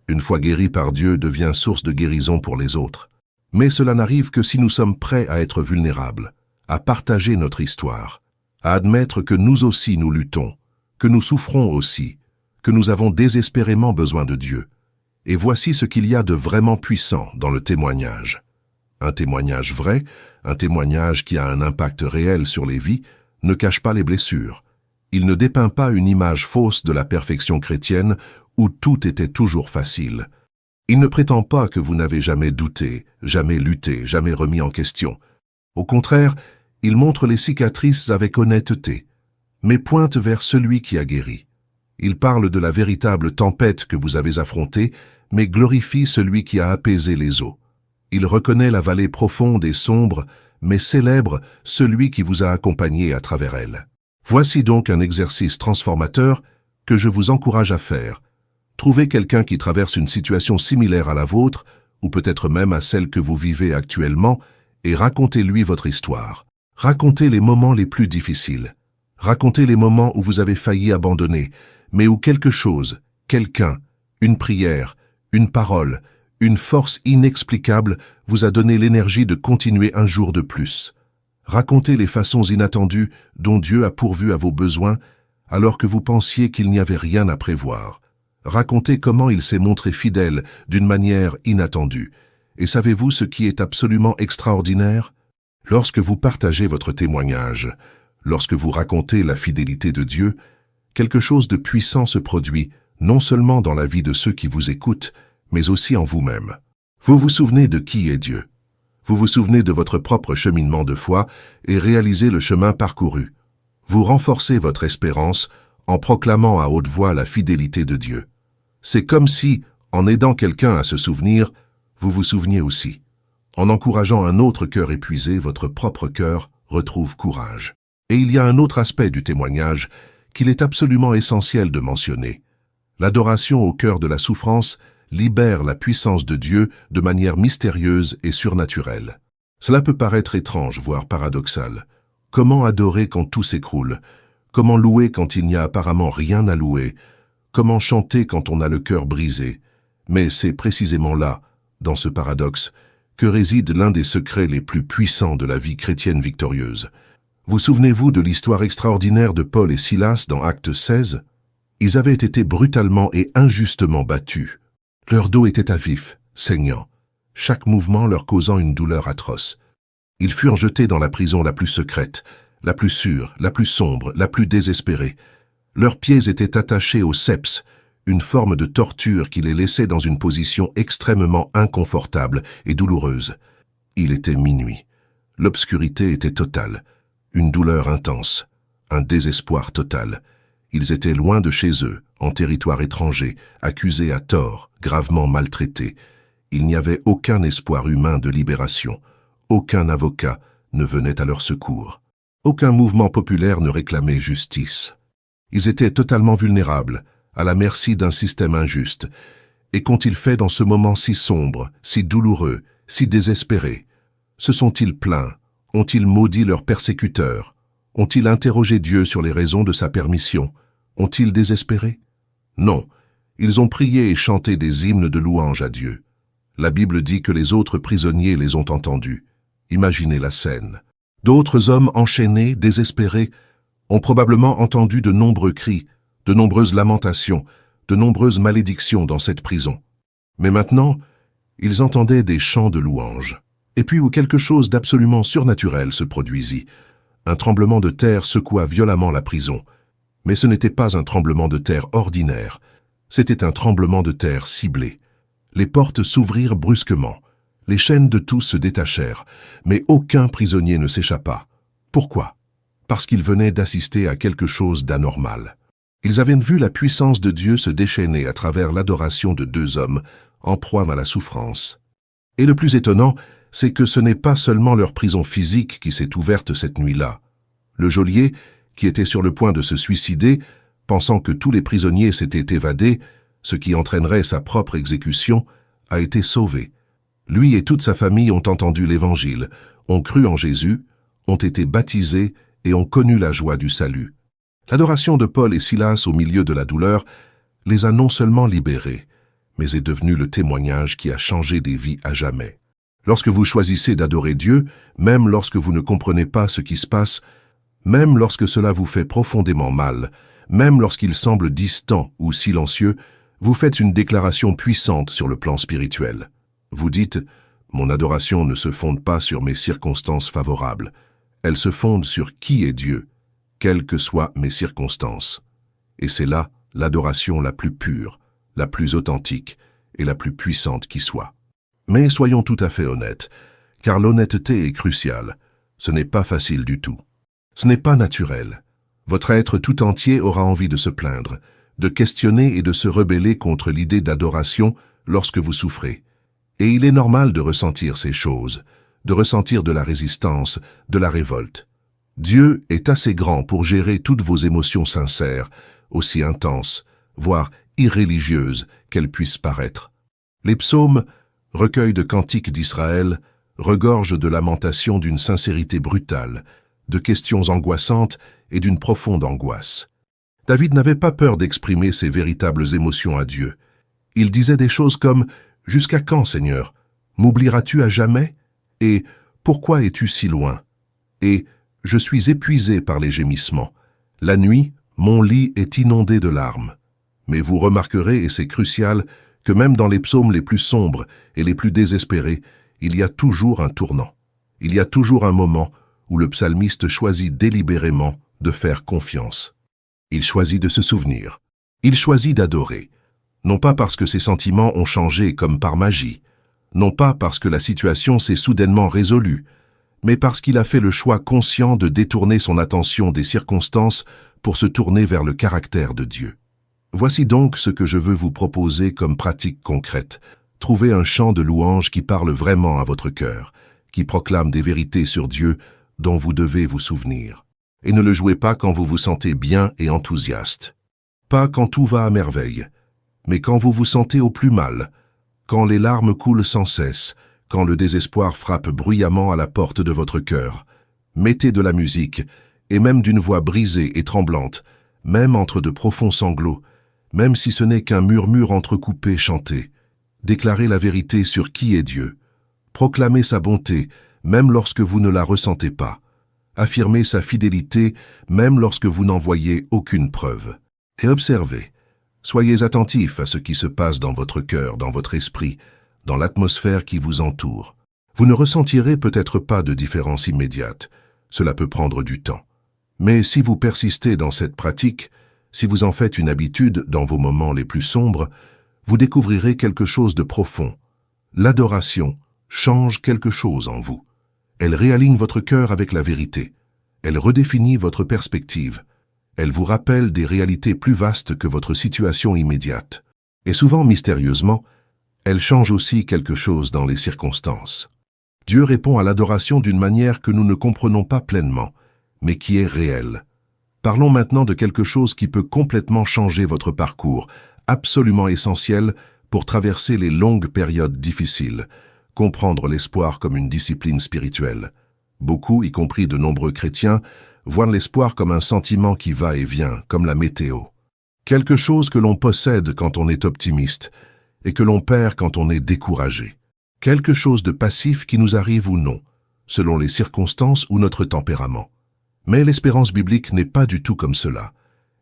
Speaker 1: une fois guérie par Dieu, devient source de guérison pour les autres. Mais cela n'arrive que si nous sommes prêts à être vulnérables, à partager notre histoire, à admettre que nous aussi nous luttons, que nous souffrons aussi, que nous avons désespérément besoin de Dieu, Et voici ce qu'il y a de vraiment puissant dans le témoignage. Un témoignage vrai, un témoignage qui a un impact réel sur les vies, ne cache pas les blessures. Il ne dépeint pas une image fausse de la perfection chrétienne où tout était toujours facile. Il ne prétend pas que vous n'avez jamais douté, jamais lutté, jamais remis en question. Au contraire, il montre les cicatrices avec honnêteté, mais pointe vers celui qui a guéri. Il parle de la véritable tempête que vous avez affrontée, mais glorifie celui qui a apaisé les eaux. Il reconnaît la vallée profonde et sombre, mais célèbre celui qui vous a accompagné à travers elle. Voici donc un exercice transformateur que je vous encourage à faire. Trouvez quelqu'un qui traverse une situation similaire à la vôtre, ou peut-être même à celle que vous vivez actuellement, et racontez-lui votre histoire. Racontez les moments les plus difficiles. Racontez les moments où vous avez failli abandonner, mais où quelque chose, quelqu'un, une prière, une parole, une force inexplicable vous a donné l'énergie de continuer un jour de plus. Racontez les façons inattendues dont Dieu a pourvu à vos besoins alors que vous pensiez qu'il n'y avait rien à prévoir. Racontez comment il s'est montré fidèle d'une manière inattendue. Et savez-vous ce qui est absolument extraordinaire? Lorsque vous partagez votre témoignage, lorsque vous racontez la fidélité de Dieu, quelque chose de puissant se produit, non seulement dans la vie de ceux qui vous écoutent, mais aussi en vous-même. Vous vous souvenez de qui est Dieu. Vous vous souvenez de votre propre cheminement de foi et réalisez le chemin parcouru. Vous renforcez votre espérance en proclamant à haute voix la fidélité de Dieu. C'est comme si, en aidant quelqu'un à se souvenir, vous vous souveniez aussi. En encourageant un autre cœur épuisé, votre propre cœur retrouve courage. Et il y a un autre aspect du témoignage qu'il est absolument essentiel de mentionner. L'adoration au cœur de la souffrance libère la puissance de Dieu de manière mystérieuse et surnaturelle. Cela peut paraître étrange, voire paradoxal. Comment adorer quand tout s'écroule? Comment louer quand il n'y a apparemment rien à louer? Comment chanter quand on a le cœur brisé? Mais c'est précisément là, dans ce paradoxe, que réside l'un des secrets les plus puissants de la vie chrétienne victorieuse. Vous souvenez-vous de l'histoire extraordinaire de Paul et Silas dans Actes 16? Ils avaient été brutalement et injustement battus. Leur dos était à vif, saignant, chaque mouvement leur causant une douleur atroce. Ils furent jetés dans la prison la plus secrète, la plus sûre, la plus sombre, la plus désespérée. Leurs pieds étaient attachés au ceps, une forme de torture qui les laissait dans une position extrêmement inconfortable et douloureuse. Il était minuit. L'obscurité était totale, une douleur intense, un désespoir total. Ils étaient loin de chez eux, en territoire étranger, accusés à tort, gravement maltraités. Il n'y avait aucun espoir humain de libération. Aucun avocat ne venait à leur secours. Aucun mouvement populaire ne réclamait justice. Ils étaient totalement vulnérables, à la merci d'un système injuste. Et qu'ont-ils fait dans ce moment si sombre, si douloureux, si désespéré? Se sont-ils plaints? Ont-ils maudit leurs persécuteurs? Ont-ils interrogé Dieu sur les raisons de sa permission? Ont-ils désespéré? Non, ils ont prié et chanté des hymnes de louange à Dieu. La Bible dit que les autres prisonniers les ont entendus. Imaginez la scène. D'autres hommes enchaînés, désespérés, ont probablement entendu de nombreux cris, de nombreuses lamentations, de nombreuses malédictions dans cette prison. Mais maintenant, ils entendaient des chants de louange. Et puis où quelque chose d'absolument surnaturel se produisit. Un tremblement de terre secoua violemment la prison. Mais ce n'était pas un tremblement de terre ordinaire, c'était un tremblement de terre ciblé. Les portes s'ouvrirent brusquement, les chaînes de tous se détachèrent, mais aucun prisonnier ne s'échappa. Pourquoi? Parce qu'ils venaient d'assister à quelque chose d'anormal. Ils avaient vu la puissance de Dieu se déchaîner à travers l'adoration de deux hommes, en proie à la souffrance. Et le plus étonnant, c'est que ce n'est pas seulement leur prison physique qui s'est ouverte cette nuit-là. Le geôlier, qui était sur le point de se suicider, pensant que tous les prisonniers s'étaient évadés, ce qui entraînerait sa propre exécution, a été sauvé. Lui et toute sa famille ont entendu l'Évangile, ont cru en Jésus, ont été baptisés et ont connu la joie du salut. L'adoration de Paul et Silas au milieu de la douleur les a non seulement libérés, mais est devenu le témoignage qui a changé des vies à jamais. Lorsque vous choisissez d'adorer Dieu, même lorsque vous ne comprenez pas ce qui se passe, même lorsque cela vous fait profondément mal, même lorsqu'il semble distant ou silencieux, Vous faites une déclaration puissante sur le plan spirituel. Vous dites « Mon adoration ne se fonde pas sur mes circonstances favorables. Elle se fonde sur qui est Dieu, quelles que soient mes circonstances. » Et c'est là l'adoration la plus pure, la plus authentique et la plus puissante qui soit. Mais soyons tout à fait honnêtes, car l'honnêteté est cruciale. Ce n'est pas facile du tout. Ce n'est pas naturel. Votre être tout entier aura envie de se plaindre, de questionner et de se rebeller contre l'idée d'adoration lorsque vous souffrez. Et il est normal de ressentir ces choses, de ressentir de la résistance, de la révolte. Dieu est assez grand pour gérer toutes vos émotions sincères, aussi intenses, voire irréligieuses qu'elles puissent paraître. Les psaumes, recueil de cantiques d'Israël, regorgent de lamentations d'une sincérité brutale, de questions angoissantes et d'une profonde angoisse. David n'avait pas peur d'exprimer ses véritables émotions à Dieu. Il disait des choses comme « Jusqu'à quand, Seigneur? M'oublieras-tu à jamais? Et « Pourquoi es-tu si loin? » Et « Je suis épuisé par les gémissements. La nuit, mon lit est inondé de larmes. » Mais vous remarquerez, et c'est crucial, que même dans les psaumes les plus sombres et les plus désespérés, il y a toujours un tournant. Il y a toujours un moment où le psalmiste choisit délibérément de faire confiance. Il choisit de se souvenir. Il choisit d'adorer. Non pas parce que ses sentiments ont changé comme par magie, non pas parce que la situation s'est soudainement résolue, mais parce qu'il a fait le choix conscient de détourner son attention des circonstances pour se tourner vers le caractère de Dieu. Voici donc ce que je veux vous proposer comme pratique concrète. Trouvez un chant de louange qui parle vraiment à votre cœur, qui proclame des vérités sur Dieu dont vous devez vous souvenir. Et ne le jouez pas quand vous vous sentez bien et enthousiaste. Pas quand tout va à merveille, mais quand vous vous sentez au plus mal, quand les larmes coulent sans cesse, quand le désespoir frappe bruyamment à la porte de votre cœur. Mettez de la musique, et même d'une voix brisée et tremblante, même entre de profonds sanglots, même si ce n'est qu'un murmure entrecoupé chanté. Déclarez la vérité sur qui est Dieu. Proclamez sa bonté, même lorsque vous ne la ressentez pas. Affirmez sa fidélité, même lorsque vous n'en voyez aucune preuve. Et observez. Soyez attentifs à ce qui se passe dans votre cœur, dans votre esprit, dans l'atmosphère qui vous entoure. Vous ne ressentirez peut-être pas de différence immédiate. Cela peut prendre du temps. Mais si vous persistez dans cette pratique, si vous en faites une habitude dans vos moments les plus sombres, vous découvrirez quelque chose de profond. L'adoration change quelque chose en vous. Elle réaligne votre cœur avec la vérité. Elle redéfinit votre perspective. Elle vous rappelle des réalités plus vastes que votre situation immédiate. Et souvent, mystérieusement, elle change aussi quelque chose dans les circonstances. Dieu répond à l'adoration d'une manière que nous ne comprenons pas pleinement, mais qui est réelle. Parlons maintenant de quelque chose qui peut complètement changer votre parcours, absolument essentiel pour traverser les longues périodes difficiles, comprendre l'espoir comme une discipline spirituelle. Beaucoup, y compris de nombreux chrétiens, voient l'espoir comme un sentiment qui va et vient, comme la météo. Quelque chose que l'on possède quand on est optimiste et que l'on perd quand on est découragé. Quelque chose de passif qui nous arrive ou non, selon les circonstances ou notre tempérament. Mais l'espérance biblique n'est pas du tout comme cela.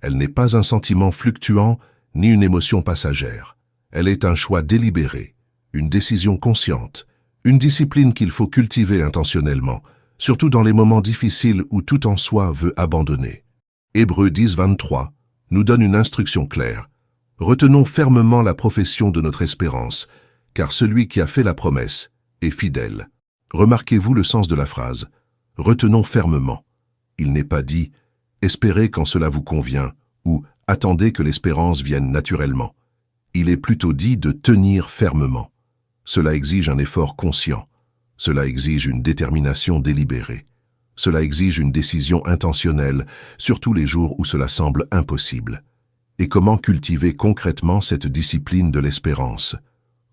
Speaker 1: Elle n'est pas un sentiment fluctuant ni une émotion passagère. Elle est un choix délibéré, une décision consciente, une discipline qu'il faut cultiver intentionnellement, surtout dans les moments difficiles où tout en soi veut abandonner. Hébreux 10, 23 nous donne une instruction claire. Retenons fermement la profession de notre espérance, car celui qui a fait la promesse est fidèle. Remarquez-vous le sens de la phrase. Retenons fermement. Il n'est pas dit « espérez quand cela vous convient » ou « attendez que l'espérance vienne naturellement ». Il est plutôt dit de tenir fermement. Cela exige un effort conscient. Cela exige une détermination délibérée. Cela exige une décision intentionnelle, surtout les jours où cela semble impossible. Et comment cultiver concrètement cette discipline de l'espérance?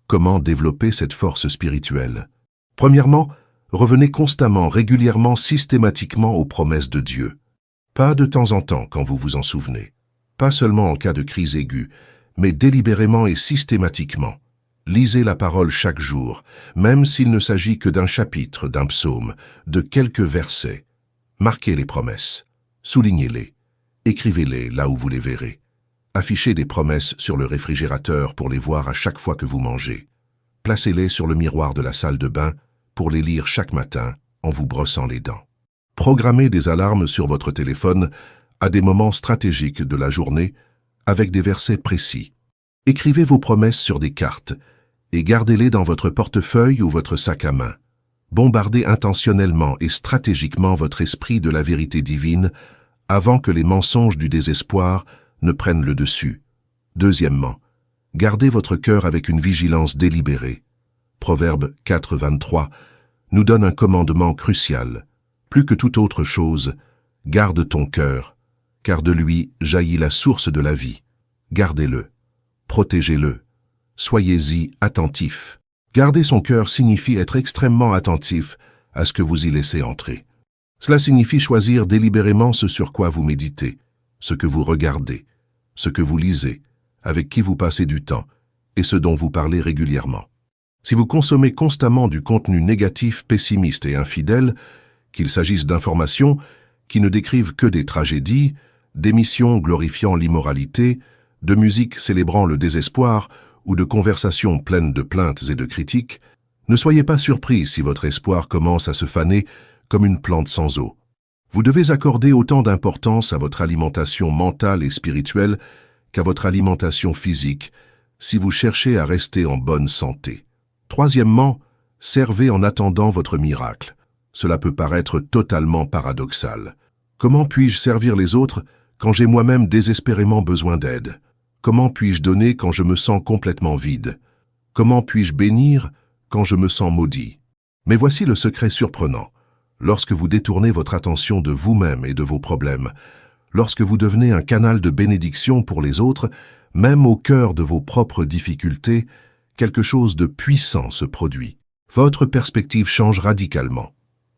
Speaker 1: Comment développer cette force spirituelle? Premièrement, revenez constamment, régulièrement, systématiquement aux promesses de Dieu. Pas de temps en temps quand vous vous en souvenez. Pas seulement en cas de crise aiguë, mais délibérément et systématiquement. Lisez la parole chaque jour, même s'il ne s'agit que d'un chapitre, d'un psaume, de quelques versets. Marquez les promesses, soulignez-les, écrivez-les là où vous les verrez. Affichez des promesses sur le réfrigérateur pour les voir à chaque fois que vous mangez. Placez-les sur le miroir de la salle de bain pour les lire chaque matin en vous brossant les dents. Programmez des alarmes sur votre téléphone à des moments stratégiques de la journée avec des versets précis. Écrivez vos promesses sur des cartes et gardez-les dans votre portefeuille ou votre sac à main. Bombardez intentionnellement et stratégiquement votre esprit de la vérité divine avant que les mensonges du désespoir ne prennent le dessus. Deuxièmement, gardez votre cœur avec une vigilance délibérée. Proverbe 4, 23 nous donne un commandement crucial. Plus que toute autre chose, garde ton cœur, car de lui jaillit la source de la vie. Gardez-le, protégez-le, soyez-y attentif. Garder son cœur signifie être extrêmement attentif à ce que vous y laissez entrer. Cela signifie choisir délibérément ce sur quoi vous méditez, ce que vous regardez, ce que vous lisez, avec qui vous passez du temps et ce dont vous parlez régulièrement. Si vous consommez constamment du contenu négatif, pessimiste et infidèle, qu'il s'agisse d'informations qui ne décrivent que des tragédies, d'émissions glorifiant l'immoralité, de musique célébrant le désespoir ou de conversations pleines de plaintes et de critiques, ne soyez pas surpris si votre espoir commence à se faner comme une plante sans eau. Vous devez accorder autant d'importance à votre alimentation mentale et spirituelle qu'à votre alimentation physique si vous cherchez à rester en bonne santé. Troisièmement, servez en attendant votre miracle. Cela peut paraître totalement paradoxal. Comment puis-je servir les autres quand j'ai moi-même désespérément besoin d'aide? Comment puis-je donner quand je me sens complètement vide? Comment puis-je bénir quand je me sens maudit? Mais voici le secret surprenant. Lorsque vous détournez votre attention de vous-même et de vos problèmes, lorsque vous devenez un canal de bénédiction pour les autres, même au cœur de vos propres difficultés, quelque chose de puissant se produit. Votre perspective change radicalement.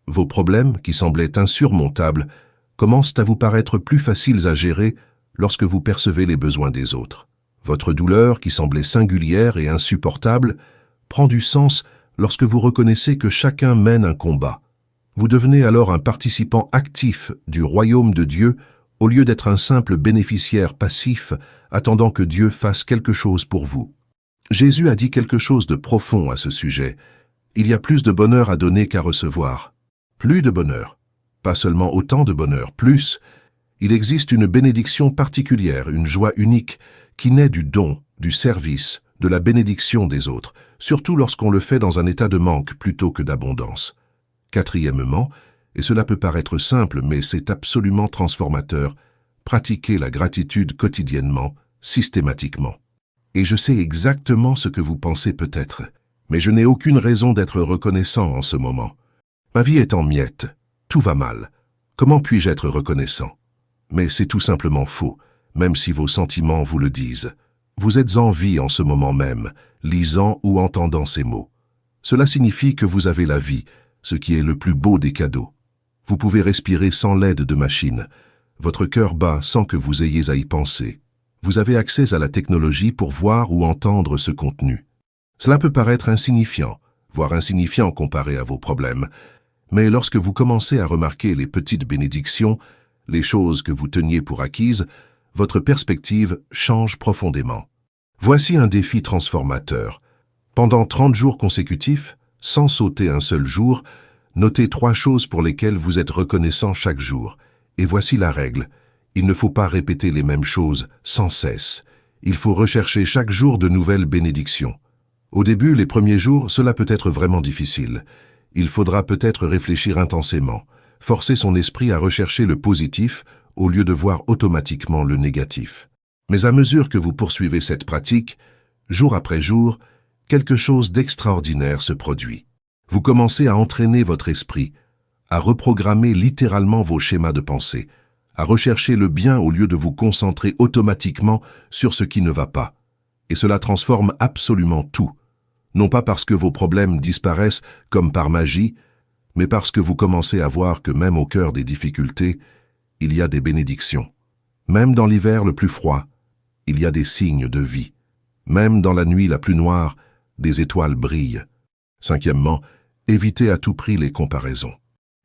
Speaker 1: Vos problèmes, qui semblaient insurmontables, commencent à vous paraître plus faciles à gérer lorsque vous percevez les besoins des autres. Votre douleur, qui semblait singulière et insupportable, prend du sens lorsque vous reconnaissez que chacun mène un combat. Vous devenez alors un participant actif du royaume de Dieu au lieu d'être un simple bénéficiaire passif attendant que Dieu fasse quelque chose pour vous. Jésus a dit quelque chose de profond à ce sujet. Il y a plus de bonheur à donner qu'à recevoir. Plus de bonheur. Pas seulement autant de bonheur, plus. Il existe une bénédiction particulière, une joie unique, qui naît du don, du service, de la bénédiction des autres, surtout lorsqu'on le fait dans un état de manque plutôt que d'abondance. Quatrièmement, et cela peut paraître simple, mais c'est absolument transformateur, pratiquez la gratitude quotidiennement, systématiquement. Et je sais exactement ce que vous pensez peut-être, mais je n'ai aucune raison d'être reconnaissant en ce moment. Ma vie est en miettes, tout va mal. Comment puis-je être reconnaissant? Mais c'est tout simplement faux, même si vos sentiments vous le disent. Vous êtes en vie en ce moment même, lisant ou entendant ces mots. Cela signifie que vous avez la vie, ce qui est le plus beau des cadeaux. Vous pouvez respirer sans l'aide de machines. Votre cœur bat sans que vous ayez à y penser. Vous avez accès à la technologie pour voir ou entendre ce contenu. Cela peut paraître insignifiant, voire insignifiant comparé à vos problèmes, mais lorsque vous commencez à remarquer les petites bénédictions, les choses que vous teniez pour acquises, votre perspective change profondément. Voici un défi transformateur. Pendant 30 jours consécutifs, sans sauter un seul jour, notez 3 choses pour lesquelles vous êtes reconnaissant chaque jour. Et voici la règle. Il ne faut pas répéter les mêmes choses sans cesse. Il faut rechercher chaque jour de nouvelles bénédictions. Au début, les premiers jours, cela peut être vraiment difficile. Il faudra peut-être réfléchir intensément, forcer son esprit à rechercher le positif au lieu de voir automatiquement le négatif. Mais à mesure que vous poursuivez cette pratique, jour après jour, quelque chose d'extraordinaire se produit. Vous commencez à entraîner votre esprit, à reprogrammer littéralement vos schémas de pensée, à rechercher le bien au lieu de vous concentrer automatiquement sur ce qui ne va pas. Et cela transforme absolument tout. Non pas parce que vos problèmes disparaissent comme par magie, mais parce que vous commencez à voir que même au cœur des difficultés, il y a des bénédictions. Même dans l'hiver le plus froid, il y a des signes de vie. Même dans la nuit la plus noire, des étoiles brillent. Cinquièmement, évitez à tout prix les comparaisons.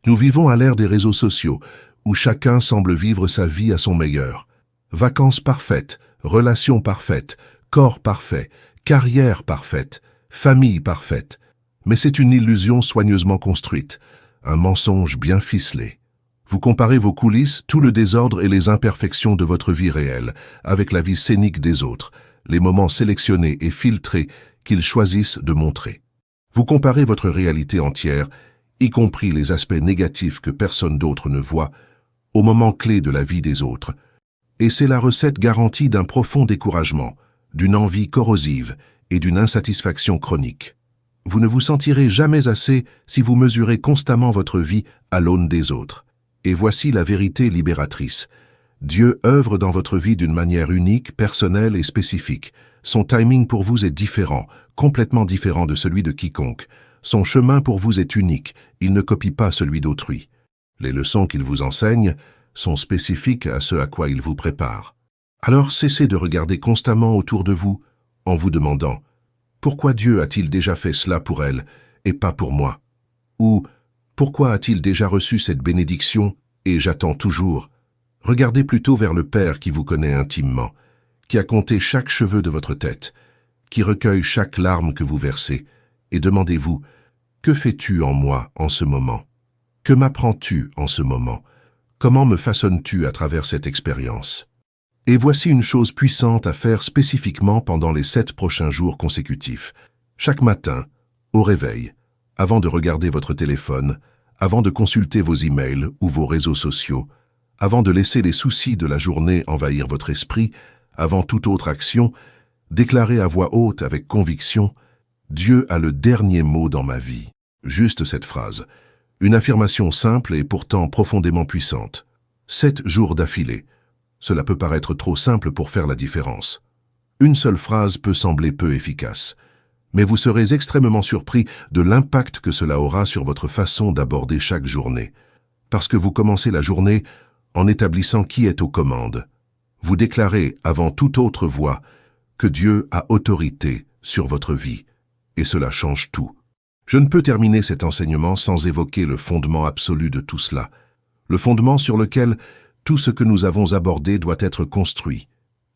Speaker 1: Nous vivons à l'ère des réseaux sociaux, où chacun semble vivre sa vie à son meilleur. Vacances parfaites, relation parfaite, corps parfait, carrière parfaite, famille parfaite. Mais c'est une illusion soigneusement construite, un mensonge bien ficelé. Vous comparez vos coulisses, tout le désordre et les imperfections de votre vie réelle, avec la vie scénique des autres, les moments sélectionnés et filtrés qu'ils choisissent de montrer. Vous comparez votre réalité entière, y compris les aspects négatifs que personne d'autre ne voit, aux moments clés de la vie des autres. Et c'est la recette garantie d'un profond découragement, d'une envie corrosive et d'une insatisfaction chronique. Vous ne vous sentirez jamais assez si vous mesurez constamment votre vie à l'aune des autres. Et voici la vérité libératrice. Dieu œuvre dans votre vie d'une manière unique, personnelle et spécifique. Son timing pour vous est différent, complètement différent de celui de quiconque. Son chemin pour vous est unique, il ne copie pas celui d'autrui. Les leçons qu'il vous enseigne sont spécifiques à ce à quoi il vous prépare. Alors cessez de regarder constamment autour de vous en vous demandant « Pourquoi Dieu a-t-il déjà fait cela pour elle et pas pour moi ?» Ou « Pourquoi a-t-il déjà reçu cette bénédiction et j'attends toujours ?» Regardez plutôt vers le Père qui vous connaît intimement, qui a compté chaque cheveu de votre tête, qui recueille chaque larme que vous versez, et demandez-vous « Que fais-tu en moi en ce moment ? Que m'apprends-tu en ce moment ? Comment me façonnes-tu à travers cette expérience ?» Et voici une chose puissante à faire spécifiquement pendant les 7 prochains jours consécutifs. Chaque matin, au réveil, avant de regarder votre téléphone, avant de consulter vos emails ou vos réseaux sociaux, avant de laisser les soucis de la journée envahir votre esprit, avant toute autre action, déclarez à voix haute avec conviction « Dieu a le dernier mot dans ma vie ». Juste cette phrase. Une affirmation simple et pourtant profondément puissante. 7 jours d'affilée. Cela peut paraître trop simple pour faire la différence. Une seule phrase peut sembler peu efficace, mais vous serez extrêmement surpris de l'impact que cela aura sur votre façon d'aborder chaque journée. Parce que vous commencez la journée en établissant qui est aux commandes. Vous déclarez, avant toute autre voix, que Dieu a autorité sur votre vie, et cela change tout. Je ne peux terminer cet enseignement sans évoquer le fondement absolu de tout cela, le fondement sur lequel tout ce que nous avons abordé doit être construit,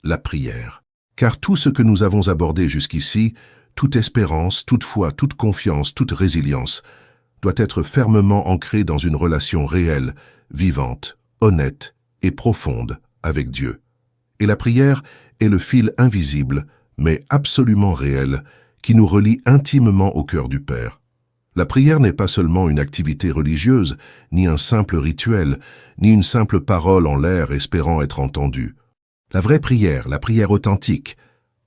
Speaker 1: la prière. Car tout ce que nous avons abordé jusqu'ici, toute espérance, toute foi, toute confiance, toute résilience, doit être fermement ancré dans une relation réelle, vivante, honnête et profonde avec Dieu. Et la prière est le fil invisible, mais absolument réel, qui nous relie intimement au cœur du Père. La prière n'est pas seulement une activité religieuse, ni un simple rituel, ni une simple parole en l'air espérant être entendue. La vraie prière, la prière authentique,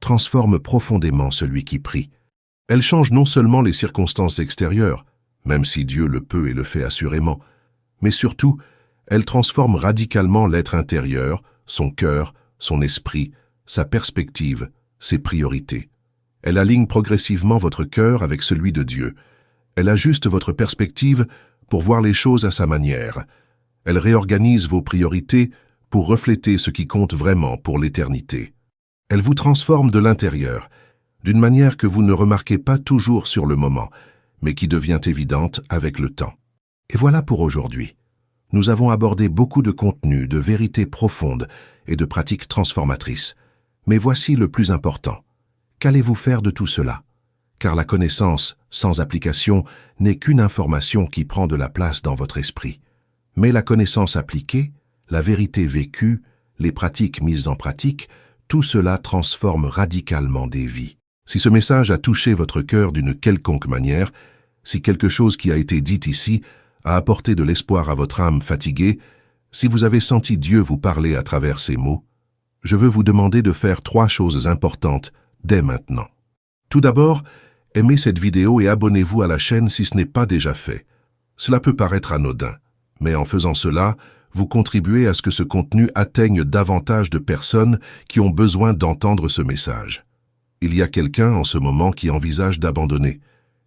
Speaker 1: transforme profondément celui qui prie. Elle change non seulement les circonstances extérieures, même si Dieu le peut et le fait assurément, mais surtout, elle transforme radicalement l'être intérieur, son cœur, son esprit, sa perspective, ses priorités. Elle aligne progressivement votre cœur avec celui de Dieu. Elle ajuste votre perspective pour voir les choses à sa manière. Elle réorganise vos priorités pour refléter ce qui compte vraiment pour l'éternité. Elle vous transforme de l'intérieur, d'une manière que vous ne remarquez pas toujours sur le moment, mais qui devient évidente avec le temps. Et voilà pour aujourd'hui. Nous avons abordé beaucoup de contenus, de vérités profondes et de pratiques transformatrices. Mais voici le plus important. Qu'allez-vous faire de tout cela ? Car la connaissance, sans application, n'est qu'une information qui prend de la place dans votre esprit. Mais la connaissance appliquée, la vérité vécue, les pratiques mises en pratique, tout cela transforme radicalement des vies. Si ce message a touché votre cœur d'une quelconque manière, si quelque chose qui a été dit ici a apporté de l'espoir à votre âme fatiguée, si vous avez senti Dieu vous parler à travers ces mots, je veux vous demander de faire 3 choses importantes dès maintenant. Tout d'abord, aimez cette vidéo et abonnez-vous à la chaîne si ce n'est pas déjà fait. Cela peut paraître anodin, mais en faisant cela, vous contribuez à ce que ce contenu atteigne davantage de personnes qui ont besoin d'entendre ce message. Il y a quelqu'un en ce moment qui envisage d'abandonner.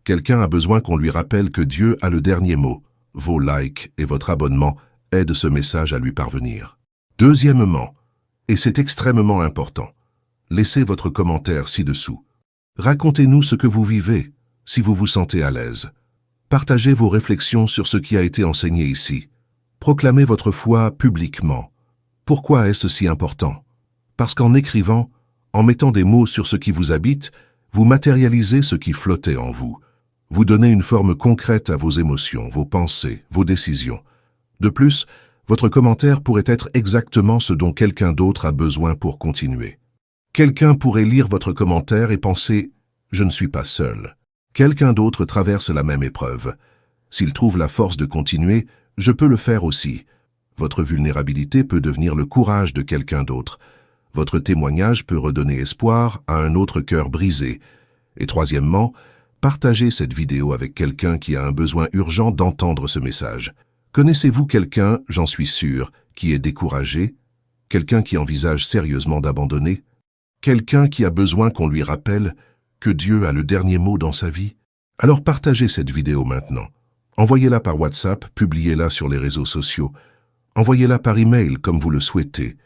Speaker 1: Quelqu'un a besoin qu'on lui rappelle que Dieu a le dernier mot. Vos likes et votre abonnement aident ce message à lui parvenir. Deuxièmement, et c'est extrêmement important, laissez votre commentaire ci-dessous. Racontez-nous ce que vous vivez, si vous vous sentez à l'aise. Partagez vos réflexions sur ce qui a été enseigné ici. Proclamez votre foi publiquement. Pourquoi est-ce si important ? Parce qu'en écrivant, en mettant des mots sur ce qui vous habite, vous matérialisez ce qui flottait en vous. Vous donnez une forme concrète à vos émotions, vos pensées, vos décisions. De plus, votre commentaire pourrait être exactement ce dont quelqu'un d'autre a besoin pour continuer. Quelqu'un pourrait lire votre commentaire et penser « Je ne suis pas seul ». Quelqu'un d'autre traverse la même épreuve. S'il trouve la force de continuer, je peux le faire aussi. Votre vulnérabilité peut devenir le courage de quelqu'un d'autre. Votre témoignage peut redonner espoir à un autre cœur brisé. Et troisièmement, partagez cette vidéo avec quelqu'un qui a un besoin urgent d'entendre ce message. Connaissez-vous quelqu'un, j'en suis sûr, qui est découragé? Quelqu'un qui envisage sérieusement d'abandonner? Quelqu'un qui a besoin qu'on lui rappelle que Dieu a le dernier mot dans sa vie? Alors partagez cette vidéo maintenant. Envoyez-la par WhatsApp, publiez-la sur les réseaux sociaux. Envoyez-la par email comme vous le souhaitez.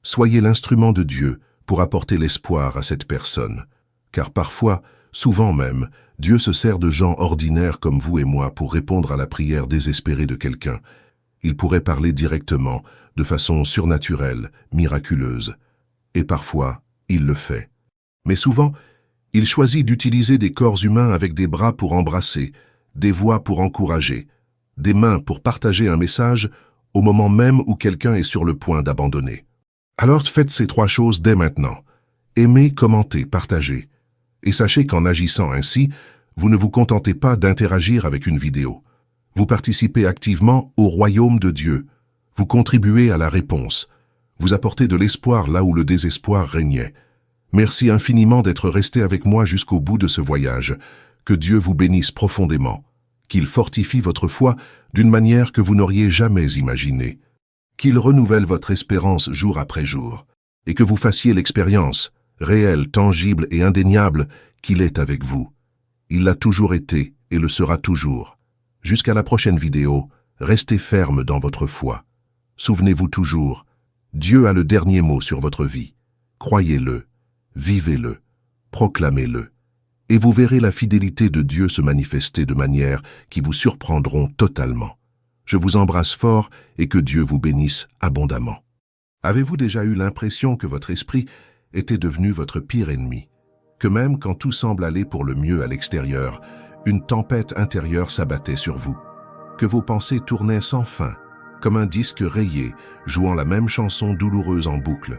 Speaker 1: Soyez l'instrument de Dieu pour apporter l'espoir à cette personne. Car parfois, souvent même, Dieu se sert de gens ordinaires comme vous et moi pour répondre à la prière désespérée de quelqu'un. Il pourrait parler directement, de façon surnaturelle, miraculeuse. Et parfois, il le fait. Mais souvent, il choisit d'utiliser des corps humains avec des bras pour embrasser, des voix pour encourager, des mains pour partager un message au moment même où quelqu'un est sur le point d'abandonner. Alors faites ces trois choses dès maintenant. Aimez, commentez, partagez. Et sachez qu'en agissant ainsi, vous ne vous contentez pas d'interagir avec une vidéo. Vous participez activement au royaume de Dieu. Vous contribuez à la réponse. Vous apportez de l'espoir là où le désespoir régnait. Merci infiniment d'être resté avec moi jusqu'au bout de ce voyage. Que Dieu vous bénisse profondément. Qu'il fortifie votre foi d'une manière que vous n'auriez jamais imaginée. Qu'il renouvelle votre espérance jour après jour. Et que vous fassiez l'expérience, réelle, tangible et indéniable, qu'il est avec vous. Il l'a toujours été et le sera toujours. Jusqu'à la prochaine vidéo, restez ferme dans votre foi. Souvenez-vous toujours, Dieu a le dernier mot sur votre vie. Croyez-le, vivez-le, proclamez-le. Et vous verrez la fidélité de Dieu se manifester de manière qui vous surprendront totalement. Je vous embrasse fort et que Dieu vous bénisse abondamment. Avez-vous déjà eu l'impression que votre esprit était devenu votre pire ennemi? Que même quand tout semble aller pour le mieux à l'extérieur, une tempête intérieure s'abattait sur vous? Que vos pensées tournaient sans fin, comme un disque rayé, jouant la même chanson douloureuse en boucle?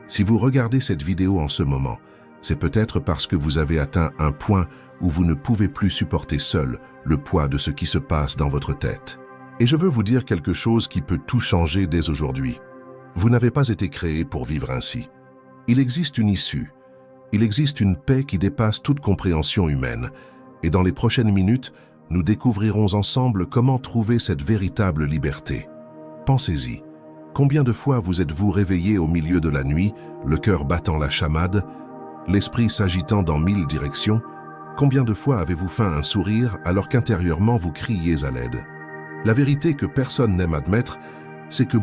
Speaker 1: Si vous regardez cette vidéo en ce moment, c'est peut-être parce que vous avez atteint un point où vous ne pouvez plus supporter seul le poids de ce qui se passe dans votre tête. Et je veux vous dire quelque chose qui peut tout changer dès aujourd'hui. Vous n'avez pas été créé pour vivre ainsi. Il existe une issue. Il existe une paix qui dépasse toute compréhension humaine. Et dans les prochaines minutes, nous découvrirons ensemble comment trouver cette véritable liberté. Pensez-y. Combien de fois vous êtes-vous réveillé au milieu de la nuit, le cœur battant la chamade, l'esprit s'agitant dans 1000 directions? Combien de fois avez-vous feint un sourire alors qu'intérieurement vous criez à l'aide? La vérité que personne n'aime admettre, c'est que